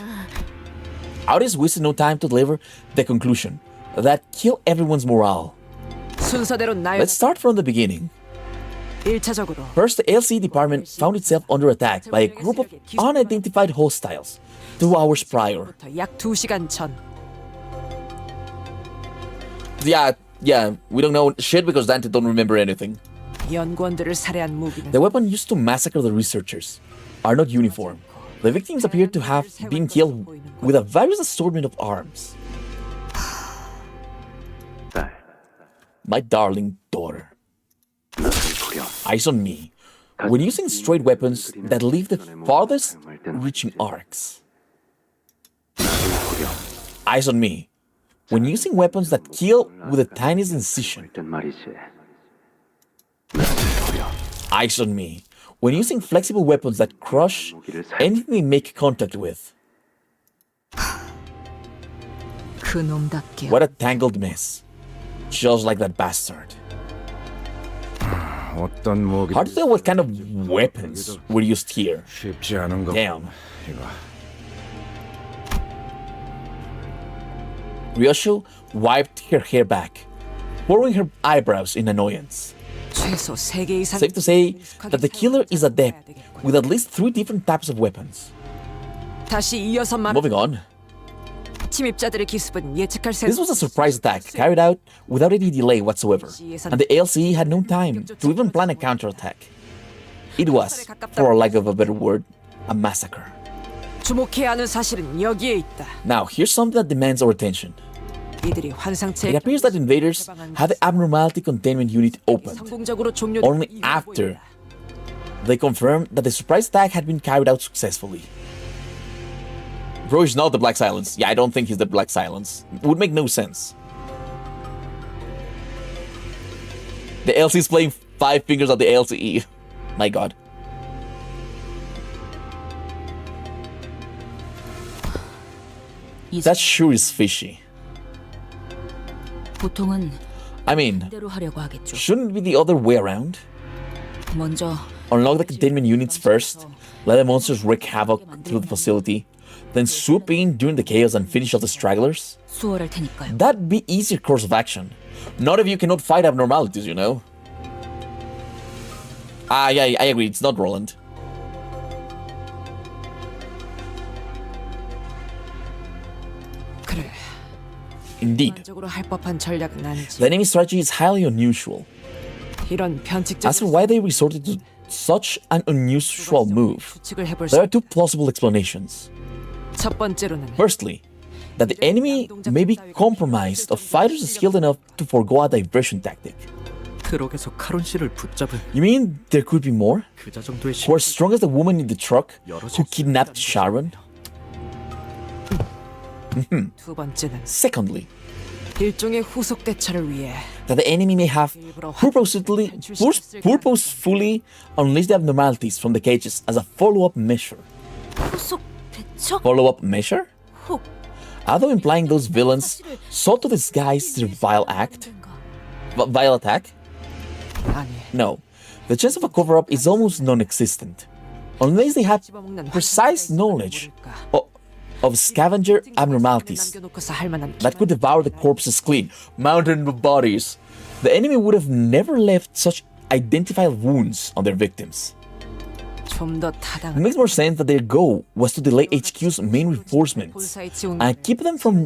Audis wasted no time to deliver the conclusion that kill everyone's morale. 순서대로 나열. Let's start from the beginning. 1차적으로 First, the LC department found itself under attack by a group of unidentified hostiles 2 hours prior. 약 2시간 전 Yeah, we don't know shit because Dante don't remember anything. 연구원들을 살해한 무기는 The weapon used to massacre the researchers are not uniform. The victims appear to have been killed with a various assortment of arms. My darling daughter. Eyes on me. When using straight weapons that leave the farthest reaching arcs. Eyes on me. When using weapons that kill with the tiniest incision. Eyes on me. When using flexible weapons that crush anything they make contact with. 그놈답게 What a tangled mess. Just like that bastard. Hard to tell what kind of weapons were used here. Damn. Ryoshu wiped her hair back, furrowing her eyebrows in annoyance. 최소 3개 이상 Safe to say that the killer is adept with at least 3 different types of weapons. 다시 이어서 말 Moving on. 침입자들의 기습은 예측할 수 This was a surprise attack carried out without any delay whatsoever, and the ALC had no time to even plan a counterattack. It was, for lack of a better word, a massacre. 주목해야 하는 사실은 여기에 있다. Now, here's something that demands our attention. 이들이 환상체 It appears that invaders had the abnormality containment unit opened 성공적으로 종료 only after they confirmed that the surprise attack had been carried out successfully. Bro is not the Black Silence. Yeah, I don't think he's the Black Silence. It would make no sense. The LC is playing 5 fingers of the LCE. My god. That sure is fishy. 보통은 I mean, 대로 하려고 하겠죠. shouldn't it be the other way around? 먼저 Unlock the containment units first, let the monsters wreak havoc through the facility, then swoop in during the chaos and finish off the stragglers? 수월할 테니까요. That'd be easier course of action. Not if you cannot fight abnormalities, you know? Yeah, I agree, it's not Roland. 그래. Indeed, 적으로 할 법한 전략은 아니지. the enemy strategy is highly unusual. 이런 변칙적 As for why they resorted to such an unusual move, 추측을 해볼 there 수. are 2 plausible explanations. 첫 번째로는 Firstly, that the enemy may be compromised of fighters skilled enough to forego a diversion tactic. 트럭에서 카론 씨를 붙잡은 You mean there could be more? 그자 정도의 Who are strong as the woman in the truck who kidnapped Sharon? 두 번째는 Secondly, 일종의 후속 대처를 위해 that the enemy may have purposefully unleashed the abnormalities from the cages as a follow-up measure. 후속 대처? Follow-up measure? 혹 Although implying those villains sought to disguise their vile act, vile attack? 아니 No. The chance of a cover-up is almost non-existent, unless they have precise knowledge of scavenger abnormalities 남겨놓고서 할 만한 that could devour the corpses clean, mountain of bodies. The enemy would have never left such identified wounds on their victims. 좀더 It 타당한 makes more sense that their goal was to delay HQ's main reinforcements 본사의 지원 and keep them from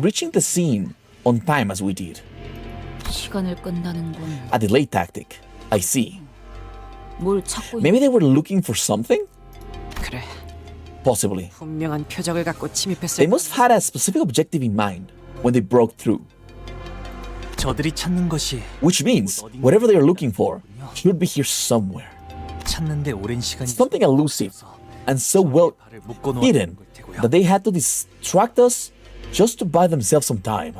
reaching the scene on time as we did. 시간을 끈다는 건 A delay tactic. I see. 뭘 찾고 Maybe they were looking for something? 그래 Possibly. 분명한 표적을 갖고 They 침입했을 must have had a specific objective in mind when they broke through. 저들이 찾는 것이 Which means whatever they are looking for should be here somewhere. 찾는데 오랜 시간이 Something elusive and so well 발을 묶어 hidden 놓은 걸 테고요. that they had to distract us just to buy themselves some time.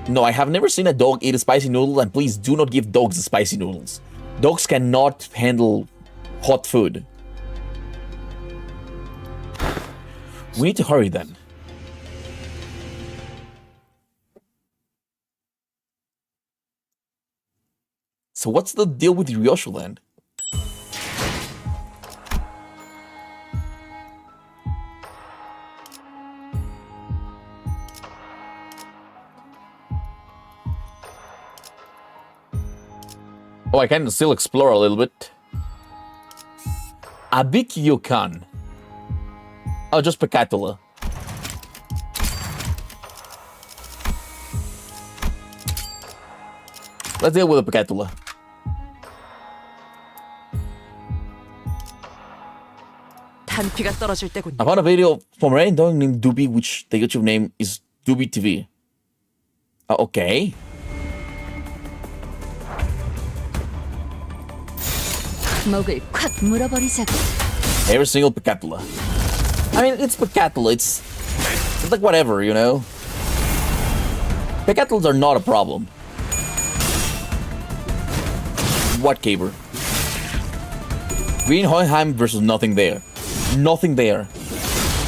No, I have never seen a dog eat a spicy noodle, and please do not give dogs spicy noodles. Dogs cannot handle hot food. We need to hurry then. So what's the deal with Ryoshu then? Oh, I can still explore a little bit. Abikyo-kan. Oh, just Pecatula. Let's deal with the Pecatula. 탄피가 떨어질 때군요. I found a video from a random dog named Doobie, which the YouTube name is Doobie TV. Okay. 목을 콱 물어버리자고. Every single Pecatula. I mean, it's Pecatula. It's like whatever, you know? Pecatulas are not a problem. What, Caber? Green Hohenheim versus nothing there. Nothing there.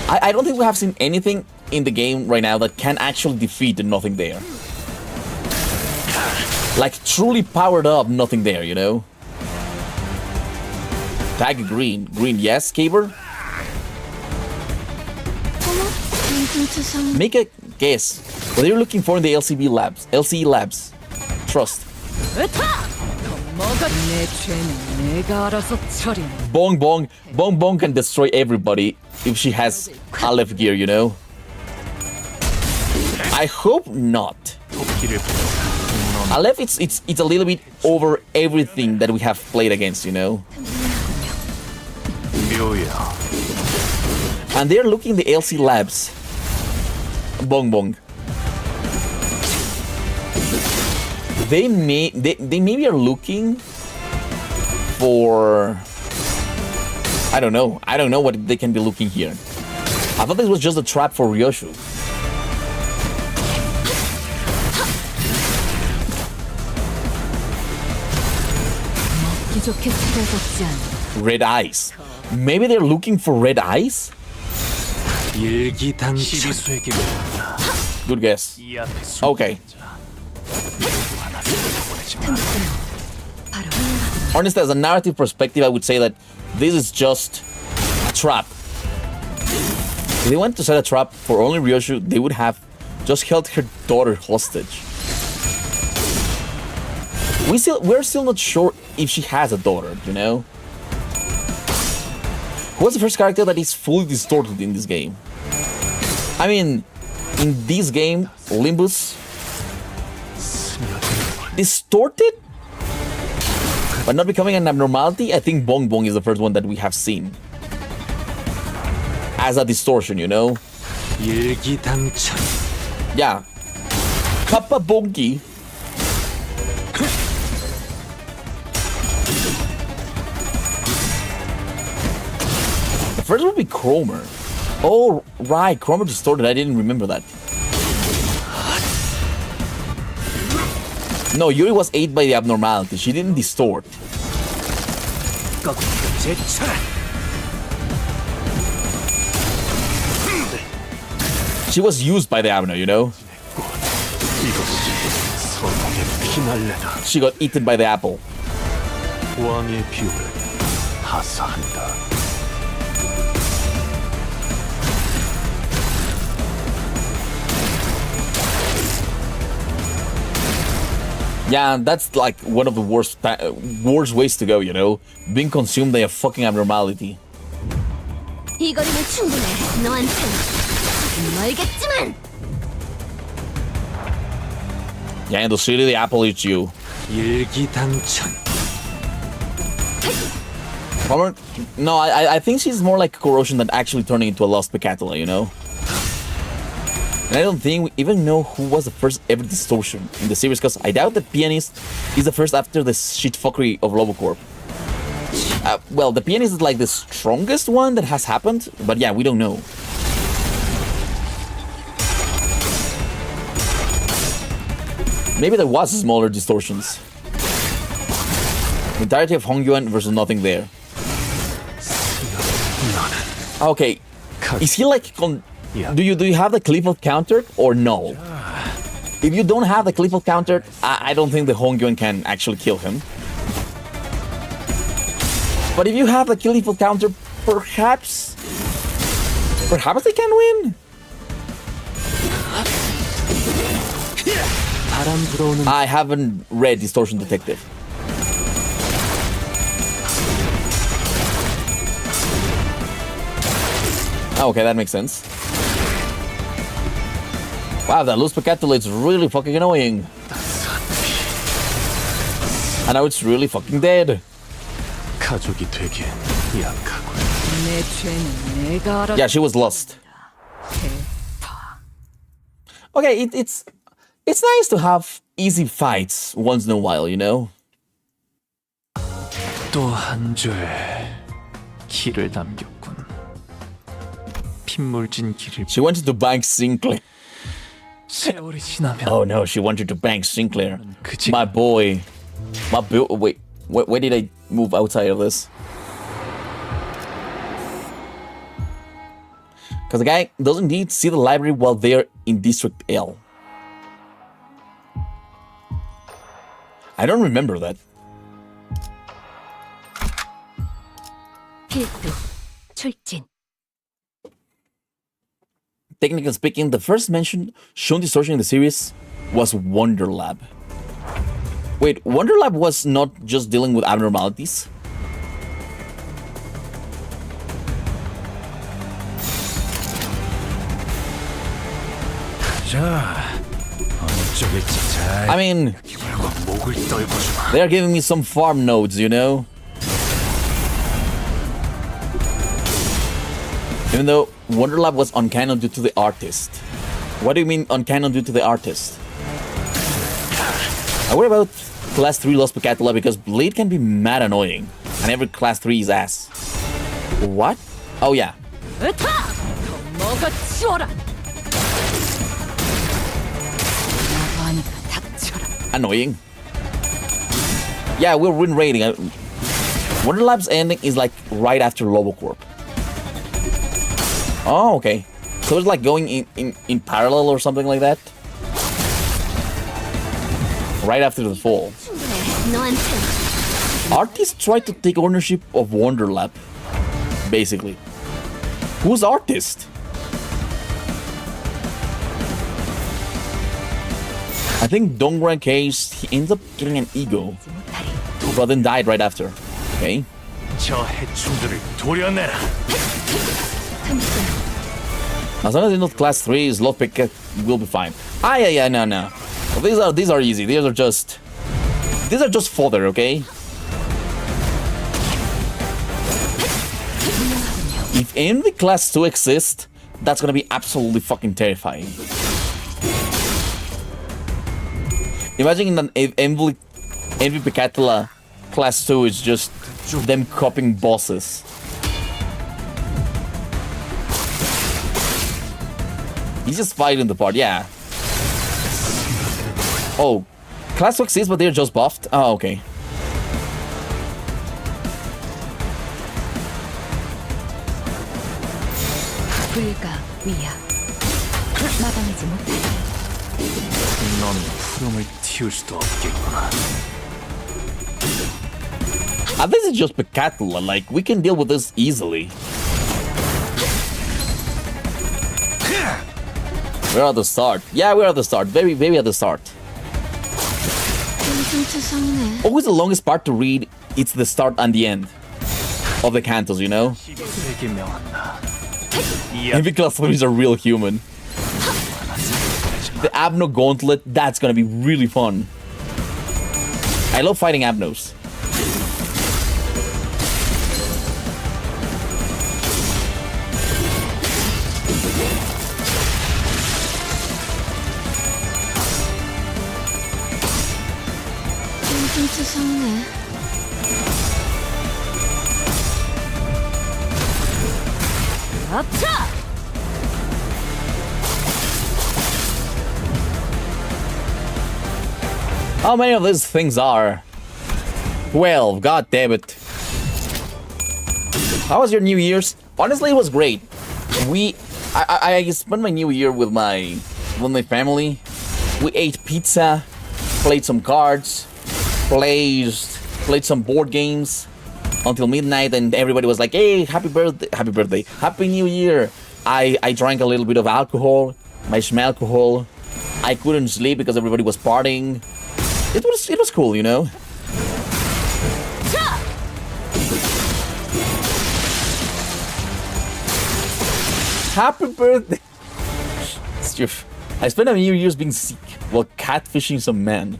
I don't think we have seen anything in the game right now that can actually defeat the nothing there. Like, truly powered up nothing there, you know? Tag green. Green, yes, Caber? Make a guess. What are you looking for in the LCB labs? LCE labs. Trust. 내 죄는 내가 알아서 처리해. Bong Bong. Bong Bong can destroy everybody if she has Aleph gear, you know? I hope not. Aleph, it's a little bit over everything that we have played against, you know? And they're looking in the LC labs. Bong Bong. They maybe are looking for... I don't know. I don't know what they can be looking here. I thought this was just a trap for Ryoshu. Red eyes. Maybe they're looking for red eyes? Good guess. Okay. Honestly, as a narrative perspective, I would say that this is just a trap. If they wanted to set a trap for only Ryoshu, they would have just held her daughter hostage. We're still not sure if she has a daughter, you know? Who was the first character that is fully distorted in this game? I mean, in this game, Limbus... distorted? But not becoming an abnormality? I think Bong Bong is the first one that we have seen. As a distortion, you know? Yeah. Kappa Bongi. The first would be Cromer. Oh, right. Cromer distorted. I didn't remember that. No, Yuri was ate by the abnormality. She didn't distort. She was used by the abno, you know? She got eaten by the apple. Yeah, that's like one of the worst ways to go, you know? Being consumed by a fucking abnormality. 이거리면 충분해. 너한텐 멀겠지만. Yeah, in the city, the apple eats you. No, I think she's more like corrosion than actually turning into a lost Pecatula, you know? And I don't think we even know who was the first ever distortion in the series, because I doubt that Pianist is the first after the shitfuckery of Lobocorp. Well, the Pianist is like the strongest one that has happened, but yeah, we don't know. Maybe there was smaller distortions. The entirety of Hongyuan versus nothing there. Okay, is he like... Do you have the Clifford counter or no? If you don't have the Clifford counter, I don't think the Hongyuan can actually kill him. But if you have the kill lethal counter, perhaps they can win. 바람 불어오는 I haven't read Distortion Detective. Oh, okay, that makes sense. Wow, that loose Pacatula is really fucking annoying. And now it's really fucking dead. 가족이 되기엔 약하군. 내 죄는 내가 알아. Yeah, she was lost. Okay, it's nice to have easy fights once in a while, you know? 또 한 줄 길을 남겼군. 핏물진 길을 She wanted to bank Sinclair. 세월이 지나면 Oh no, she wanted to bank Sinclair. 그지 My boy. Wait, where did I move outside of this? Because the guy doesn't need to see the library while they're in District L. I don't remember that. 필두 출진. Technically speaking, the first mention shown distortion in the series was Wonder Lab. Wait, Wonder Lab was not just dealing with abnormalities? 자, 어느 쪽일지 잘 I mean, 기울고 목을 떨궈주마. they are giving me some farm nodes, you know? Even though Wonder Lab was uncanon due to the artist. What do you mean uncanon due to the artist? I worry about Class 3 Lost Pacatula because Blade can be mad annoying. And every Class 3 is ass. What? Oh yeah. 으타! 더 먹어치워라. 나도 하니까 닥쳐라. Annoying. Yeah, we're win rating. Wonder Lab's ending is like right after Lobocorp. Oh, okay. So it's like going in parallel or something like that? Right after the fall. 너한테 Artists try to take ownership of Wonder Lab. Basically. Who's artist? I think Dongran case, he ends up getting an ego. But then died right after. Okay. 저 해충들을 도려내라. As long as it's not class 3, Slot Pick will be fine. Ah, yeah, no. These are easy. These are just fodder, okay? If Envy class 2 exists, that's gonna be absolutely fucking terrifying. Imagine an Envy Pacatula class 2 is just them copying bosses. He's just fighting the part, yeah. Oh, class 2 exists, but they're just buffed? Oh, okay. 불가 위야. 마당하지 못해. 넌 푸름을 틔울 수도 없겠구나. This is just Pacatula, like, we can deal with this easily. We're at the start. Yeah, we're at the start. Very, very at the start. Always the longest part to read, it's the start and the end of the cantos, you know? 세계 명한다. Envy class 3 is a real human. The Abno Gauntlet, that's gonna be really fun. I love fighting Abnos. How many of these things are? 12, god damn it. How was your New Year's? Honestly, it was great. I spent my New Year with my family. We ate pizza, played some cards, played some board games. until midnight, and everybody was like, "Hey, happy birthday, happy New Year." I drank a little bit of alcohol, my alcohol. I couldn't sleep because everybody was partying. It was cool, you know. Happy birthday. I spent a few years being sick while catfishing some man.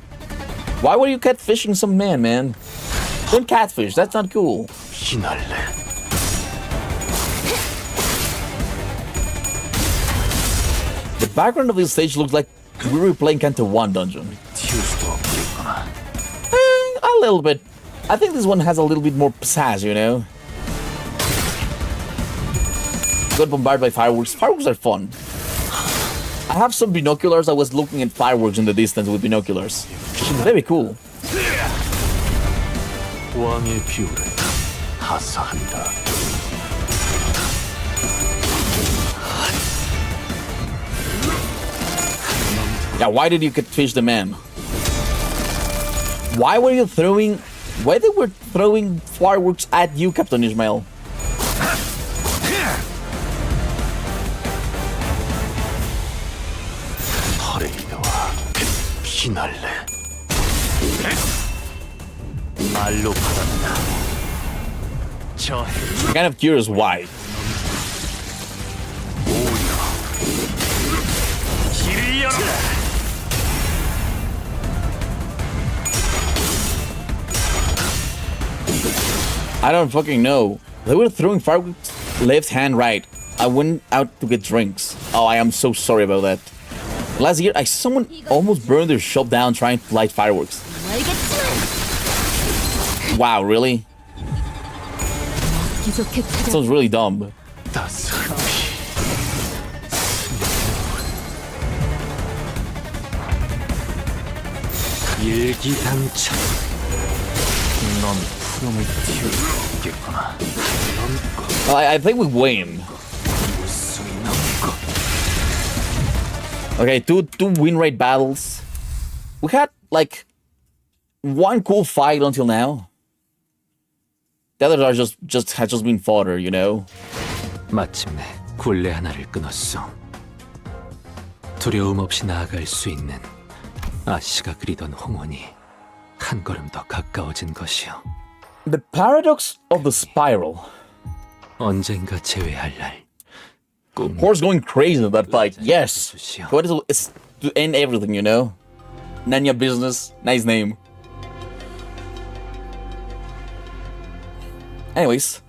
Why were you catfishing some man? Don't catfish, that's not cool. The background of this stage looks like we were playing Canto IX dungeon. A little bit. I think this one has a little bit more pizzazz, you know? Got bombarded by fireworks. Fireworks are fun. I have some binoculars. I was looking at fireworks in the distance with binoculars. Very cool. 왕의 비호를 하사한다. Yeah, why did you catfish the man? Why were you throwing... Why they were throwing fireworks at you, Captain Ishmael? 퍼레이드와 피날레. 말로 받았다. I'm kind of curious why. I don't fucking know. They were throwing fireworks left hand, right. I went out to get drinks. Oh, I am so sorry about that. Last year, someone almost burned their shop down trying to light fireworks. Wow, really? Sounds really dumb. 일기당천. 넌 푸름을 튀어오겠구나. I think we win. Okay, two win rate battles. We had like one cool fight until now. The others are just been fodder, you know. 마침내 굴레 하나를 끊었어. 두려움 없이 나아갈 수 있는 아씨가 그리던 홍원이 한 걸음 더 가까워진 것이요. The paradox of the spiral. 언젠가 제외할 날. Horse going crazy in that fight. Yes. What is to end everything, you know? Nanya business. Nice name. Anyways,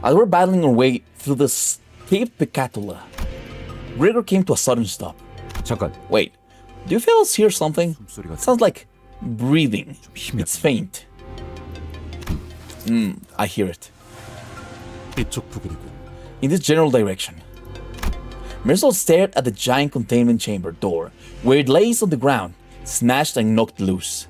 as we're battling our way through the steep Picatula, Gregor came to a sudden stop. 잠깐. Wait, do you fellas hear something? Sounds like breathing. It's faint. I hear it. 이쪽 부근이고. In this general direction. Mersal stared at the giant containment chamber door, where it lays on the ground, snatched and knocked loose.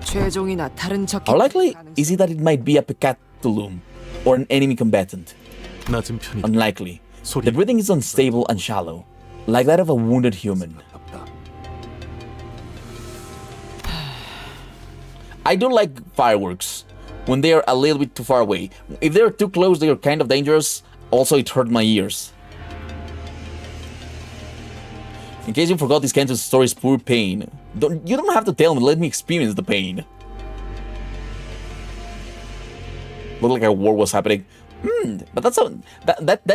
최종이나 다른 적이 How likely is it that it might be a Picatulum or an enemy combatant? 낮은 편이다. Unlikely. The breathing is unstable and shallow, like that of a wounded human. I don't like fireworks when they are a little bit too far away. If they're too close, they are kind of dangerous. Also, it hurt my ears. In case you forgot, this kind of story is pure pain. You don't have to tell me, let me experience the pain. Looked like a war was happening. But that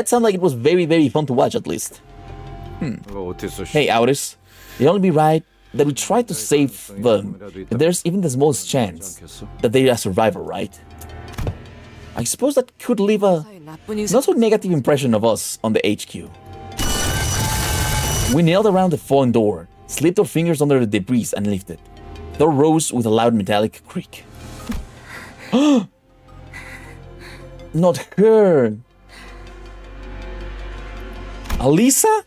sounded like it was very, very fun to watch, at least. Hey, Auris, it'd only be right that we try to save them if there's even the smallest chance that they're a survivor, right? I suppose that could leave a not so negative impression of us on the HQ. We nailed around the fallen door, slipped our fingers under the debris and lifted. The door rose with a loud metallic creak. Not her! Alisa?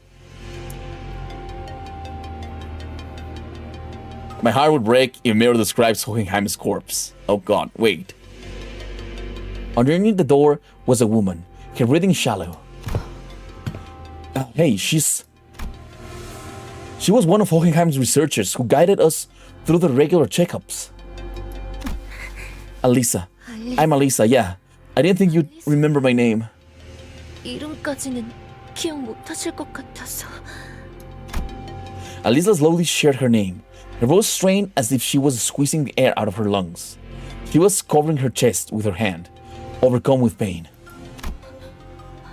My heart would break if Miro describes Hohenheim's corpse. Oh god, wait. Underneath the door was a woman, her breathing shallow. Hey, she was one of Hohenheim's researchers who guided us through the regular checkups. Alisa. I'm Alisa, yeah. I didn't think you'd remember my name. 이름까지는 기억 못하실 것 같아서. Alisa slowly shared her name. Her voice strained as if she was squeezing the air out of her lungs. She was covering her chest with her hand, overcome with pain.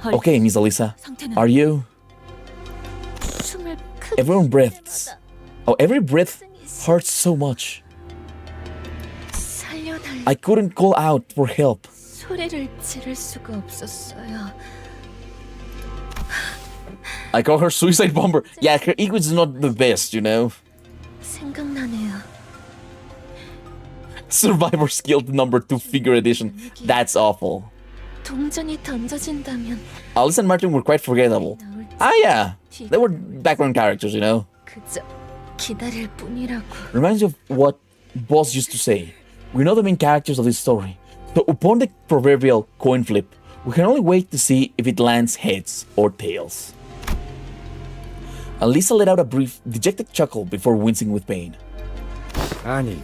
Okay, Miss Alisa, are you? 숨을 크게 Everyone breathes. Oh, every breath hurts so much. 살려달라. I couldn't call out for help. 소리를 지를 수가 없었어요. I call her suicide bomber. Yeah, her ego is not the best, you know. 생각나네요. Survivor Guild number 2 figure edition. That's awful. 동전이 던져진다면 Alice and Martin were quite forgettable. Ah, yeah. They were background characters, you know. 그저 기다릴 뿐이라고. Reminds you of what Boss used to say. We're not the main characters of this story. So upon the proverbial coin flip, we can only wait to see if it lands heads or tails. Alisa let out a brief, dejected chuckle before wincing with pain. 아니,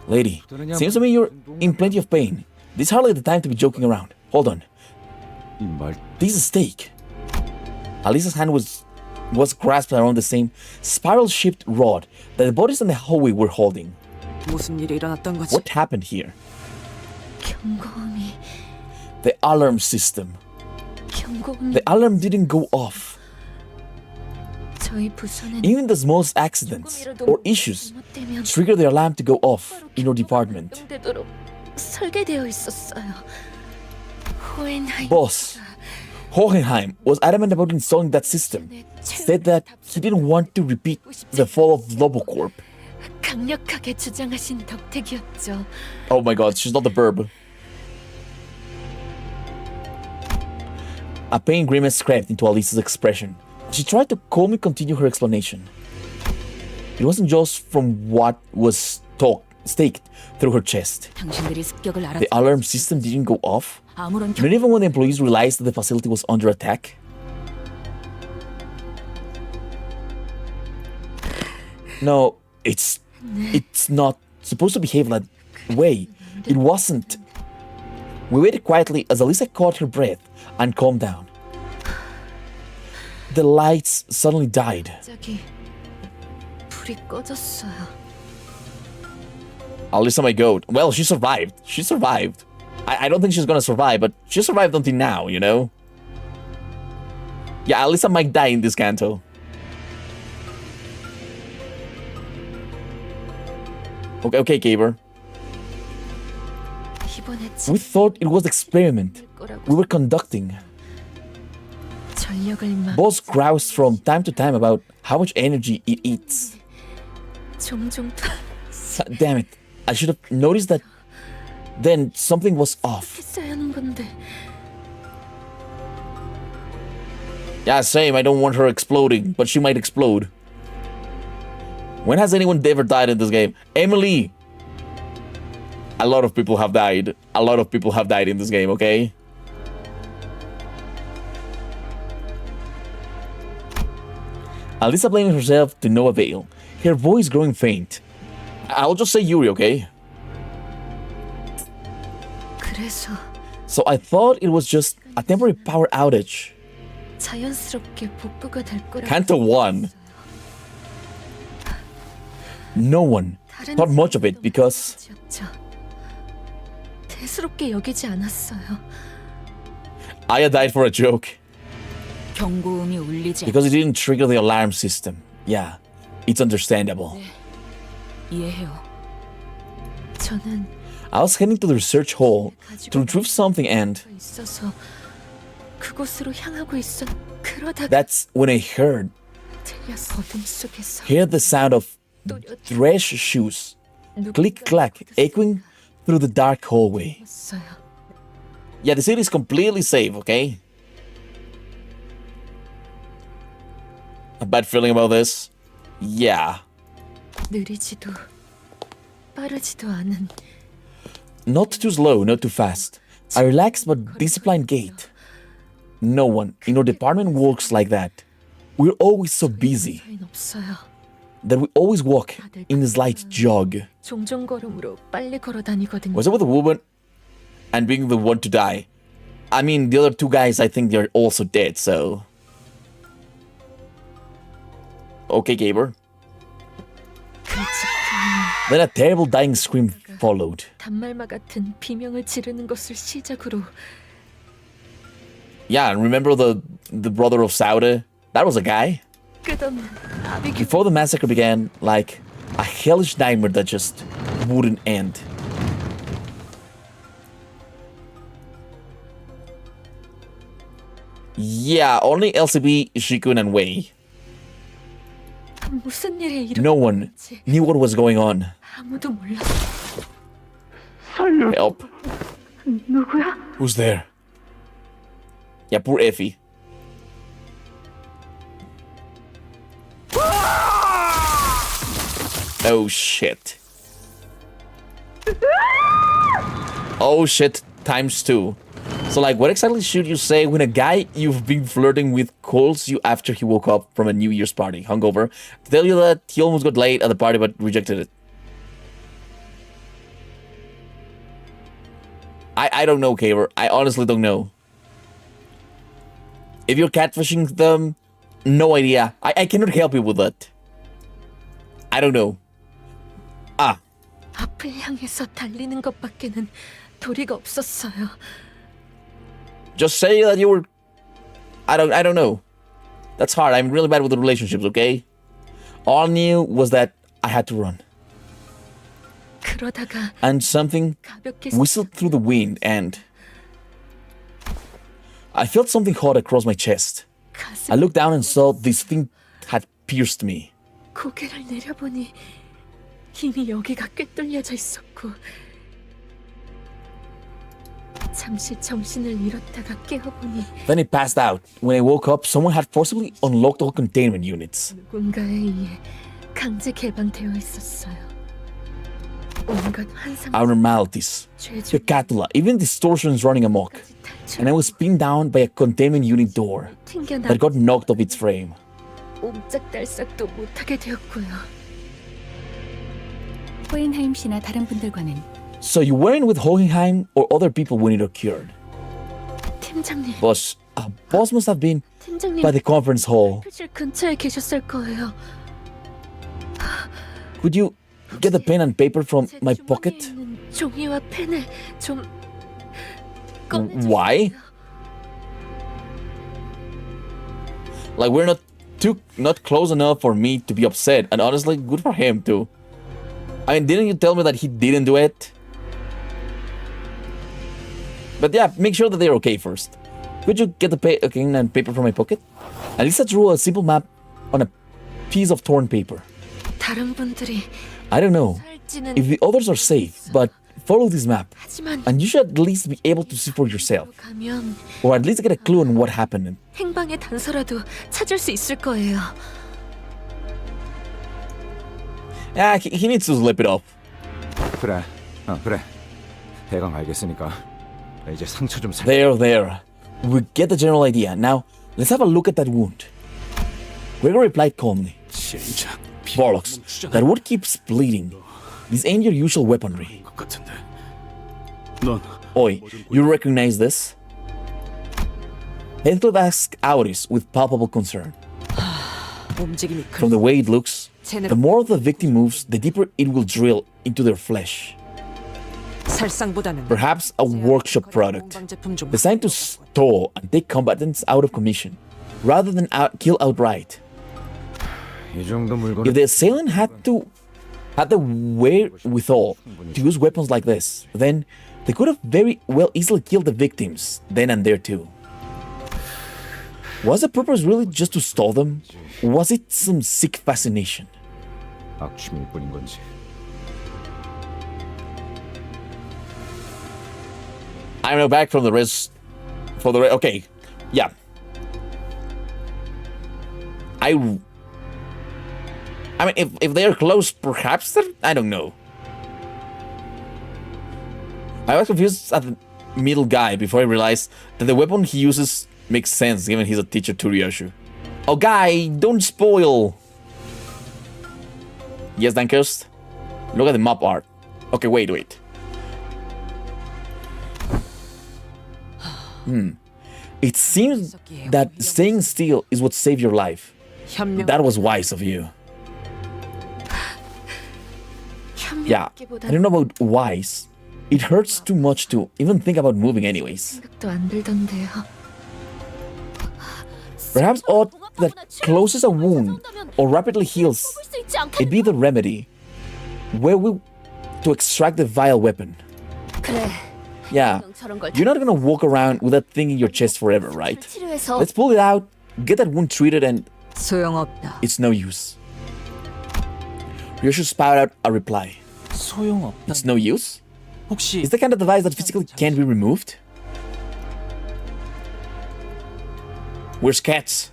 Lady, seems to me you're in plenty of pain. This is hardly the time to be joking around. Hold on. 이 말 This is a stake. Alisa's hand was grasped around the same spiral-shaped rod that the bodies in the hallway were holding. 무슨 일이 일어났던 거지? What happened here? 경고음이 The alarm system. 경고음이 The alarm didn't go off. 저희 부서는 Even the smallest accidents or issues 잘못되면 trigger the alarm to go off in your department. 되도록 설계되어 있었어요. 호엔하임 Boss, Hohenheim was adamant about installing that system. Said that he didn't want to repeat the fall of Lobocorp. 강력하게 주장하신 덕택이었죠. Oh my god, she's not the verb. A pain grimace crept into Alice's expression. She tried to calmly continue her explanation. It wasn't just from what was staked through her chest. 당신들이 습격을 알았. The alarm system didn't go off. 아무런 Not even when the employees realized that the facility was under attack. No, it's not supposed to behave that way. It wasn't. We waited quietly as Alisa caught her breath and calmed down. The lights suddenly died. 갑자기 불이 꺼졌어요. Alisa, my goat. Well, she survived. She survived. I don't think she's gonna survive, but she survived until now, you know? Yeah, Alisa might die in this canto. Okay, Gaber. 이번에 We thought it was experiment 거라고 we were conducting. 전력을 막 Boss growls from time to time about how much energy it eats. 종종 Damn it. I should have noticed that then something was off. 했어야 하는 건데. Yeah, same. I don't want her exploding, but she might explode. When has anyone ever died in this game? Emily! A lot of people have died. A lot of people have died in this game, okay? Alisa blaming herself to no avail. Her voice growing faint. I'll just say Yuri, okay? 그래서 So I thought it was just a temporary power outage. 자연스럽게 복구가 될 거라고. Canto 1. No one 다른 thought much of it because 지었죠. 대수롭게 여기지 않았어요. Aya died for a joke. 경고음이 울리지. Because it didn't trigger the alarm system. Yeah, it's understandable. 이해해요. 저는 I was heading to the research hall to retrieve something and 있어서 그곳으로 향하고 있어. 그러다가 that's when I heard 어둠 속에서 the sound of thresh shoes. Click clack echoing through the dark hallway. 었어요. Yeah, the city is completely safe, okay? A bad feeling about this? Yeah. 느리지도 빠르지도 않은 Not too slow, not too fast. A relaxed but disciplined gait. No one in our department works like that. We're always so busy 차이는 없어요. that we always walk in a slight jog. 종종 걸음으로 빨리 걸어 다니거든요. What's up with the woman? and being the one to die. I mean, the other two guys, I think they're also dead, so... Okay, Gaber. Then a terrible dying scream followed. 단말마 같은 비명을 지르는 것을 시작으로 Yeah, and remember the brother of Saude? That was a guy. 끝없는 아비규 Before the massacre began, like a hellish nightmare that just wouldn't end. Yeah, only LCB, Shikun, and Wei. 무슨 일이 일어났는지 No one knew what was going on. 아무도 몰랐어. Help. 누구야? Who's there? Yeah, poor Effie. Oh shit. Oh shit, ×2. So like, what exactly should you say when a guy you've been flirting with calls you after he woke up from a New Year's party, hungover, to tell you that he almost got laid at the party but rejected it? I don't know, Kaver. I honestly don't know. If you're catfishing them, no idea. I cannot help you with that. I don't know. Ah. 앞을 향해서 달리는 것밖에는 도리가 없었어요. Just say that you were... I don't know. That's hard. I'm really bad with the relationships, okay? All I knew was that I had to run. 그러다가 And something 가볍게 whistled through the wind and... I felt something hot across my chest. I 가슴 looked down and saw this thing had pierced me. 고개를 내려보니 이미 여기가 꿰뚫려져 있었고 잠시 정신을 잃었다가 깨어보니 Then it passed out. When I woke up, someone had forcibly unlocked all containment units. 누군가에 의해 강제 개방되어 있었어요. 온갖 환상 Abnormalities, 죄종 peccatula, even distortions running amok. And I was pinned down by a containment unit door 튕겨나 that got knocked off its frame. 옴짝달싹도 못하게 되었고요. 호엔하임 씨나 다른 분들과는 So you weren't with Hohenheim or other people when it occurred. 팀장님, Boss must have been 팀장님 by the conference hall. 표실 근처에 계셨을 거예요. Could you get the pen and paper from 제 my 주머니에 pocket? 있는 종이와 펜을 좀 꺼내주세요. Why? Like, we're not close enough for me to be upset, and honestly, good for him too. I mean, didn't you tell me that he didn't do it? But yeah, make sure that they're okay first. Could you get the pen and paper from my pocket? At least I drew a simple map on a piece of torn paper. 다른 분들이 I don't know 살지는 if the others are safe, but follow this map, 하지만 and you should at least be able to see for yourself, 가면 or at least get a clue on what happened. 행방의 단서라도 찾을 수 있을 거예요. Yeah, he needs to slip it up. 그래, 그래. 대강 알겠으니까 이제 상처 좀 살. There. We get the general idea. Now, let's have a look at that wound. Gregor replied calmly. 진작 Bollocks, that wound keeps bleeding. This ain't your usual weaponry. 것 같은데. 넌 Oi, you recognize this? Heathcliff asked Auris with palpable concern. 움직임이 From the way it looks, the more the victim moves, the deeper it will drill into their flesh. 살상보다는 Perhaps a workshop product, 공방제품 중 designed to store and take combatants out of commission, rather than kill outright. 이 정도 물건. If the assailant had the wherewithal to use weapons like this, then they could have very well easily killed the victims then and there too. Was the purpose really just to stall them? Or was it some sick fascination? 악취일 뿐인 건지. I know, back from the rest. Okay, yeah. I mean, if they are close, perhaps I don't know. I was confused at the middle guy before I realized that the weapon he uses makes sense given he's a teacher to Ryoshu. Oh, guy, don't spoil. Yes, Dankirst. Look at the map art. Okay, wait. It seems that staying still is what saved your life. That was wise of you. Yeah, I don't know about wise. It hurts too much to even think about moving anyways. 생각도 안 들던데요. Perhaps ought that closes a wound or rapidly heals, 수 있지 않겠... it be the remedy. Where we to extract the vile weapon. 그래. Yeah, 저런 걸 you're not gonna walk around with that thing in your chest forever, right? 치료해서 Let's pull it out, get that wound treated, and 소용없다. it's no use. Ryoshu spat out a reply. 소용없다. It's no use? 혹시 Is the kind of device that physically can't be removed? Where's cats?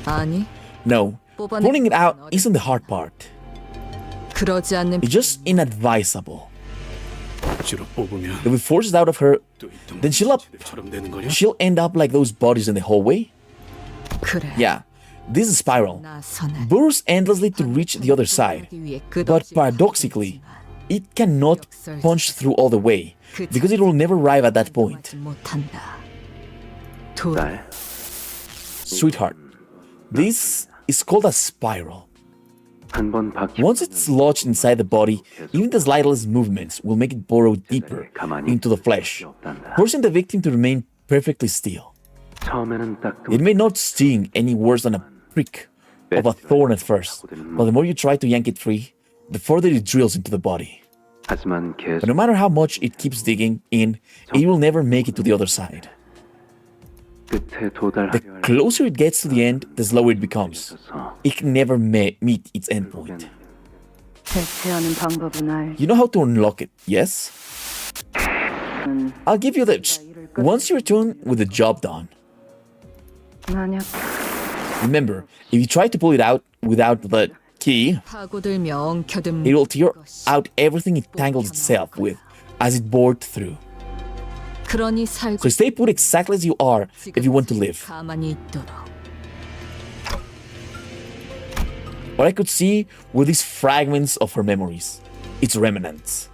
아니, No. Pulling it out isn't the hard part. 그러지 않는 It's just inadvisable. 억지로 뽑으면 If we force it out of her, 또 있던 then 지대처럼 되는 거냐? she'll end up like those bodies in the hallway. 그래. Yeah, this is spiral. 나서는 Burrows endlessly to reach the other side. 위에 But 끝없이 paradoxically, it cannot punch through all the way because it will never arrive at that point. 못한다. 도 Sweetheart, this is called a spiral. Once it's lodged inside the body, even the slightest movements will make it burrow deeper into the flesh, forcing the victim to remain perfectly still. It may not sting any worse than a prick of a thorn at first, but the more you try to yank it free, the further it drills into the body. But no matter how much it keeps digging in, it will never make it to the other side. The closer it gets to the end, the slower it becomes. It can never meet its endpoint. 대체하는 방법은 알. You know how to unlock it, yes? I'll give you that. Once you return with the job done. 만약 Remember, if you try to pull it out without the key, 파고들며 엉켜든 it will tear out everything it tangles itself with as it bored through. 그러니 살고 So stay put exactly as you are if you want to live. 가만히 있도록. What I could see were these fragments of her memories, its remnants.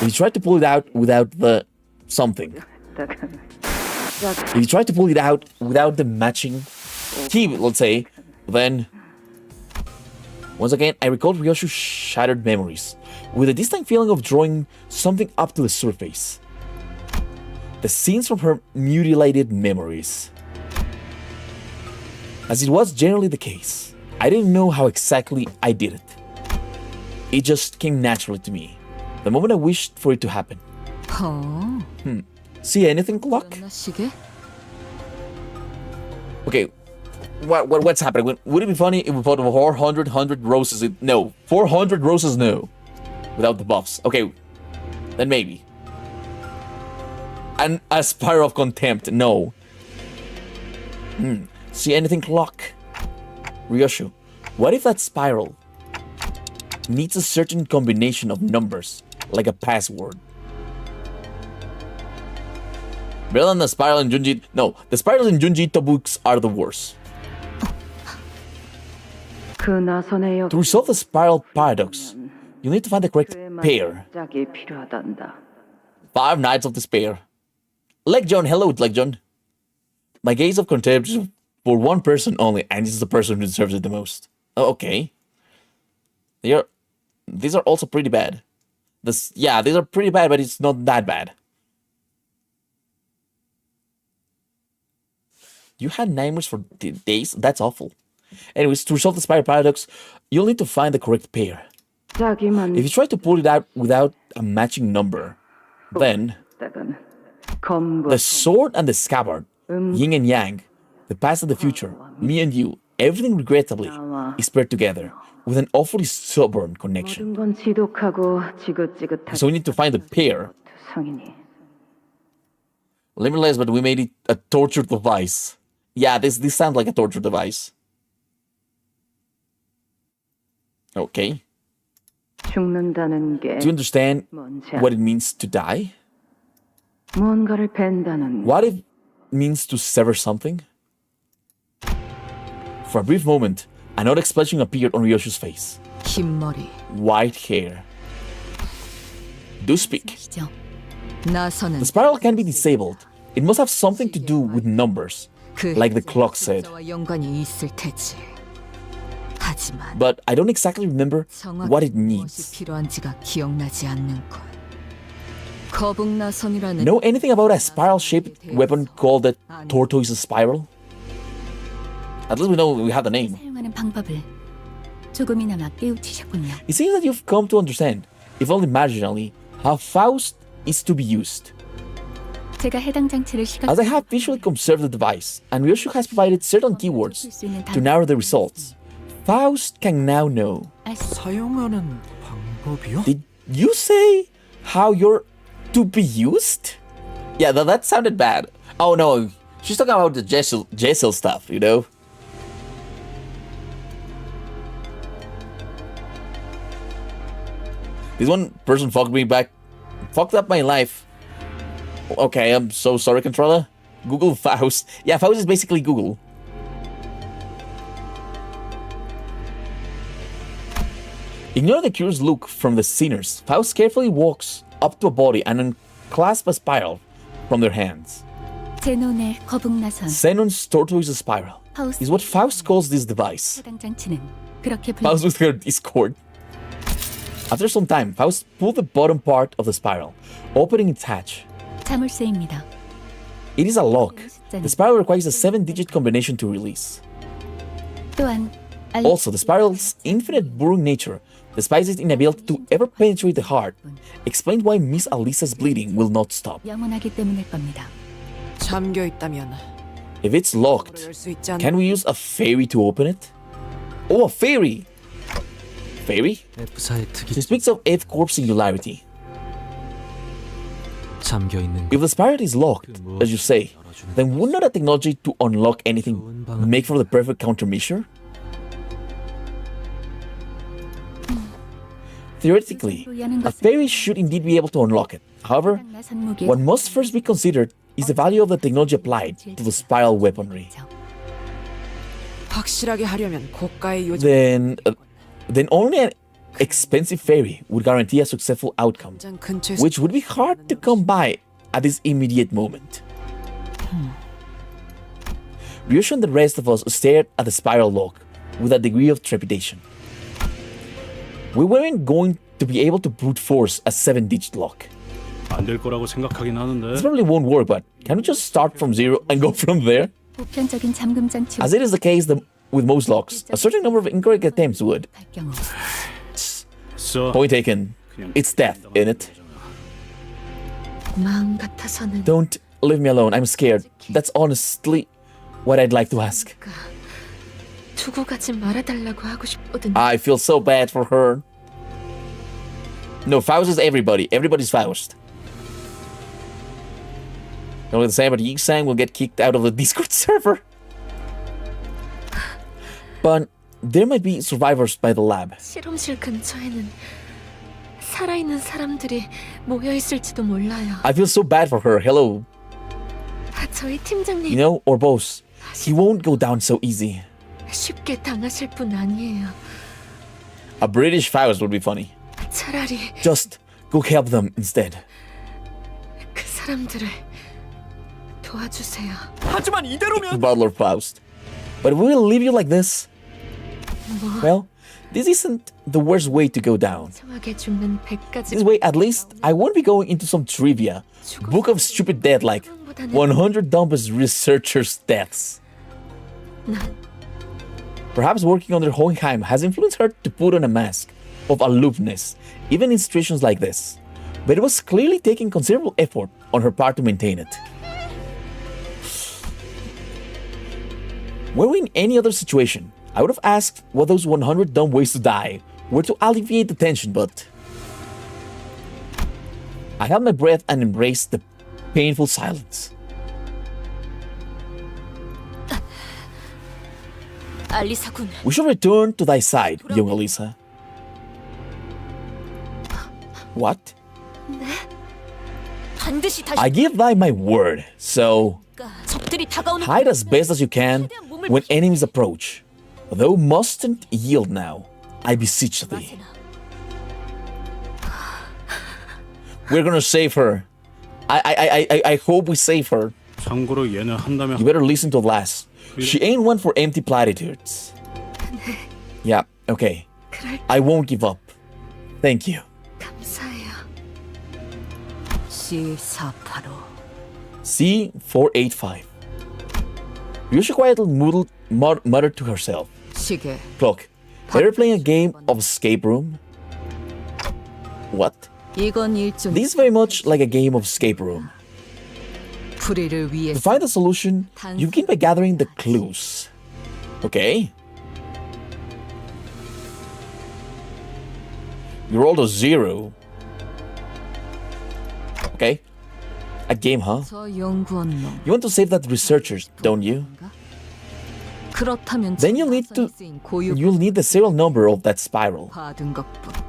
If you try to pull it out without the something, if you try to pull it out without the matching key, let's say, then once again, I recalled Ryoshu's shattered memories with a distinct feeling of drawing something up to the surface. The scenes from her mutilated memories. As it was generally the case, I didn't know how exactly I did it. It just came naturally to me, the moment I wished for it to happen. See anything, clock? 나 시계? Okay, what's happening? Would it be funny if we put 400 roses in? No, 400 roses, no. Without the buffs. Okay, then maybe. And a spiral of contempt, no. See anything, clock? Ryoshu, what if that spiral needs a certain combination of numbers, like a password? Better than the spiral in Junji. No, the spirals in Junji Ito books are the worst. 그 나선의 역 To resolve the spiral paradox, you need to find the correct pair. 짝이 필요하단다. 5 Nights of Despair. Leg John, hello, Leg John. My gaze of contempt is for one person only, and this is the person who deserves it the most. Oh, okay. These are also pretty bad. Yeah, these are pretty bad, but it's not that bad. You had nightmares for days? That's awful. Anyways, to resolve the spiral paradox, you'll need to find the correct pair. 짝이만 If you try to pull it out without a matching number, then 있다간 검과 the sword and the scabbard, yin and yang, the past and the future, me and you, everything regrettably is paired together with an awfully stubborn connection. 모든 건 지독하고 지긋지긋한 So we need to find the pair. 성인이 Limitless, but we made it a torture device. Yeah, this sounds like a torture device. Okay. 죽는다는 게 Do you understand 뭔지 what it means to die? 뭔가를 벤다는 What it means to sever something? For a brief moment, an odd expression appeared on Ryoshu's face. 흰 머리. White hair. Do speak. 시죠. 나선은 The spiral can be disabled. It must have something to do with numbers, 그 like the clock said. 숫자와 연관이 있을 테지. 하지만 But I don't exactly remember what it 정확히 무엇이 needs. 필요한지가 기억나지 않는 것. 거북 나선이라는 Know anything about a spiral-shaped weapon called the tortoise spiral? At least we know we have the name. 사용하는 방법을 조금이나마 깨우치셨군요. It seems that you've come to understand, if only marginally, how Faust is to be used. 제가 해당 장치를 시각 As I have visually observed the device, and Ryoshu has provided certain keywords to narrow the results, Faust can now know. 사용하는 방법이요? Did you say how you're to be used? Yeah, that sounded bad. Oh no, she's talking about the Jessel stuff, you know? This one person fucked up my life. Okay, I'm so sorry, controller. Google Faust. Yeah, Faust is basically Google. Ignore the curious look from the sinners. Faust carefully walks up to a body and unclasps a spiral from their hands. 제논의 거북 나선 Xenon's tortoise spiral is what Faust calls this device. 해당 장치는 그렇게 Faust with her Discord. After some time, Faust pulled the bottom part of the spiral, opening its hatch. 자물쇠입니다. It is a lock. The spiral requires a 7-digit combination to release. 또한 Also, the spiral's infinite burrowing nature, despite its inability to ever penetrate the heart, explains why Miss Alisa's bleeding will not stop. 영원하기 때문일 겁니다. 잠겨 있다면 If it's locked, 열 수 있지 않... can we use a fairy to open it? Oh, a fairy! Fairy? F사의 특이 She speaks of F Corp singularity. 잠겨 있는 If the spiral is locked, as you say, then wouldn't a technology to unlock anything make for the perfect countermeasure? Theoretically, a fairy should indeed be able to unlock it. However, 나선 무기에 what must first be considered is the value of the technology applied to the spiral weaponry. 확실하게 하려면 고가의 요즘 Then only an expensive fairy would guarantee a successful outcome, 장 근처에 which would be hard to come by at this immediate moment. Ryoshu and the rest of us stared at the spiral lock with a degree of trepidation. We weren't going to be able to brute force a 7-digit lock. 안 될 거라고 생각하긴 하는데. This probably won't work, but can we just start from zero and go from there? 보편적인 잠금 장치 As it is the case with most locks, a certain number of incorrect attempts would. 할 경우 써. Point taken. It's death, isn't it? 마음 같아서는 Don't leave me alone. I'm scared. That's honestly what I'd like to ask. 두고 가지 말아달라고 하고 싶거든. I feel so bad for her. No, Faust is everybody. Everybody's Faust. Only the same, but Yi-sang will get kicked out of the Discord server. But there might be survivors by the lab. 실험실 근처에는 살아있는 사람들이 모여 있을지도 몰라요. I feel so bad for her. Hello. 저희 팀장님 You know, or boss, he won't go down so easy. 쉽게 당하실 분 아니에요. A British Faust would be funny. 차라리 Just go help them instead. 그 사람들을 도와주세요. 하지만 이대로면 Butler Faust. But we will leave you like this? Well, this isn't the worst way to go down. 이상하게 죽는 100가지 This way, at least, I won't be going into some trivia. Book of stupid death like 100 dumbest researchers' deaths. 난 Perhaps working under Hohenheim has influenced her to put on a mask of aloofness, even in situations like this. But it was clearly taking considerable effort on her part to maintain it. Were we in any other situation, I would have asked what those 100 dumb ways to die were to alleviate the tension, but I held my breath and embraced the painful silence. 알리사군, We shall return to thy side, young Elisa. What? 반드시 다시 I give thy my word, so 적들이 다가오는 hide as best as you can when enemies approach. Thou mustn't yield now, I beseech thee. We're gonna save her. I hope we save her. 참고로 얘는 한다면 You better listen to last. She ain't one for empty platitudes. Yeah, okay. I won't give up. Thank you. 감사해요. C485. C485. Ryoshu quietly muttered to herself. 시계. Clock. They're playing a game of escape room? What? 이건 일종 This is very much like a game of escape room. 풀이를 To 위해서 find the solution, you begin by gathering the clues. Okay. You rolled a 0. Okay. A game, huh? 저 연구원 놈. You want to save that researchers, don't you? 그렇다면 Then you'll need the serial number of that spiral. 받은 것뿐.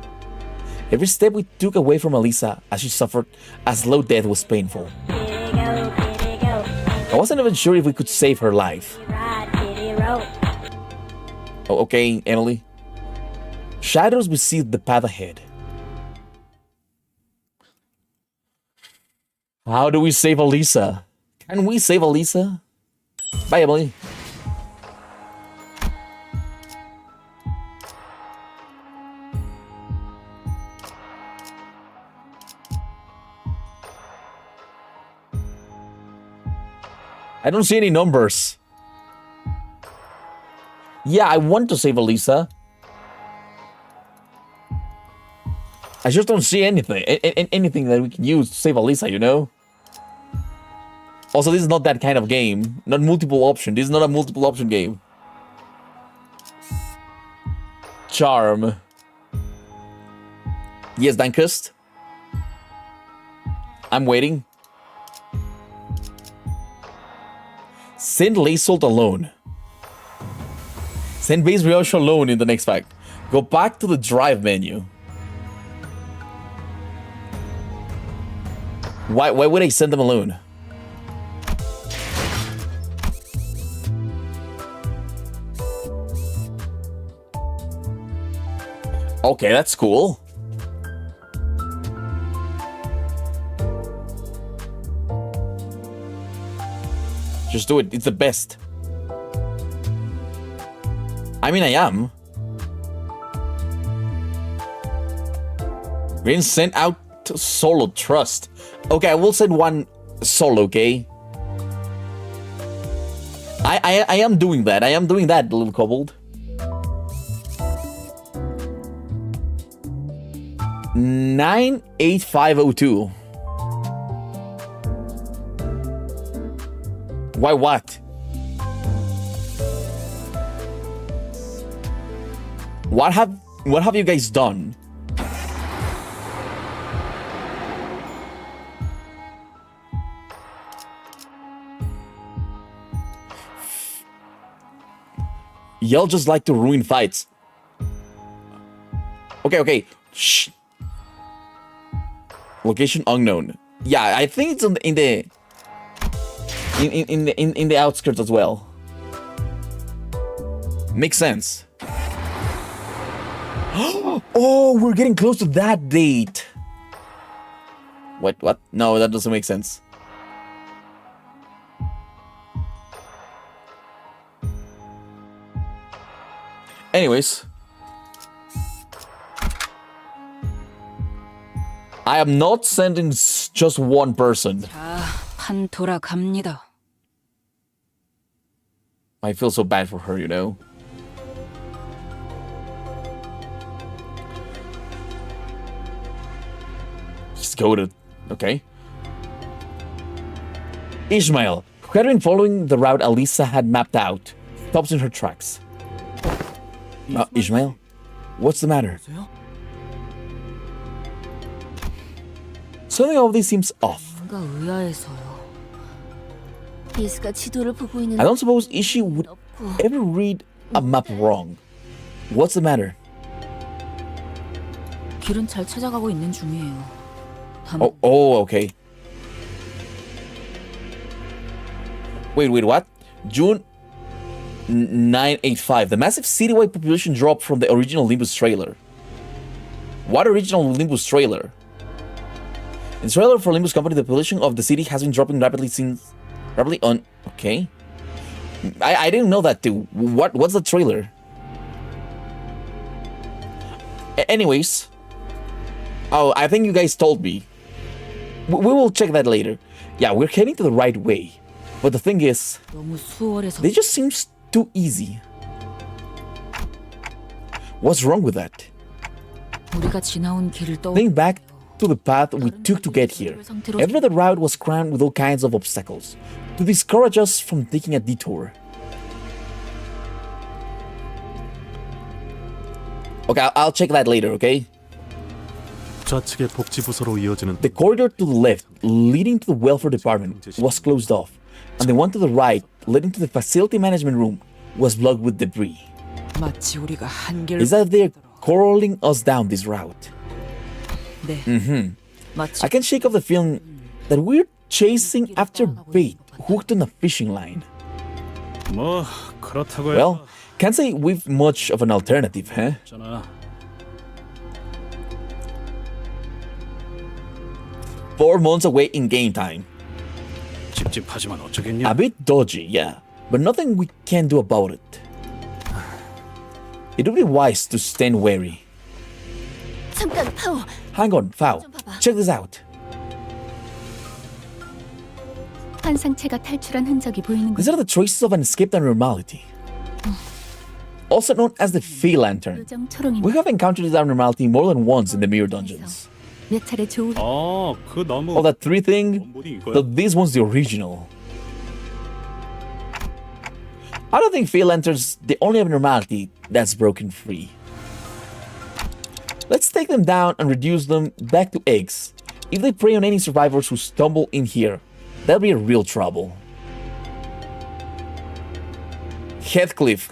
Every step we took away from Elisa as she suffered a slow death was painful. I wasn't even sure if we could save her life. Oh, okay, Emily. Shadows will see the path ahead. How do we save Elisa? Can we save Elisa? Bye, Emily. I don't see any numbers. Yeah, I want to save Elisa. I just don't see anything. Anything that we can use to save Elisa, you know? Also, this is not that kind of game. Not multiple option. This is not a multiple option game. Charm. Yes, Dankust. I'm waiting. Send Lasolt alone. Send base Ryoshu alone in the next fact. Go back to the drive menu. Why would I send them alone? Okay, that's cool. Just do it. It's the best. I mean, I am. Being sent out to solo trust. Okay, I will send one solo, okay? I am doing that. I am doing that, little kobold. 98502. Why what? What have you guys done? Y'all just like to ruin fights. Okay. Shh. Location unknown. Yeah, I think it's in the outskirts as well. Makes sense. Oh, we're getting close to that date. What? No, that doesn't make sense. Anyways, I am not sending just one person. 판 돌아갑니다. I feel so bad for her, you know. He's goaded. Okay. Ishmael, who had been following the route Elisa had mapped out, stops in her tracks. Ishmael, what's the matter? Something of this seems off. 뭔가 의아해서요. 이스가 지도를 보고 있는 I don't suppose Ishi would ever read a map wrong. What's the matter? 길은 잘 찾아가고 있는 중이에요. Oh, okay. Wait, what? June 985. The massive citywide population drop from the original Limbus trailer. What original Limbus trailer? In the trailer for Limbus Company, the pollution of the city has been dropping rapidly on. Okay. I didn't know that too. What's the trailer? Anyways. Oh, I think you guys told me. We will check that later. Yeah, we're heading to the right way. But the thing is, 너무 수월해서 they just seems too easy. What's wrong with that? 우리가 지나온 길을 Think back to the path we took to get here. Every other route was crammed with all kinds of obstacles to discourage us from taking a detour. Okay, I'll check that later, okay? 좌측의 복지부서로 이어지는 The corridor to the left, leading to the welfare department, was closed off, and the one to the right, leading to the facility management room, was blocked with debris. 마치 우리가 한계를 Is that they're corralling us down this route? 네. 마치 I can shake off the feeling that we're chasing after bait hooked on a fishing line. 뭐 그렇다고 Well, can't say we've much of an alternative, huh? 했잖아. 4 months away in game time. 찝찝하지만 어쩌겠냐. A bit dodgy, yeah, but nothing we can do about it. It would be wise to stand wary. 잠깐 파오. Hang on, Fao. Check this out. 환상체가 탈출한 흔적이 보이는 These are the traces of an escaped abnormality. Also known as the Fey Lantern. 요정 We 초롱입니다. have encountered this abnormality more than once in the mirror dungeons. 몇 차례 조우 그 나무. Oh, that 3 thing? 원본이 이거야. So this one's the original. I don't think Fey Lantern's the only abnormality that's broken free. Let's take them down and reduce them back to eggs. If they prey on any survivors who stumble in here, that'll be a real trouble. Heathcliff.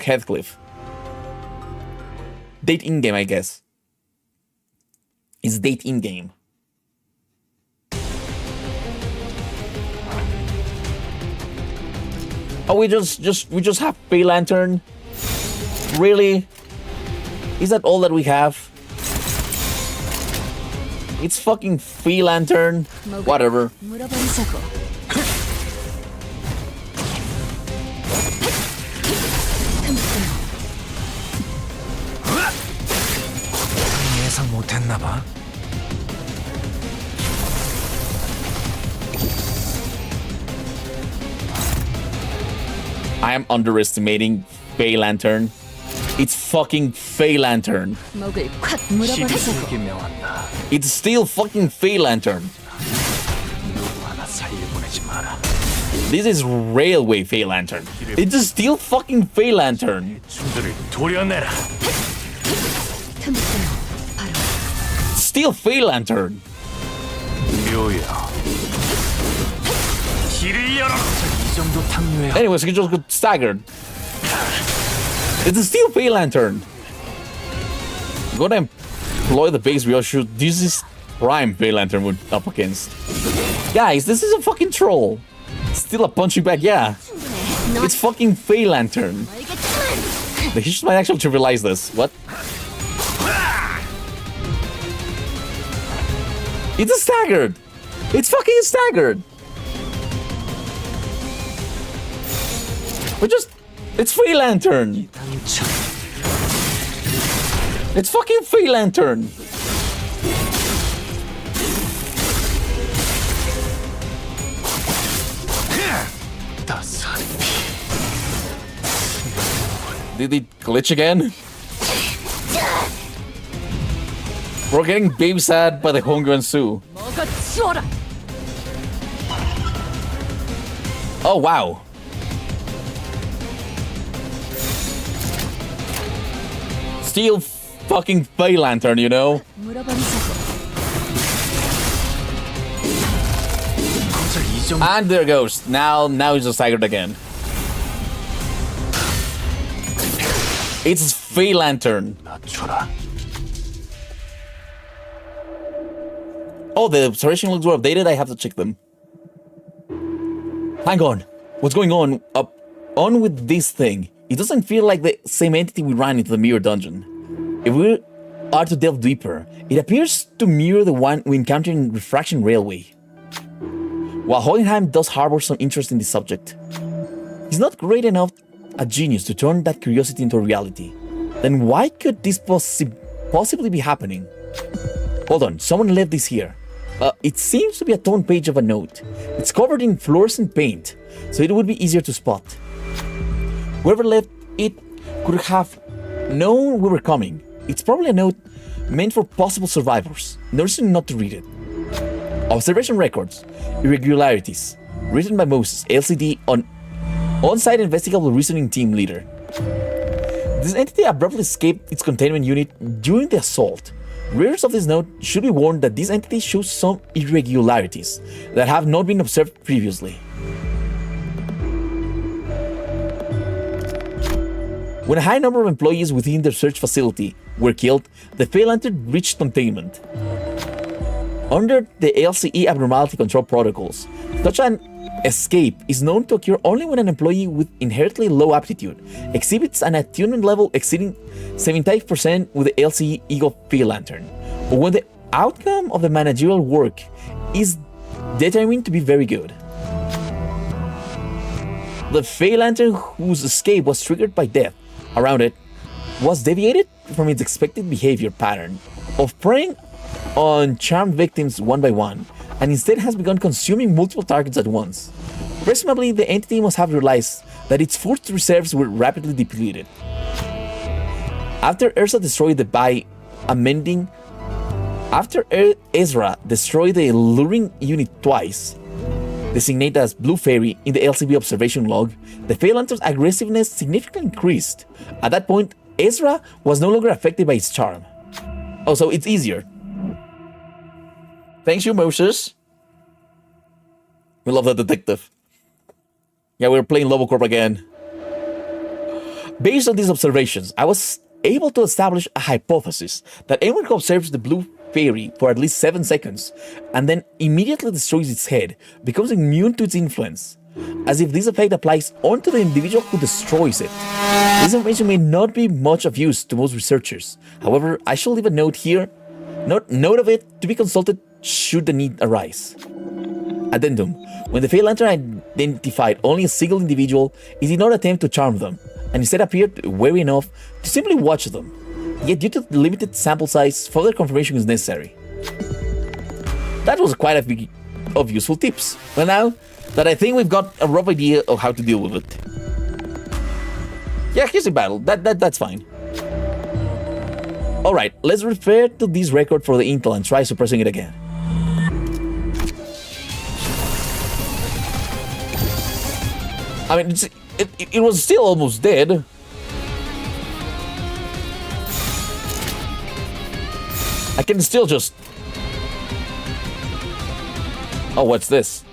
Date in-game, I guess. It's date in-game. Oh, we just have Fey Lantern? Really? Is that all that we have? It's fucking Fey Lantern. Whatever. 물어버리자고. 예상 못했나 봐. I am underestimating Fey Lantern. It's fucking Fey Lantern. 목을 콱 물어버리자고. 명한다. It's still fucking Fey Lantern. 누구 하나 살려보내지 마라. This is Railway Fey Lantern. It's still fucking Fey Lantern. 충들을 도려내라. 틈새로 바로 Still Fey Lantern. 묘야. 길을 열어라. 이 정도 탕류야. Anyways, we just got staggered. It's still Fey Lantern. Go and employ the base Ryoshu. This is prime Fey Lantern we're up against. Guys, this is a fucking troll. Still a punching bag, yeah. It's fucking Fey Lantern. 알겠지만 The Hitch might actually trivialize this. What? It's a staggered. It's fucking staggered. It's Fey Lantern. 당첨. It's fucking Fey Lantern. 다살피. Did it glitch again? We're getting babysat by the Hongyuan Su. 뭐가 치워라. Oh wow. Still fucking Fey Lantern, you know? 물어버리자고. 거절 이 정도. And there goes. Now he's just staggered again. It's Fey Lantern. 낮춰라. Oh, the observation logs were updated. I have to check them. Hang on. What's going on? On with this thing. It doesn't feel like the same entity we ran into the mirror dungeon. If are to delve deeper. It appears to mirror the one we encountered in Refraction Railway. While Hohenheim does harbor some interest in this subject, he's not great enough a genius to turn that curiosity into reality. Then why could this possibly be happening? Hold on, someone left this here. It seems to be a torn page of a note. It's covered in fluorescent paint, so it would be easier to spot. Whoever left it could have known we were coming. It's probably a note meant for possible survivors. No reason not to read it. Observation records, irregularities, written by Moses, LCD, on-site investigable reasoning team leader. This entity abruptly escaped its containment unit during the assault. Readers of this note should be warned that this entity shows some irregularities that have not been observed previously. When a high number of employees within the research facility were killed, the Phalanter reached containment. Under the LCE abnormality control protocols, such an escape is known to occur only when an employee with inherently low aptitude exhibits an attunement level exceeding 75% with the LCE Eagle Phalanter, or when the outcome of the managerial work is determined to be very good. The Phalanter whose escape was triggered by death around it was deviated from its expected behavior pattern of preying on charmed victims one by one, and instead has begun consuming multiple targets at once. Presumably, the entity must have realized that its food reserves were rapidly depleted. After Ezra destroyed the luring unit twice, designated as Blue Fairy in the LCB observation log, the Phalanter's aggressiveness significantly increased. At that point, Ezra was no longer affected by its charm. Oh, so it's easier. Thanks you, Moses. We love that detective. Yeah, we're playing Lobocorp again. Based on these observations, I was able to establish a hypothesis that anyone who observes the Blue Fairy for at least 7 seconds and then immediately destroys its head becomes immune to its influence, as if this effect applies onto the individual who destroys it. This information may not be much of use to most researchers. However, I shall leave a note here, note of it to be consulted should the need arise. Addendum: when the Phalanter identified only a single individual, it did not attempt to charm them, and instead appeared wary enough to simply watch them. Yet due to the limited sample size, further confirmation is necessary. That was quite a bit of useful tips. Well, now that I think we've got a rough idea of how to deal with it. Yeah, here's a battle. That's fine. Alright, let's refer to this record for the intel and try suppressing it again. I mean, it was still almost dead. I can still just... Oh, what's this?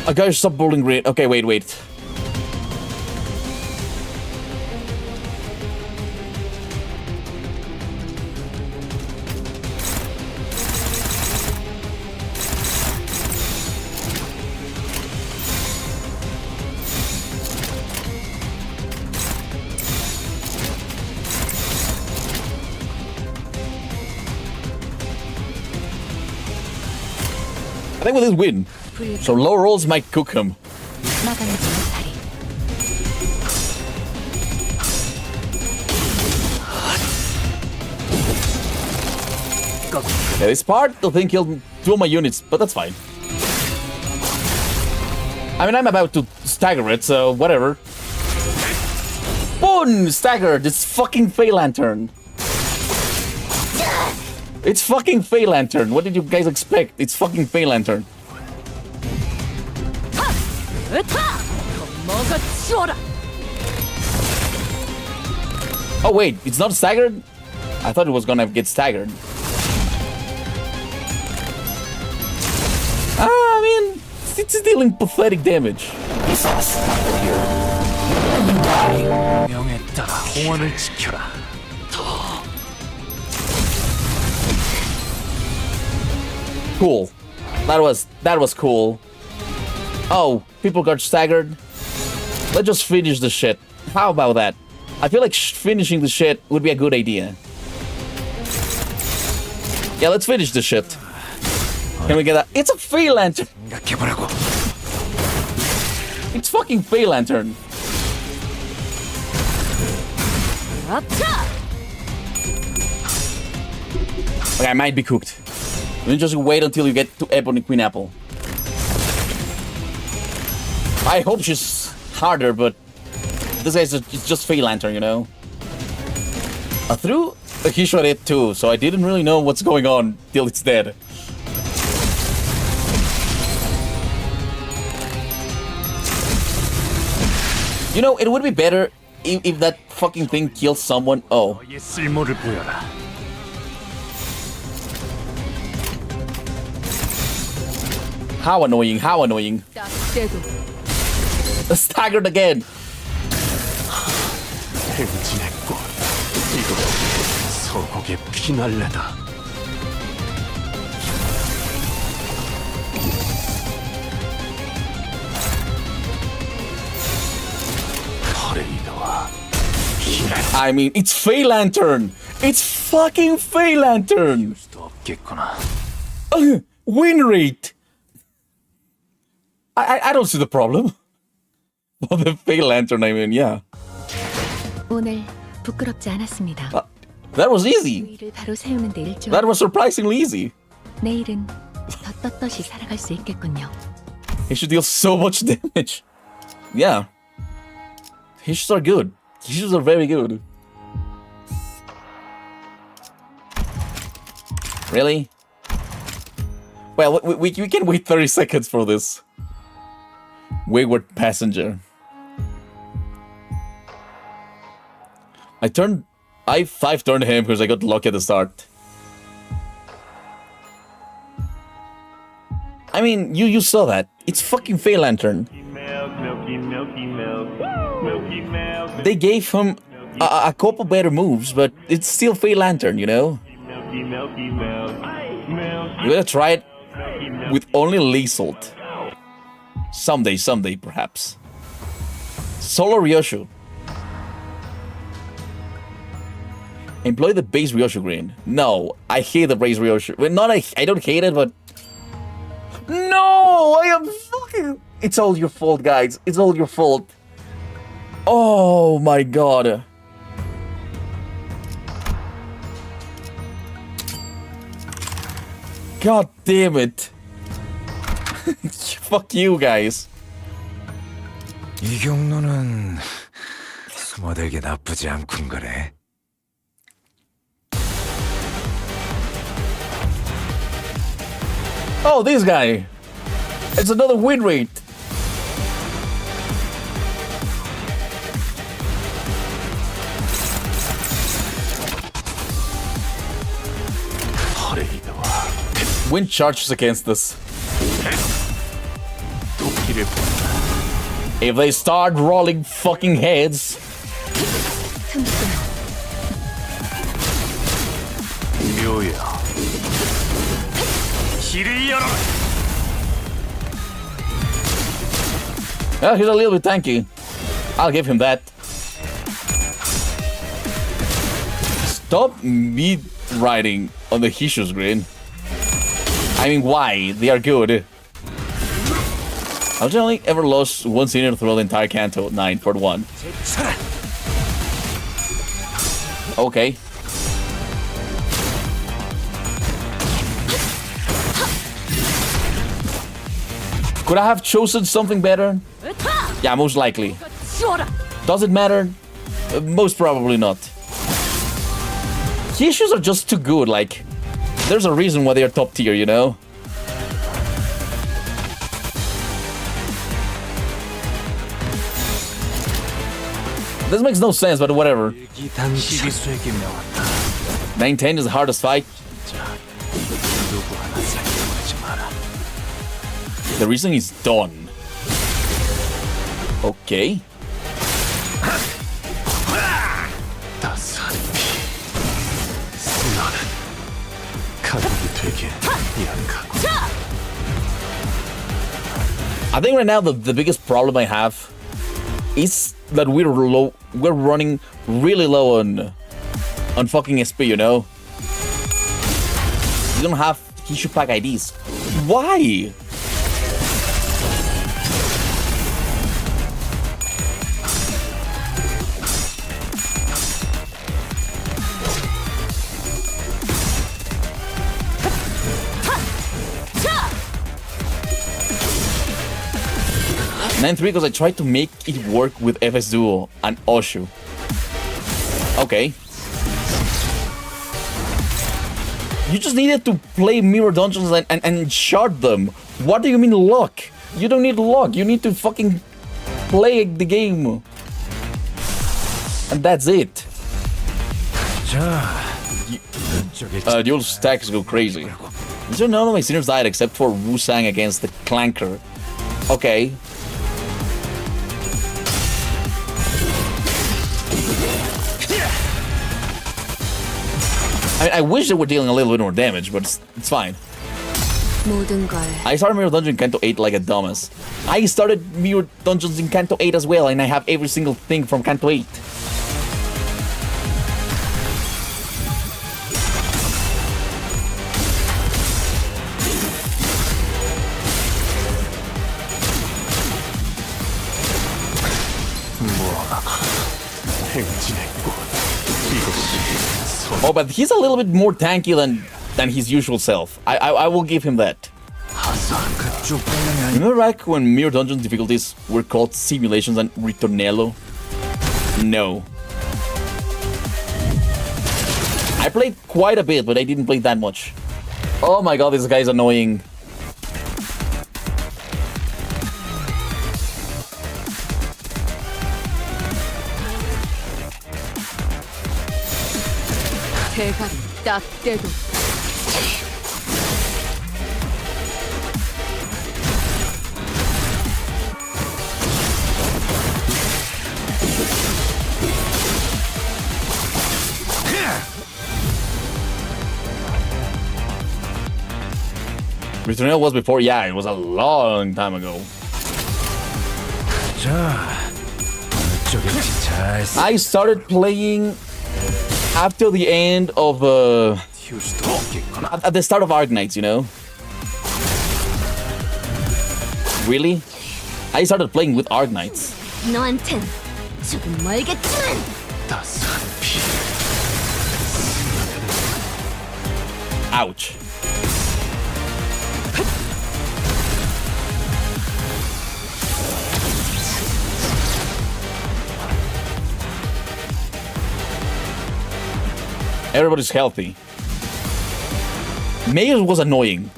A guy's stop bowling green. Okay, wait. I think with this win, so low rolls might cook him. Yeah, this part, I think killed 2 of my units, but that's fine. I mean, I'm about to stagger it, so whatever. Boom! Staggered! It's fucking Phalanter. It's fucking Phalanter. What did you guys expect? It's fucking Phalanter. Oh wait, it's not staggered? I thought it was gonna get staggered. I mean, it's dealing pathetic damage. Cool. That was cool. Oh, people got staggered. Let's just finish the shit. How about that? I feel like finishing the shit would be a good idea. Yeah, let's finish the shit. Can we get that? It's a Fey Lantern! It's fucking Fey Lantern. Okay, I might be cooked. Then just wait until you get to Ebony Queen Apple. I hope she's harder, but this guy's just Fey Lantern, you know? I threw a Hishu at it too, so I didn't really know what's going on till it's dead. You know, it would be better if that fucking thing kills someone. Oh. How annoying, how annoying. Staggered again. 행진했고 이거 서곡의 피날레다. 퍼레이드와 I mean, it's Fey Lantern. It's fucking Fey Lantern. 수도 없겠구나. Win rate. I don't see the problem. For the Fey Lantern, I mean, yeah. 오늘 부끄럽지 않았습니다. That was easy. 위를 바로 세우는 데 일조. That was surprisingly easy. 내일은 더 떳떳이 살아갈 수 있겠군요. He should deal so much damage. Yeah. Hishus are good. Hishus are very good. Really? Well, we can wait 30 seconds for this. Wayward passenger. I 5-turned him because I got lucky at the start. I mean, you saw that. It's fucking Fey Lantern. They gave him a couple better moves, but it's still Fey Lantern, you know? You gotta try it with only Liesult. Someday, perhaps. Solo Ryoshu. Employ the base Ryoshu green. No, I hate the base Ryoshu. Well, I don't hate it, but... No! I am fucking... It's all your fault, guys. It's all your fault. Oh my god. God damn it. Fuck you guys. 이 경로는 숨어들기 나쁘지 않군 거래. Oh, this guy. It's another win rate. Wind charges against this. If they start rolling fucking heads. Yeah, he's a little bit tanky. I'll give him that. Stop me riding on the Hishu's green. I mean, why? They are good. I've only ever lost one senior throughout the entire Canto IX for one. Okay. Could I have chosen something better? Yeah, most likely. Does it matter? Most probably not. The issues are just too good, like... There's a reason why they are top tier, you know? This makes no sense, but whatever. 9-10 is the hardest fight. The reason is done. Okay. I think right now the biggest problem I have is that we're running really low on fucking SP, you know? We don't have tissue pack IDs. Why? Nine-3 because I tried to make it work with FS Duo and Oshu. Okay. You just needed to play mirror dungeons and shard them. What do you mean luck? You don't need luck. You need to fucking play the game. And that's it. Dual stacks go crazy. So none of my seniors died except for Wusang against the Clanker. Okay. I mean, I wish they were dealing a little bit more damage, but it's fine. 모든 걸 I started Mirror Dungeon in Canto 8 like a dumbass. I started Mirror Dungeons in Canto 8 as well, and I have every single thing from Canto 8. Oh, but he's a little bit more tanky than his usual self. I will give him that. Remember back when Mirror Dungeon difficulties were called simulations and Ritornello? No. I played quite a bit, but I didn't play that much. Oh my god, this guy's annoying. 대가리 딱 떼도 Ritornello was before, yeah, it was a long time ago. I started playing after the end of at the start of Arknights, you know. Really? I started playing with Arknights. 너한텐 조금 멀겠지만 Ouch. Everybody's healthy. Mayor was annoying.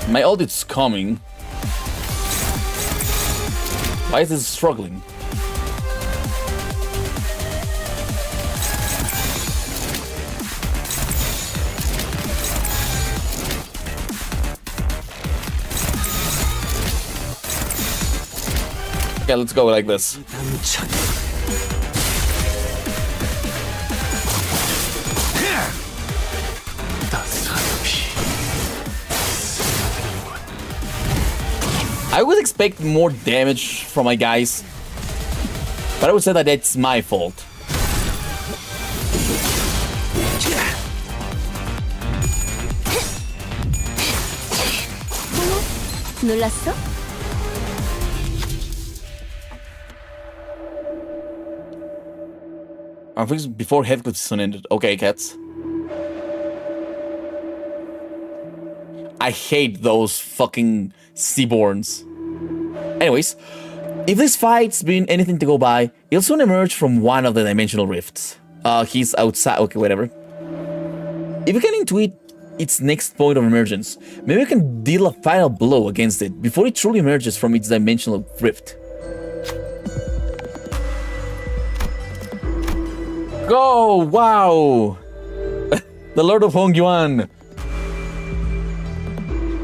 My audit's coming. Why is this struggling? Okay, let's go like this. I would expect more damage from my guys, but I would say that it's my fault. 놀랐어? I think before Heavy Season ended. Okay, cats. I hate those fucking Seaborns. Anyways, if this fight's been anything to go by, he'll soon emerge from one of the dimensional rifts. He's outside. Okay, whatever. If you can intuit its next point of emergence, maybe you can deal a final blow against it before it truly emerges from its dimensional rift. Go! Wow! The Lord of Hong Yuan.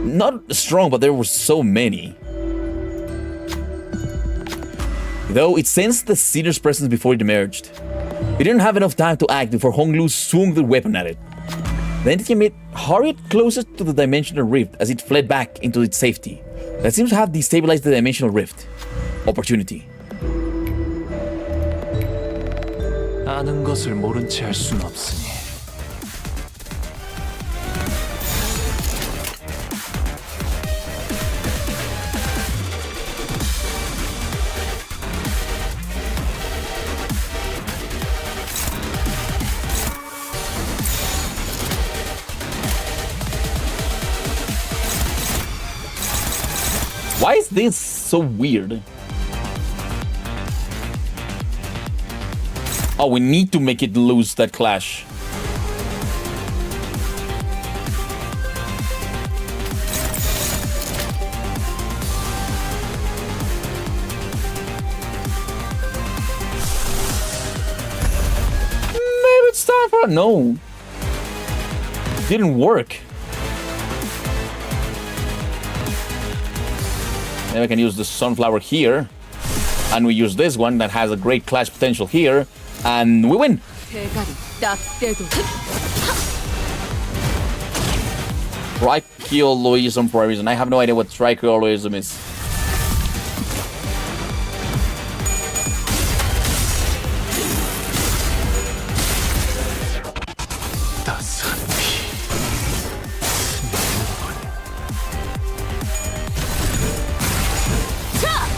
Not strong, but there were so many. Though it sensed the Sealer's presence before it emerged. He didn't have enough time to act before Honglu swung the weapon at it. The entity made hurried closer to the dimensional rift as it fled back into its safety. That seems to have destabilized the dimensional rift. Opportunity. 아는 것을 모른 채 할 순 없으니. Why is this so weird? Oh, we need to make it lose that clash. Maybe it's time for... No. Didn't work. Then we can use the sunflower here. And we use this one that has a great clash potential here. And we win. Tricholoism for a reason. I have no idea what tricholoism is.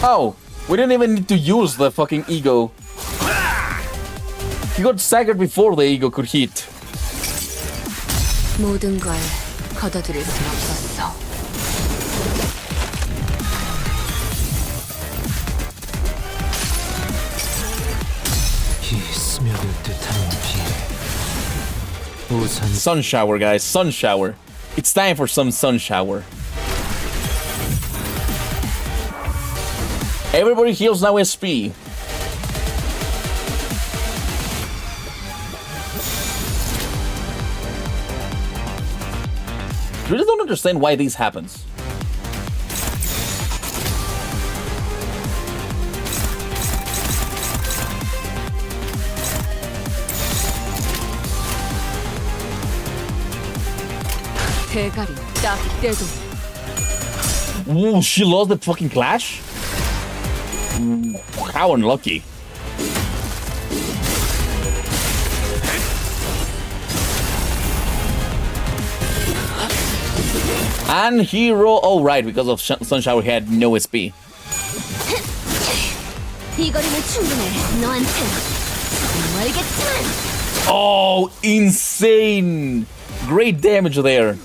Oh, we didn't even need to use the fucking ego. He got staggered before the ego could hit. 모든 걸 거둬들일 순 없었어. 이 스며들 듯한 비. 우산. Sun shower, guys. Sun shower. It's time for some sun shower. Everybody heals now SP. Really don't understand why this happens. Ooh, she lost the fucking clash? How unlucky. And hero, oh right, because of Sun Shower he had no SP. 이 거리는 충분해. 너한테는 멀겠지만. Oh, insane! Great damage there.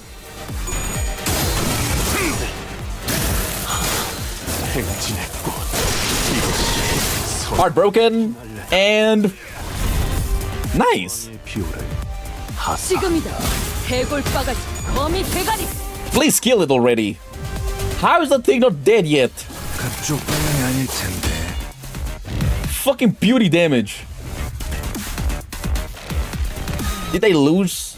Heartbroken and nice. 지금이다. 해골바가지 거미 대가리. Please kill it already. How is that thing not dead yet? 그쪽 방향이 아닐 텐데. Fucking beauty damage. Did they lose?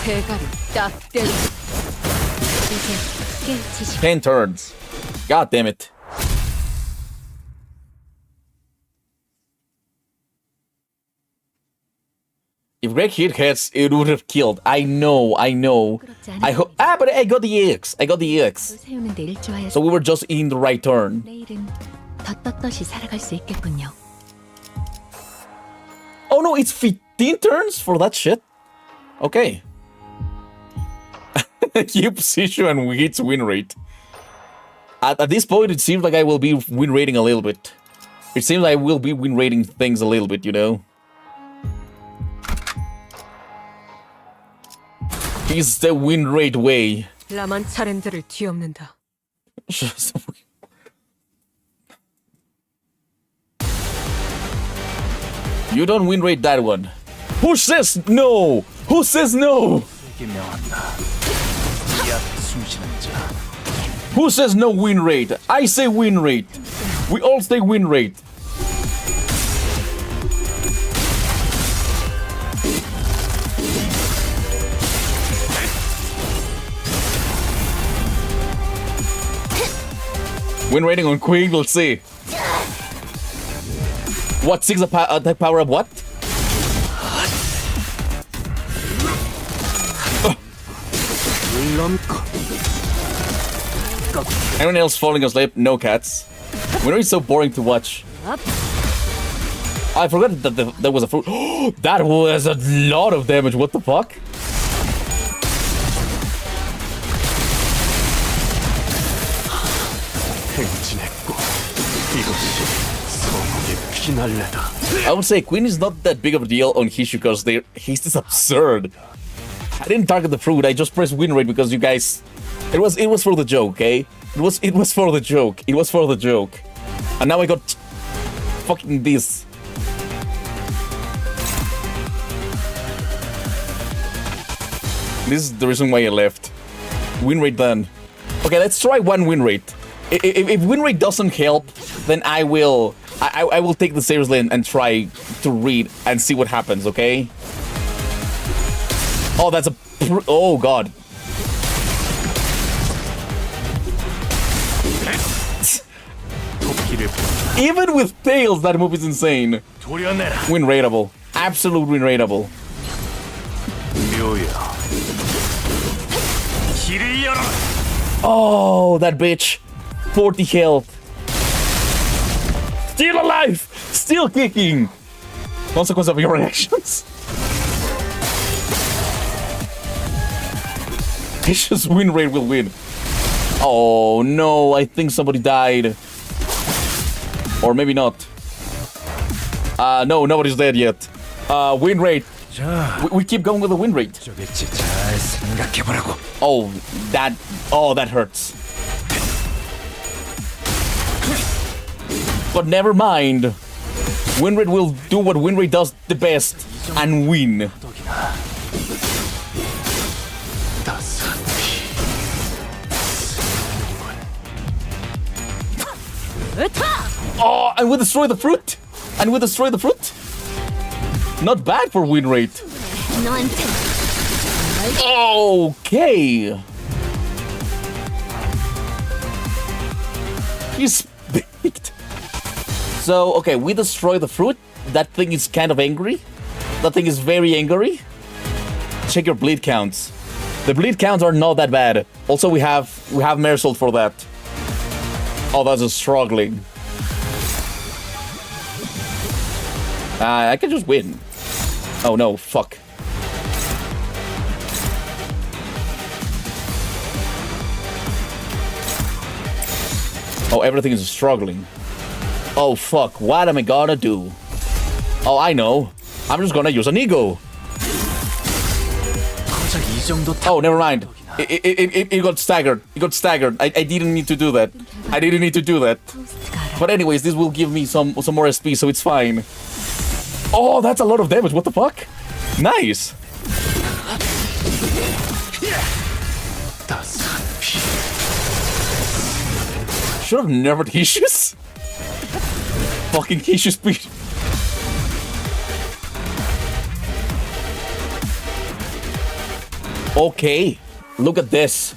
대가리 딱 때려. 이제 깨우치지. 10 turns. God damn it. If Greg hit heads, it would have killed. I know. I hope. But I got the EX. 세우는 데 일조하여. So we were just in the right turn. 내일은 더 떳떳이 살아갈 수 있겠군요. Oh no, it's 15 turns for that shit? Okay. Keeps issue and hits win rate. At this point, it seems like I will be win rating a little bit. It seems I will be win rating things a little bit, you know? He's the win rate way. 라만 차렌들을 뒤엎는다. You don't win rate that one. Who says no? Who says no? Who says no win rate? I say win rate. We all say win rate. Win rating on Queen, let's see. What, 6 attack power of what? Anyone else falling asleep? No cats. Winry is so boring to watch. I forgot that there was a fruit. That was a lot of damage. What the fuck? I would say Queen is not that big of a deal on Hishu because their haste is absurd. I didn't target the fruit. I just pressed win rate because you guys. It was for the joke, okay? It was for the joke. It was for the joke. And now I got fucking this. This is the reason why I left. Win rate done. Okay, let's try one win rate. If win rate doesn't help, then I will take this seriously and try to read and see what happens, okay? Oh, that's a... oh, God. Even with tails, that move is insane. Win rateable. Absolute win rateable. Oh, that bitch. 40 health. Still alive! Still kicking! Consequence of your actions. Vicious win rate will win. Oh no, I think somebody died. Or maybe not. No, nobody's dead yet. Win rate. We keep going with the win rate. Oh, that hurts. But never mind. Win rate will do what win rate does the best and win. Oh, and we destroy the fruit. And we destroy the fruit. Not bad for win rate. Okay. He's baked. So, okay, we destroy the fruit. That thing is kind of angry. That thing is very angry. Check your bleed counts. The bleed counts are not that bad. Also, we have Marisol for that. Oh, that's a struggling. I can just win. Oh no, fuck. Oh, everything is struggling. Oh fuck, what am I gonna do? Oh, I know. I'm just gonna use an ego. Oh, never mind. It got staggered. It got staggered. I didn't need to do that. I didn't need to do that. But anyways, this will give me some more SP, so it's fine. Oh, that's a lot of damage. What the fuck? Nice. Should have never Hishus. Fucking Hishu speed. Okay, look at this.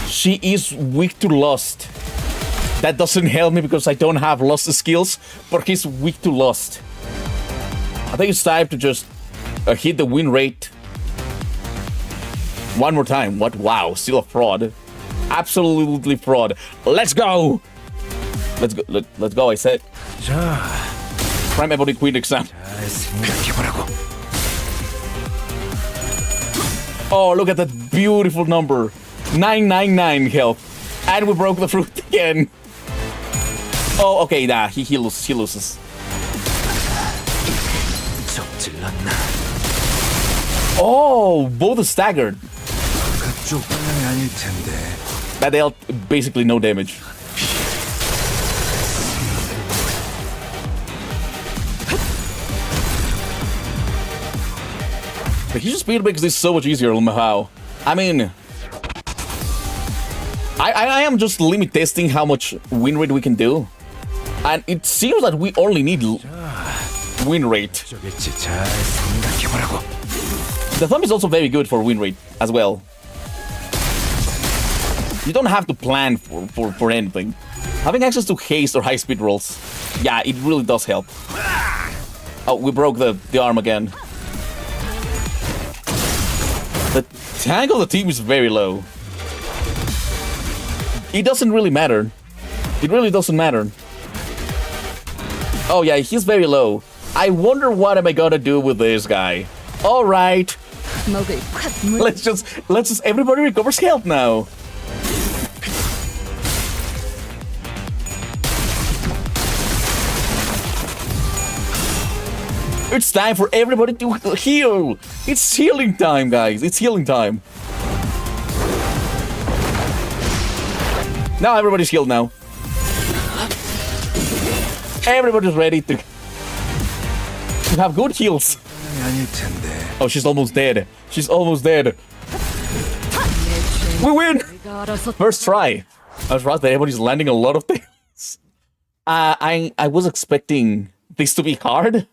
She is weak to lust. That doesn't help me because I don't have lust skills, but he's weak to lust. I think it's time to just hit the win rate one more time. What? Wow, still a fraud. Absolutely fraud. Let's go. Let's go. Let's go. I said. Prime Ebony Queen exam. Oh, look at that beautiful number. 999 health. And we broke the fruit again. Oh, okay, nah, he loses. Oh, both are staggered. That dealt basically no damage. The Hishu speed makes this so much easier, Mahao. I mean, I am just limit testing how much win rate we can do. And it seems that we only need win rate. The thumb is also very good for win rate as well. You don't have to plan for anything. Having access to haste or high speed rolls, yeah, it really does help. Oh, we broke the arm again. The tank of the team is very low. It doesn't really matter. It really doesn't matter. Oh yeah, he's very low. I wonder what am I gonna do with this guy. Alright. Let's just everybody recovers health now. It's time for everybody to heal. It's healing time, guys. It's healing time. Now everybody's healed now. Everybody's ready to have good heals. Oh, she's almost dead. She's almost dead. We win! First try. I was right that everybody's landing a lot of things. I was expecting this to be hard.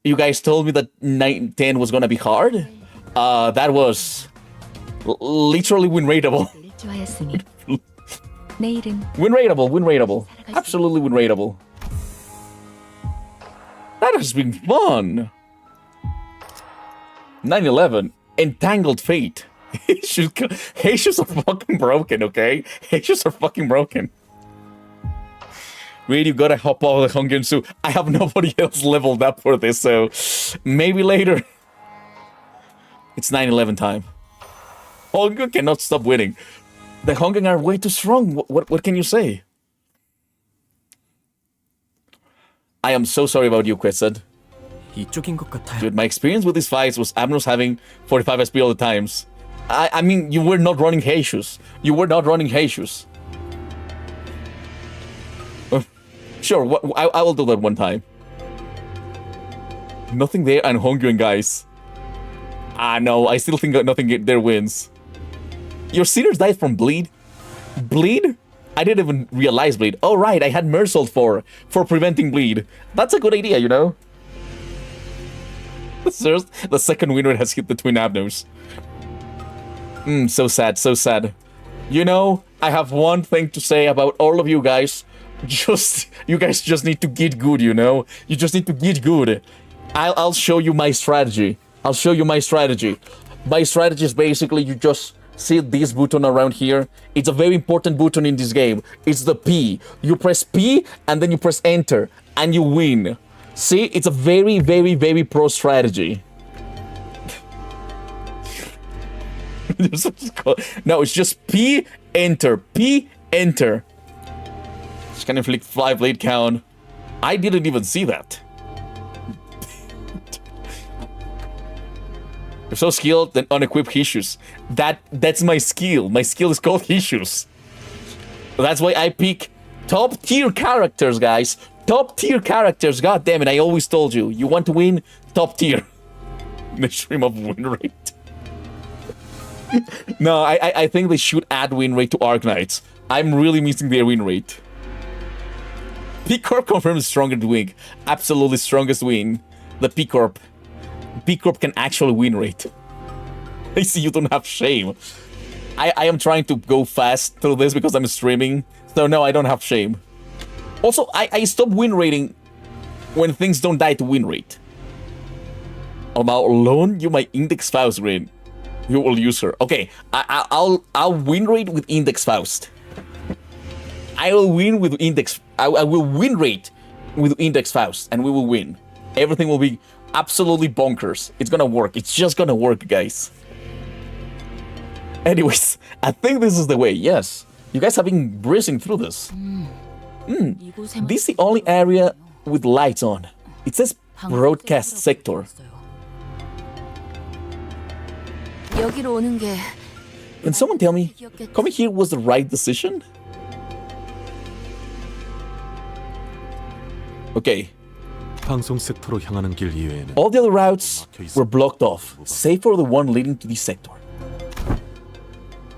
You guys told me that 9-10 was gonna be hard. That was literally win rateable. Win rateable. Absolutely win rateable. That has been fun. 9-11. Entangled Fate. Heishus are fucking broken, okay? Heishus are fucking broken. Wait, you gotta hop off the Hongensu. I have nobody else leveled up for this, so maybe later. It's 9-11 time. Hongen cannot stop winning. The Hongen are way too strong. What can you say? I am so sorry about you, Quetzad. Dude, my experience with these fights was Abnos having 45 SP all the times. I mean, you were not running Heishus. You were not running Heishus. Sure, I will do that one time. Nothing there and Hongyuan, guys. No, I still think nothing there wins. Your Seers died from Bleed? Bleed? I didn't even realize Bleed. Oh, right, I had Mersault for preventing Bleed. That's a good idea, you know? The second win rate has hit the twin Abnos. So sad, so sad. You know, I have one thing to say about all of you guys. You guys just need to get good, you know? You just need to get good. I'll show you my strategy. I'll show you my strategy. My strategy is basically you just see this button around here. It's a very important button in this game. It's the P. You press P and then you press enter and you win. See, it's a very, very, very pro strategy. No, it's just P, enter, P, enter. Just can inflict 5 blade count. I didn't even see that. You're so skilled, then unequip Heishus. That's my skill. My skill is called Heishus. That's why I pick top tier characters, guys. Top tier characters. God damn it, I always told you. You want to win? Top tier. The stream of win rate. No, I think they should add win rate to Arknights. I'm really missing their win rate. P-Corp confirms strongest wing. Absolutely strongest wing. The P-Corp. P-Corp can actually win rate. I see you don't have shame. I am trying to go fast through this because I'm streaming. So no, I don't have shame. Also, I stop win rating when things don't die to win rate. I'll loan you my Index Faust grid. You will use her. Okay, I'll win rate with Index Faust. I will win with Index. I will win rate with Index Faust, and we will win. Everything will be absolutely bonkers. It's gonna work. It's just gonna work, guys. Anyways, I think this is the way. Yes, you guys have been breezing through this. This is the only area with lights on. It says broadcast sector. Can someone tell me, coming here was the right decision? Okay. 방송 섹터로 향하는 길 이외에는 All the other routes were blocked off, save for the one leading to this sector.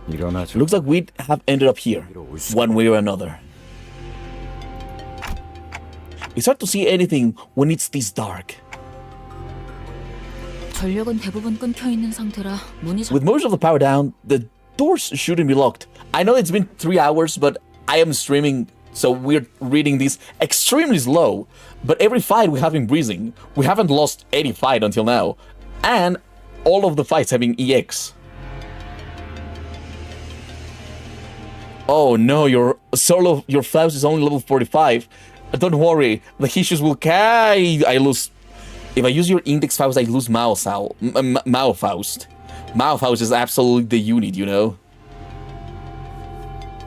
Looks like we have ended up here, one way or another. It's hard to see anything when it's this dark. 전력은 대부분 끊겨 있는 상태라 문이 With most of the power down, the doors shouldn't be locked. I know it's been 3 hours, but I am streaming so we're reading this extremely slow. But every fight we have been breezing. We haven't lost any fight until now. And all of the fights having EX. Oh no, your Faust is only level 45. Don't worry, the Hishus will I lose. If I use your Index Faust, I lose Mao Faust. Mao Faust is absolutely the unit, you know.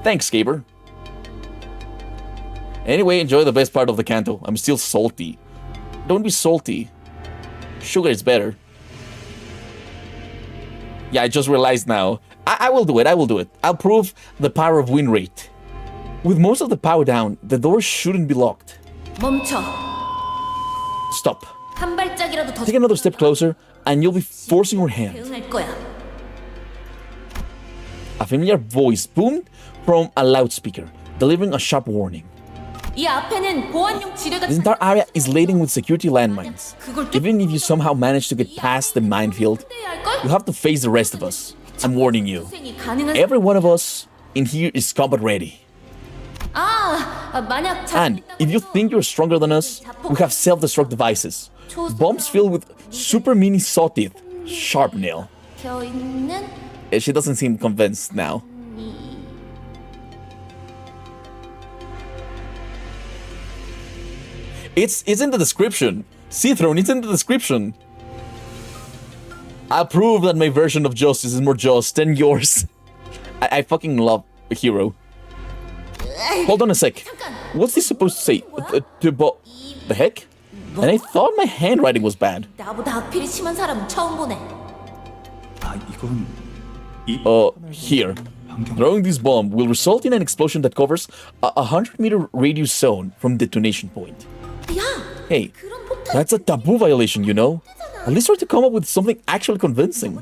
Thanks, Gaber. Anyway, enjoy the best part of the Canto. I'm still salty. Don't be salty. Sugar is better. Yeah, I just realized now. I will do it, I will do it. I'll prove the power of win rate. With most of the power down, the doors shouldn't be locked. 멈춰. Stop. 한 발짝이라도 더 Take another step closer, and you'll be forcing your hand. 대응할 거야. A familiar voice boomed from a loudspeaker, delivering a sharp warning. 이 앞에는 보안용 지뢰가 This entire area is laden with security landmines. 그걸 Even if you somehow manage to get past the minefield, you have to face the rest of us. I'm warning you. 투생이 가능한 Every one of us in here is combat ready. 만약 And if you think you're stronger than us, we have self-destruct devices. Bombs filled with super mini saw teeth. Sharp nail. 있는 She doesn't seem convinced now. It's in the description. C-Throne, it's in the description. I prove that my version of justice is more just than yours. I fucking love a hero. Hold on a sec. What's this supposed to say? The heck? And I thought my handwriting was bad. 나보다 악필이 심한 사람은 처음 보네. Here. Throwing this bomb will result in an explosion that covers a 100-meter radius zone from detonation point. Hey, that's a taboo violation, you know? At least try to come up with something actually convincing.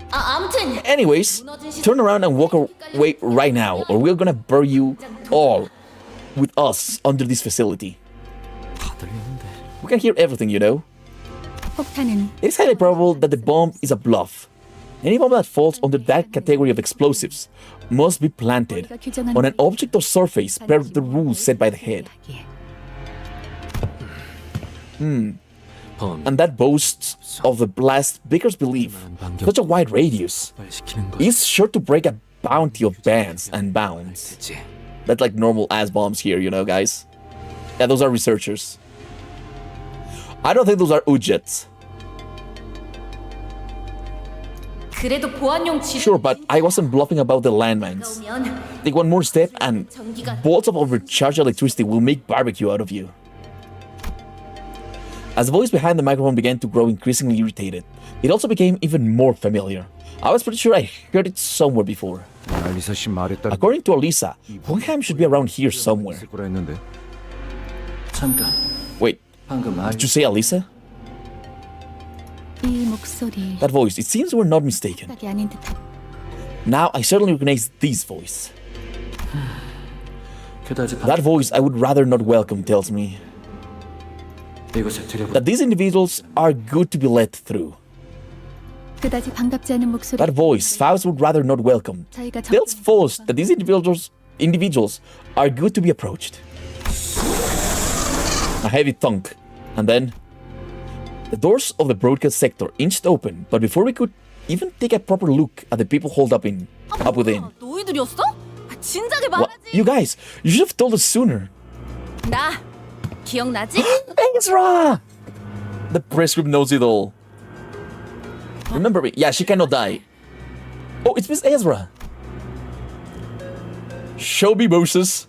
아무튼 Anyways, turn around and walk away right now, or we're gonna bury you all with us under this facility. We can hear everything, you know? 폭탄은 It's highly probable that the bomb is a bluff. Any bomb that falls under that category of explosives must be planted on an object or surface per the rules set by the head. And that boasts of the blast Baker's belief. Such a wide radius is sure to break a bounty of bands and bounds. That's like normal ass bombs here, you know, guys. Yeah, those are researchers. I don't think those are Ujets. 그래도 보안용 지뢰 Sure, but I wasn't bluffing about the landmines. Take one more step and bolts of overcharged electricity will make barbecue out of you. As the voice behind the microphone began to grow increasingly irritated, it also became even more familiar. I was pretty sure I heard it somewhere before. 알리사 씨 말했다. According to Alisa, Hongham should be around here somewhere. 있을 거라 했는데. 잠깐. Wait, 방금 did you say Alisa? 이 목소리 That voice, it seems we're not mistaken. 딱이 아닌 듯한. Now I certainly recognize this voice. 그다지 That voice I would rather not welcome tells me 이곳에 들여보. that these individuals are good to be let through. 그다지 반갑지 않은 목소리. That voice Faust would rather not welcome 자기가 tells Faust that these individuals are good to be approached. A heavy thunk, and then the doors of the broadcast sector inched open, but before we could even take a proper look at the people holed up within. 너희들이었어? 진작에 What? 말하지. You guys, you should have told us sooner. 나 기억나지? Ezra! The press group knows it all. Remember me? Yeah, she cannot die. Oh, it's Miss Ezra. Show me, Moses.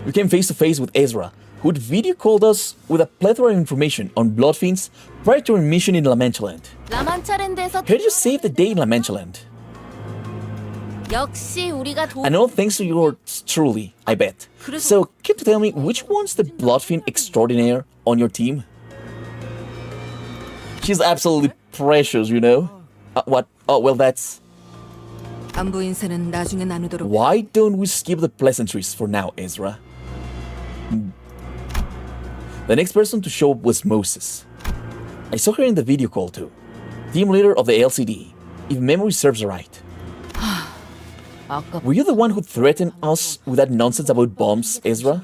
We came face to face with Ezra, who had video called us with a plethora of information on Bloodfiends prior to our mission in La Manchaland. 라만차랜드에서 How did you save the day in La Manchaland? 역시 우리가 도. And all thanks to yours truly, I bet. So, can you tell me which one's the Bloodfiend extraordinaire on your team? She's absolutely precious, you know? What? Oh, well, that's... 안부 인사는 나중에 나누도록. Why don't we skip the pleasantries for now, Ezra? The next person to show up was Moses. I saw her in the video call too. Team leader of the LCD, if memory serves right. 아까 Were you the one who threatened us with that nonsense about bombs, Ezra?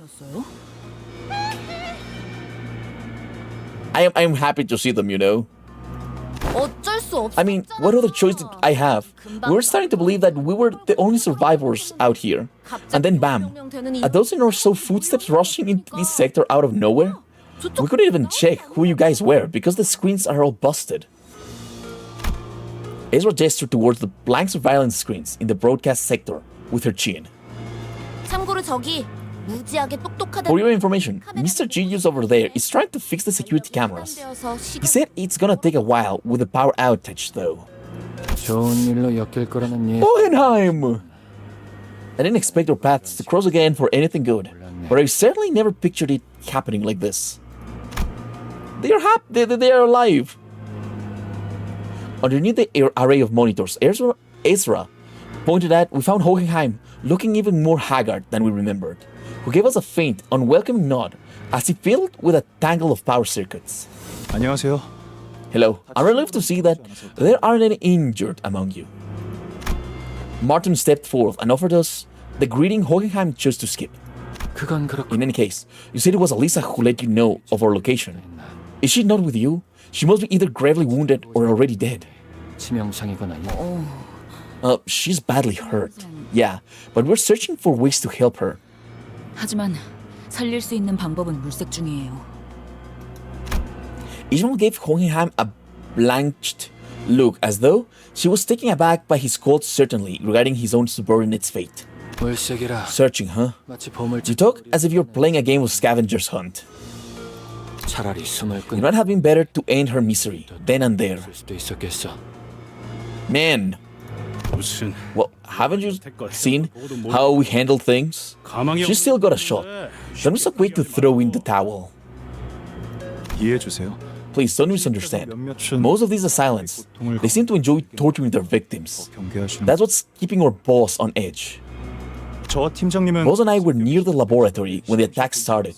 I'm happy to see them, you know. 어쩔 수 없어. I mean, what other choice did I have? We were starting to believe that we were the only survivors out here. And then bam, a dozen or so footsteps rushing into this sector out of nowhere? We couldn't even check who you guys were because the screens are all busted. Ezra gestured towards the blank surveillance screens in the broadcast sector with her chin. 참고로 저기 무지하게 똑똑하다. For your information, Mr. Genius over there is trying to fix the security cameras. He said it's gonna take a while with the power outage, though. 좋은 일로 엮일 거라는 예. Hohenheim! I didn't expect our paths to cross again for anything good, but I certainly never pictured it happening like this. They are happy. They are alive. Underneath the array of monitors, Ezra pointed out we found Hohenheim looking even more haggard than we remembered, who gave us a faint, unwelcoming nod as he filled with a tangle of power circuits. 안녕하세요. Hello, I'm relieved to see that there aren't any injured among you. Martin stepped forth and offered us the greeting Hohenheim chose to skip. 그건 그렇고 In any case, you said it was Alisa who let you know of our location. Is she not with you? She must be either gravely wounded or already dead. 치명상이거나 She's badly hurt. Yeah, but we're searching for ways to help her. 하지만 살릴 수 있는 방법은 물색 중이에요. Ishmael gave Hohenheim a blanched look as though she was taken aback by his cold certainty regarding his own subordinate's fate. 물색이라 Searching, huh? 마치 보물 You talk as if you're playing a game of scavenger's hunt. 차라리 숨을 It 끊을 might have been better to end her misery then and there. 수도 있었겠어. Man, 무슨 well, haven't you seen how we handle things? She still got a shot. Then we so quick to throw in the towel. 이해해 주세요. Please don't misunderstand. Most of these assailants, they seem to enjoy torturing their victims. 경계하시는 That's what's keeping our boss on edge. 저와 팀장님은 Boss and I were near the laboratory when the attack started.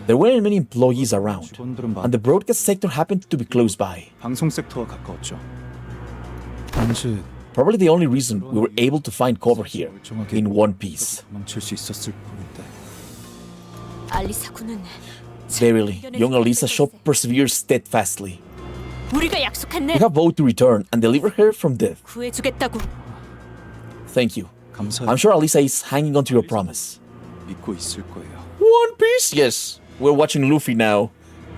There weren't many employees around, and the broadcast sector happened to be close by. 방송 섹터와 가까웠죠. 단지 Probably the only reason we were able to find cover here in one piece. 도망칠 수 있었을 뿐인데. 알리사 군은 Verily, young Alisa shall persevere steadfastly. 우리가 약속한 We 내 have vowed to return and deliver her from death. 구해주겠다고. Thank you. 감사히 I'm sure Alisa is hanging on to your promise. 믿고 있을 거예요. One Piece? Yes, we're watching Luffy now.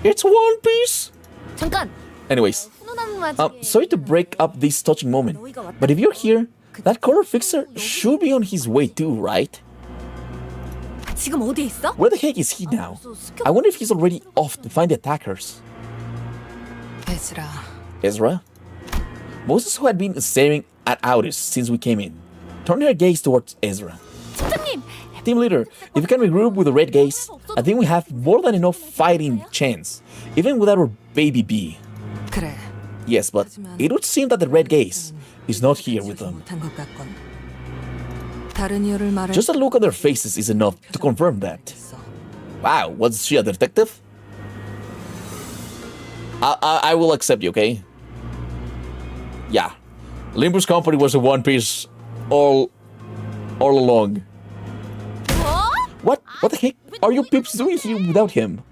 It's One Piece. 잠깐. Anyways, 훈훈한 와중에 sorry to break up this touching moment, but if you're here, that color fixer should be on his way too, right? 지금 어디에 있어? Where the heck is he now? I wonder if he's already off to find the attackers. 에즈라, Ezra? Moses, who had been staring at Auris since we came in, turned her gaze towards Ezra. 팀장님. Team leader, if we can regroup with the red gaze, I think we have more than enough fighting chance, even without our baby bee. 그래. Yes, but it would seem that the red gaze is not here with them. 못한 것 같군. 다른 이유를 말할 Just a look at their faces is enough to confirm that. Wow, was she a detective? I will accept you, okay? Yeah. Limbus Company was a One Piece all along. What? What the heck are you peeps doing here without him?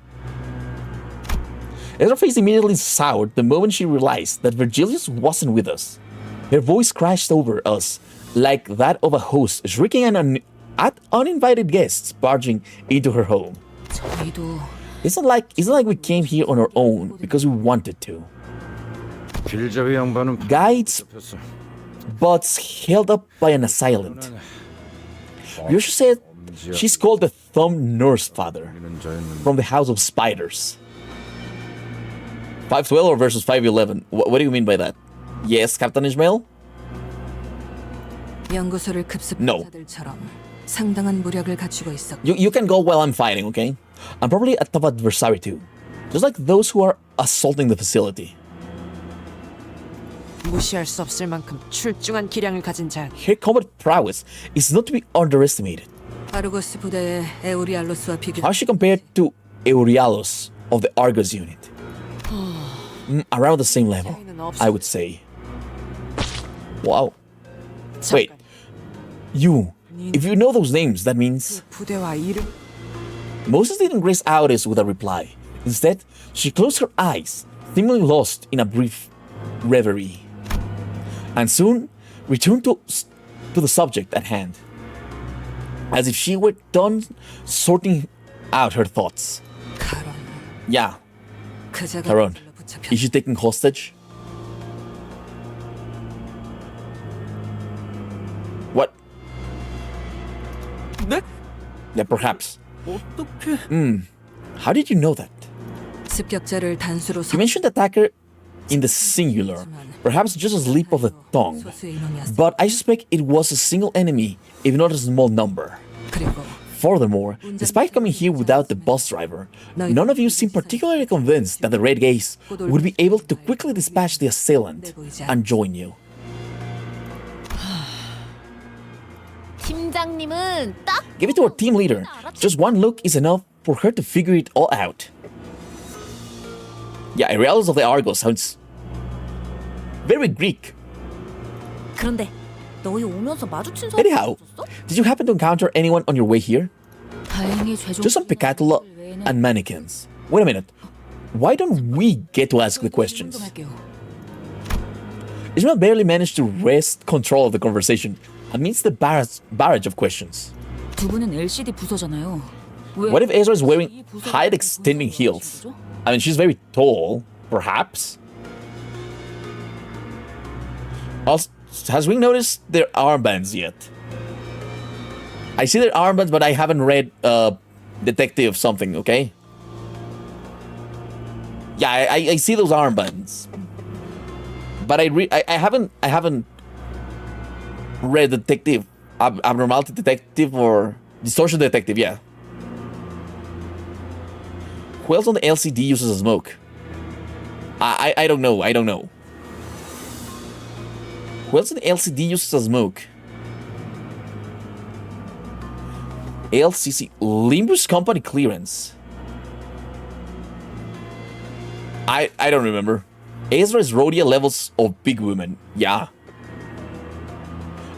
Ezra's face immediately soured the moment she realized that Virgilius wasn't with us. Her voice crashed over us like that of a host shrieking at uninvited guests barging into her home. 저희도 It's not like we came here on our own because we wanted to. 길잡이 양반은 Guides, butts held up by an assailant. Ryoshu said she's called the Thumb Nurse Father from the House of Spiders. 512 versus 511. What do you mean by that? Yes, Captain Ishmael? 연구소를 급습한 No. 자들처럼 상당한 무력을 갖추고 있었고 You can go while I'm fighting, okay? I'm probably a tough adversary too. Just like those who are assaulting the facility. 무시할 수 없을 만큼 출중한 기량을 가진 자. Her combat prowess is not to be underestimated. 아르고스 부대의 에우리알로스와 비교. How is she compared to Eurialos of the Argos unit? Around the same level, I would say. Wow. Wait, If you know those names, that means... 부대와 이름 Moses didn't grace Audis with a reply. Instead, she closed her eyes, seemingly lost in a brief reverie, and soon returned to the subject at hand, as if she were done sorting out her thoughts. 가론. Yeah, 그자가 Caron, 불러 붙잡혀. is she taken hostage? What? 네? Yeah, perhaps. 어떻게 How did you know that? 습격자를 단수로 You mentioned attacker in the singular, perhaps just a slip of the tongue. 소수의 인원이었어. But I suspect it was a single enemy, if not a small number. 그리고 Furthermore, despite coming here without the bus driver, none of you seem particularly convinced that the Red Gaze would be able to quickly dispatch the assailant and join you. 팀장님은 딱 Give it to our team leader. Just one look is enough for her to figure it all out. Yeah, Aerials of the Argos sounds very Greek. 그런데 너희 오면서 마주친 사람 Anyhow, did you happen to encounter anyone on your way here? 다행히 최종 Just some Picatula and mannequins. Wait a minute. Why don't we get to ask the questions? 할게요. Ismail barely managed to wrest control of the conversation amidst the barrage of questions. 두 분은 LCD 부서잖아요. 왜 What if Ezra is wearing 이 부서가 high extending heels? 부서죠? I mean, she's very tall, perhaps. Also, has we noticed their armbands yet? I see their armbands, but I haven't read Detective something, okay? Yeah, I see those armbands. But I haven't read Detective, Abnormality Detective or Distortion Detective, yeah. Who else on the LCD uses a smoke? I don't know. Who else on the LCD uses a smoke? LCC Limbus Company clearance. I don't remember. Ezra's Rhodia levels of big women. Yeah.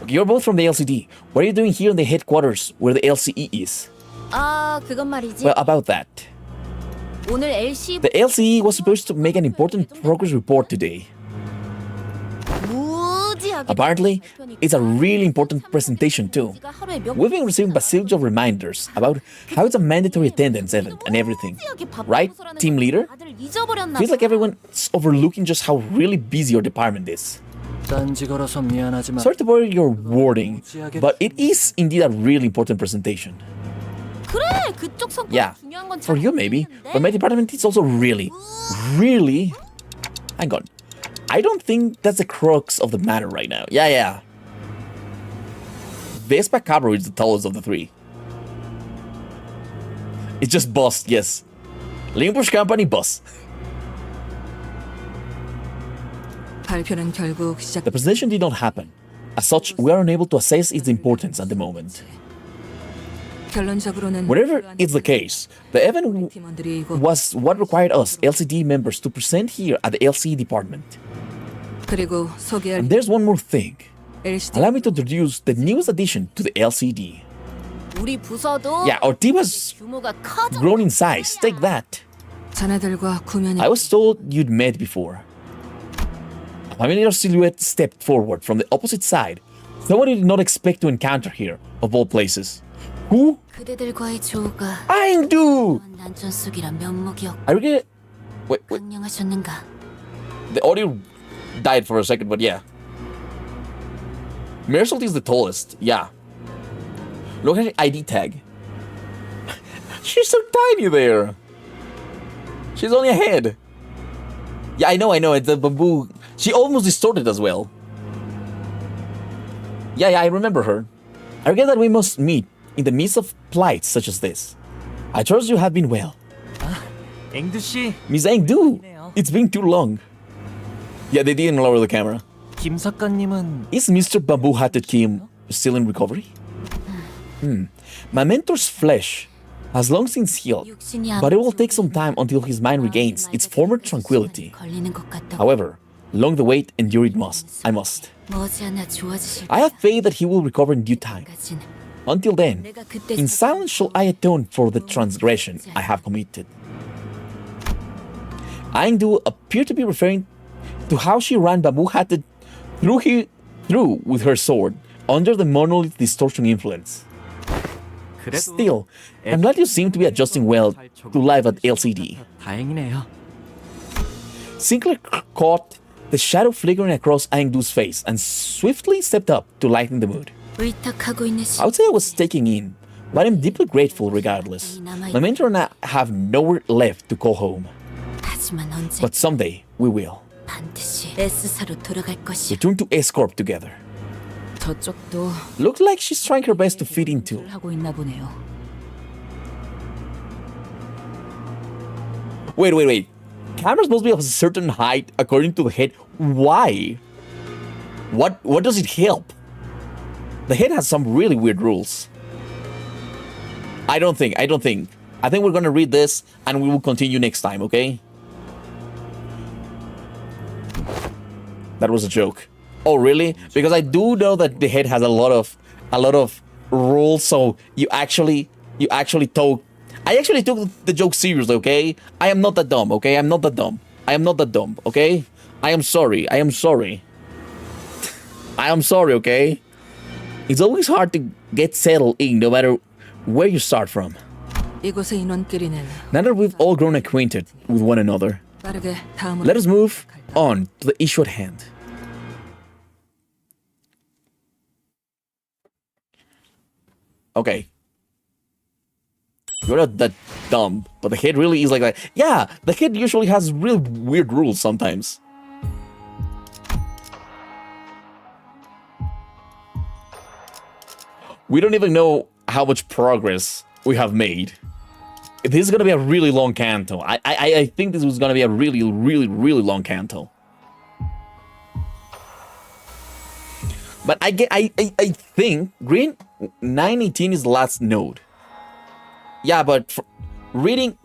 Okay, you're both from the LCD. What are you doing here in the headquarters where the LCE is? 아 그건 말이지. Well, about that. 오늘 LC The LCE was supposed to make an important progress report today. 무지하게 Apparently, it's a really important presentation too. We've been receiving bazillions of reminders about how it's a mandatory attendance event and everything. Right, team leader? 다들 잊어버렸나 Feels like everyone's overlooking just how really busy your department is. 딴지 걸어서 미안하지만 Sorry to borrow your wording, but it is indeed a really important presentation. 그래 그쪽 성격 Yeah, 중요한 건 for you maybe, but my department is also really... Hang on. I don't think that's the crux of the matter right now. Yeah. Vespa Cabro is the tallest of the three. It's just bust, yes. Limbus Company bust. 발표는 결국 시작. The presentation did not happen. As such, we are unable to assess its importance at the moment. 결론적으로는 Whatever is the case, the event 팀원들이 이곳 was what required us, LCD members, to present here at the LCE department. 그리고 소개할 And there's one more thing. LCD Allow me to introduce the newest addition to the LCD. 우리 부서도 Yeah, our team has 규모가 커져. grown in size. Take that. 자네들과 구면이 I was told you'd met before. A familiar silhouette stepped forward from the opposite side. Someone you did not expect to encounter here, of all places. Who? 그대들과의 조우가 I do! 난전 속이란 면목이었고 I regret... Wait. 강령하셨는가? The audio died for a second, but yeah. Mersault is the tallest, yeah. Look at her ID tag. She's so tiny there. She's only a head. Yeah, I know. It's the bamboo. She almost distorted as well. Yeah, I remember her. I regret that we must meet in the midst of plights such as this. I trust you have been well. 앵두 씨, Miss Engdu, it's been too long. Yeah, they didn't lower the camera. 김 작가님은 Is Mr. Bamboo Hatted Kim still in recovery? My mentor's flesh has long since healed, but it will take some time until his mind regains its former tranquility. 걸리는 것 같다고. However, Long the wait, endure it must. I must. 머지않아 좋아지실 I have faith that he will recover in due time. 때까지는 Until then, 내가 그때 in silence shall I atone for the transgression I have committed. Aingdu appeared to be referring to how she ran Babu-hatted through with her sword under the monolith distortion influence. Still, I'm glad you seem to be adjusting well to life at LCD. 다행이네요. Sinclair caught the shadow flickering across Aingdu's face and swiftly stepped up to lighten the mood. 의탁하고 있는 I would say I was taking in, but I'm deeply grateful regardless. My mentor and I have nowhere left to call home. 하지만 언제 But someday, we will. 반드시 S사로 돌아갈 것이야. Return to S-Corp together. 저쪽도 Looks like she's trying her best to fit in too. 하고 있나 보네요. Wait. Cameras must be of a certain height according to the head. Why? What does it help? The head has some really weird rules. I don't think. I think we're gonna read this and we will continue next time, okay? That was a joke. Oh really? Because I do know that the head has a lot of rules, so you actually took I actually took the joke seriously, okay? I am not that dumb, okay? I'm not that dumb, okay? I am sorry. I am sorry, okay? It's always hard to get settled in no matter where you start from. 이곳의 인원끼리는 Now that we've all grown acquainted with one another, 빠르게 다음으로 let us move on to the issue at hand. Okay. You're not that dumb, but the head really is like that. Yeah, the head usually has really weird rules sometimes. We don't even know how much progress we have made. This is gonna be a really long canto. I think this was gonna be a really long canto. But I think green 918 is the last node. Yeah, but reading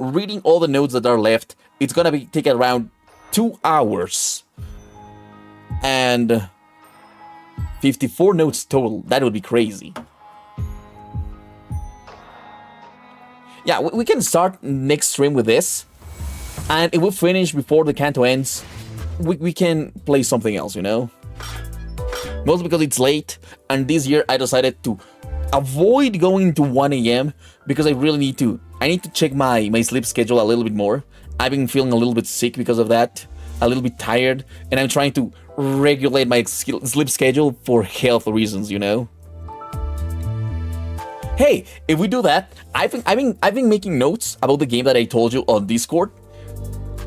all the nodes that are left, it's gonna take around 2 hours and 54 nodes total. That would be crazy. Yeah, we can start next stream with this, and if we finish before the canto ends, we can play something else, you know? Mostly because it's late, and this year I decided to avoid going to 1 a.m. because I need to check my sleep schedule a little bit more. I've been feeling a little bit sick because of that, a little bit tired, and I'm trying to regulate my sleep schedule for health reasons, you know? Hey, if we do that, I've been making notes about the game that I told you on Discord,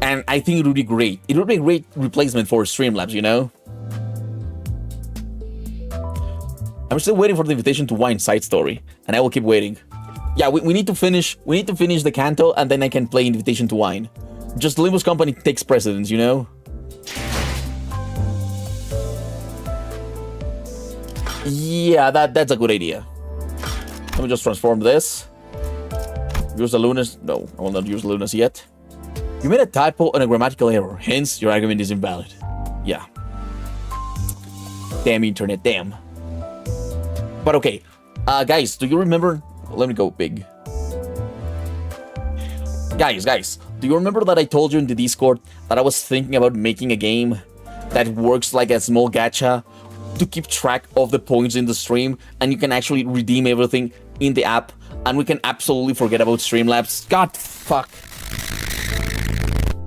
and I think it would be great. It would be a great replacement for Streamlabs, you know? I'm still waiting for the invitation to wine side story, and I will keep waiting. Yeah, we need to finish the canto, and then I can play Invitation to Wine. Just Limbus Company takes precedence, you know? Yeah, that's a good idea. Let me just transform this. Use the Lunas. No, I will not use the Lunas yet. You made a typo and a grammatical error, hence your argument is invalid. Yeah. Damn internet, damn. But okay, guys, do you remember? Let me go big. Guys, do you remember that I told you in the Discord that I was thinking about making a game that works like a small gacha to keep track of the points in the stream, and you can actually redeem everything in the app, and we can absolutely forget about Streamlabs? God, fuck.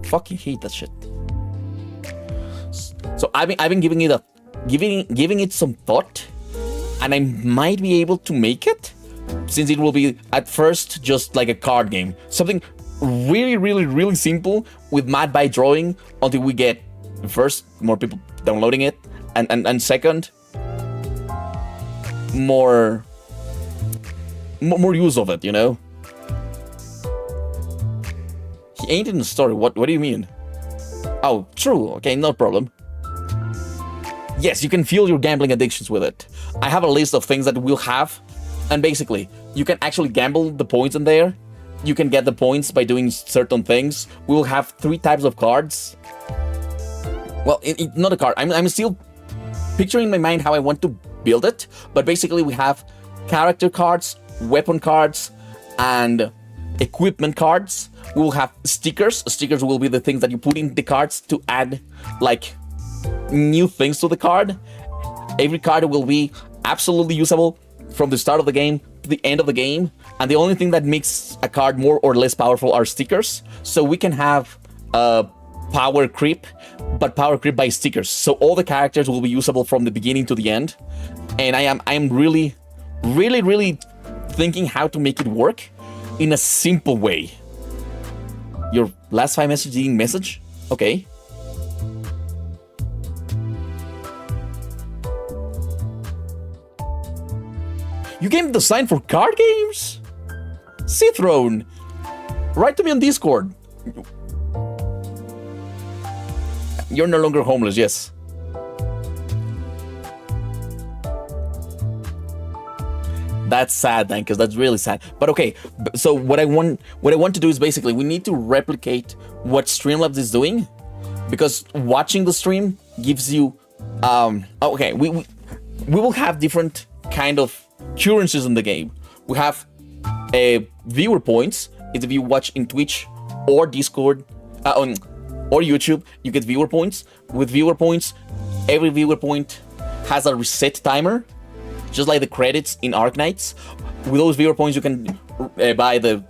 Fucking hate that shit. So I've been giving it some thought, and I might be able to make it, since it will be at first just like a card game, something really simple with matte by drawing until we get first more people downloading it, and second more use of it, you know? He ain't in the story. What do you mean? Oh, true. Okay, no problem. Yes, you can fuel your gambling addictions with it. I have a list of things that we'll have, and basically, you can actually gamble the points in there. You can get the points by doing certain things. We will have 3 types of cards. Well, not a card. I'm still picturing in my mind how I want to build it, but basically we have character cards, weapon cards, and equipment cards. We will have stickers. Stickers will be the things that you put in the cards to add like new things to the card. Every card will be absolutely usable from the start of the game to the end of the game, and the only thing that makes a card more or less powerful are stickers. So we can have power creep, but power creep by stickers. So all the characters will be usable from the beginning to the end. And I am really thinking how to make it work in a simple way. Your last 5 messages didn't message? Okay. You game design for card games? C-Throne, write to me on Discord. You're no longer homeless, yes. That's sad, then, because that's really sad. But okay, so what I want to do is basically we need to replicate what Streamlabs is doing, because watching the stream gives you okay, we will have different kind of currencies in the game. We have viewer points. If you watch in Twitch or Discord or YouTube, you get viewer points. With viewer points, every viewer point has a reset timer, just like the credits in Arknights. With those viewer points, you can buy the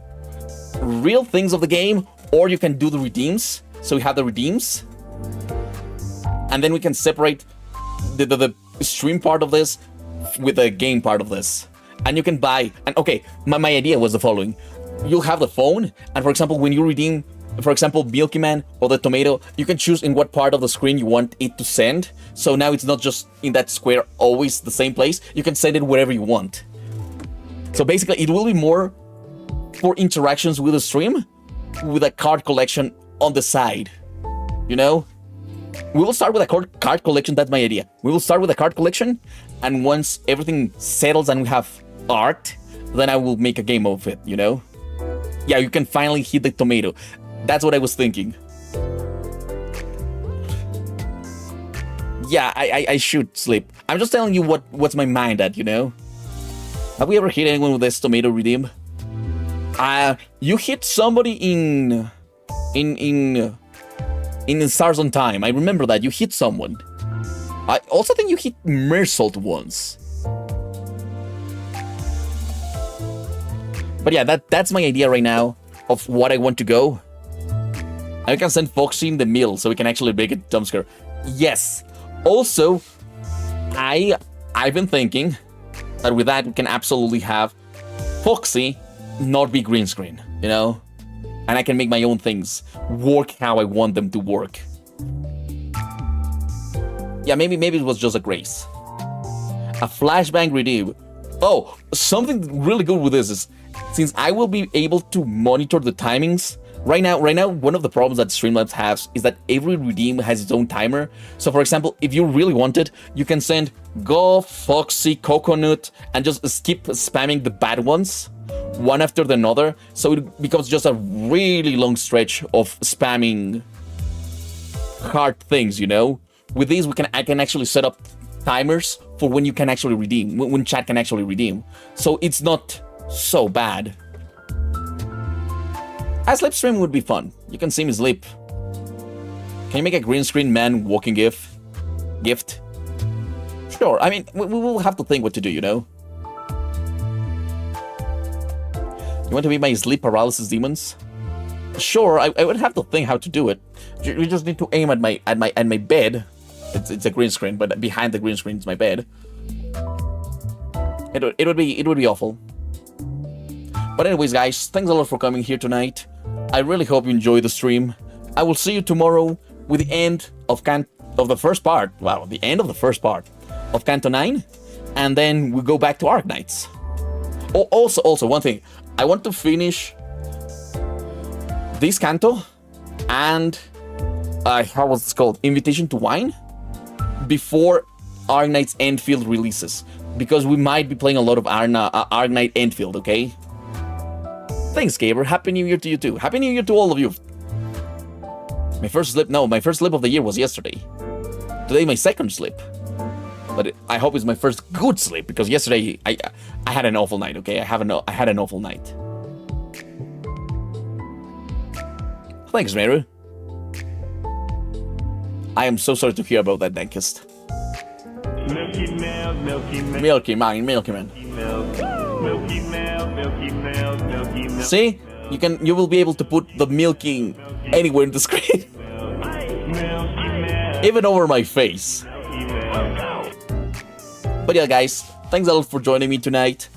real things of the game, or you can do the redeems. So we have the redeems, and then we can separate the stream part of this with the game part of this. And you can buy, and okay, my idea was the following. You'll have the phone, and for example, when you redeem, for example, Milky Man or the tomato, you can choose in what part of the screen you want it to send. So now it's not just in that square, always the same place. You can send it wherever you want. So basically, it will be more for interactions with the stream, with a card collection on the side. You know? We will start with a card collection, that's my idea. We will start with a card collection, and once everything settles and we have art, then I will make a game of it, you know? Yeah, you can finally hit the tomato. That's what I was thinking. Yeah, I should sleep. I'm just telling you what's my mind at, you know? Have we ever hit anyone with this tomato redeem? You hit somebody in Stars on Time. I remember that. You hit someone. I also think you hit Mersault once. But yeah, that's my idea right now of what I want to go. I can send Foxy in the middle so we can actually make it jumpscare. Yes. Also, I've been thinking that with that we can absolutely have Foxy not be green screen, you know? And I can make my own things work how I want them to work. Yeah, maybe it was just a grace. A flashbang redeem. Oh, something really good with this is, since I will be able to monitor the timings, right now, one of the problems that Streamlabs has is that every redeem has its own timer. So for example, if you really want it, you can send Go, Foxy, Coconut, and just keep spamming the bad ones, one after another. So it becomes just a really long stretch of spamming hard things, you know? With these, I can actually set up timers for when you can actually redeem, when chat can actually redeem. So it's not so bad. A sleep stream would be fun. You can see me sleep. Can you make a green screen man walking gift? Sure, I mean, we will have to think what to do, you know? You want to be my sleep paralysis demons? Sure, I would have to think how to do it. You just need to aim at my bed. It's a green screen, but behind the green screen is my bed. It would be awful. But anyways, guys, thanks a lot for coming here tonight. I really hope you enjoyed the stream. I will see you tomorrow with the end of the first part. Wow, the end of the first part of Canto IX, and then we go back to Arknights. Oh, also one thing, I want to finish this Canto and how was it called? Invitation to Wine before Arknights Enfield releases, because we might be playing a lot of Arknight Enfield, okay? Thanks, Gaber. Happy New Year to you too. Happy New Year to all of you. My first slip of the year was yesterday. Today my second sleep. But I hope it's my first good sleep, because yesterday I had an awful night, okay? I had an awful night. Thanks, Meru. I am so sorry to hear about that, dentist. Milky man. See? You will be able to put the milking anywhere in the screen. Even over my face. But yeah, guys, thanks a lot for joining me tonight.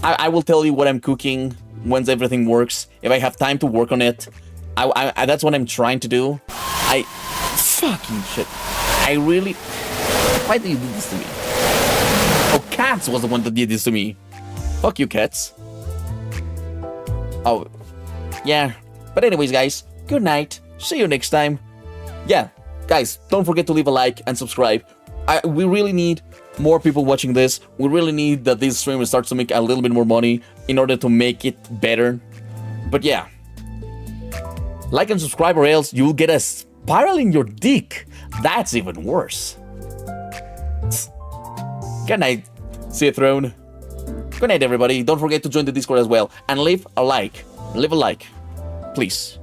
I will tell you what I'm cooking once everything works. If I have time to work on it, that's what I'm trying to do. Fucking shit. I really... Why did you do this to me? Oh, Cats was the one that did this to me. Fuck you, Cats. Oh, yeah. But anyways, guys, good night. See you next time. Yeah, guys, don't forget to leave a like and subscribe. We really need more people watching this. We really need that this stream starts to make a little bit more money in order to make it better. But yeah, like and subscribe, or else you'll get a spiral in your dick. That's even worse. Good night, see you, Throne. Good night, everybody. Don't forget to join the Discord as well, and leave a like. Leave a like, please.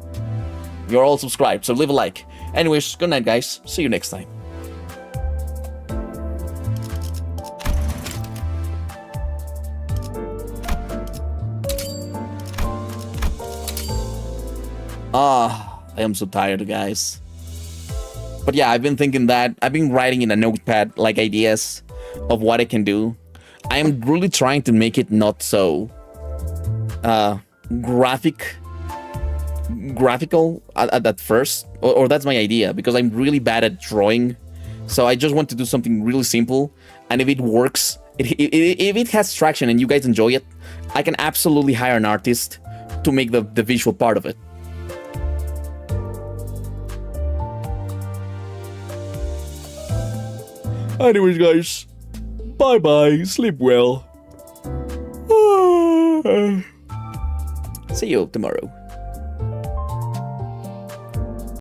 You're all subscribed, so leave a like. Anyways, good night, guys. See you next time. I am so tired, guys. But yeah, I've been thinking that. I've been writing in a notepad, like, ideas of what I can do. I am really trying to make it not so graphical at first, or that's my idea, because I'm really bad at drawing. So I just want to do something really simple, and if it works, if it has traction and you guys enjoy it, I can absolutely hire an artist to make the visual part of it. Anyways, guys, bye-bye, sleep well. See you tomorrow.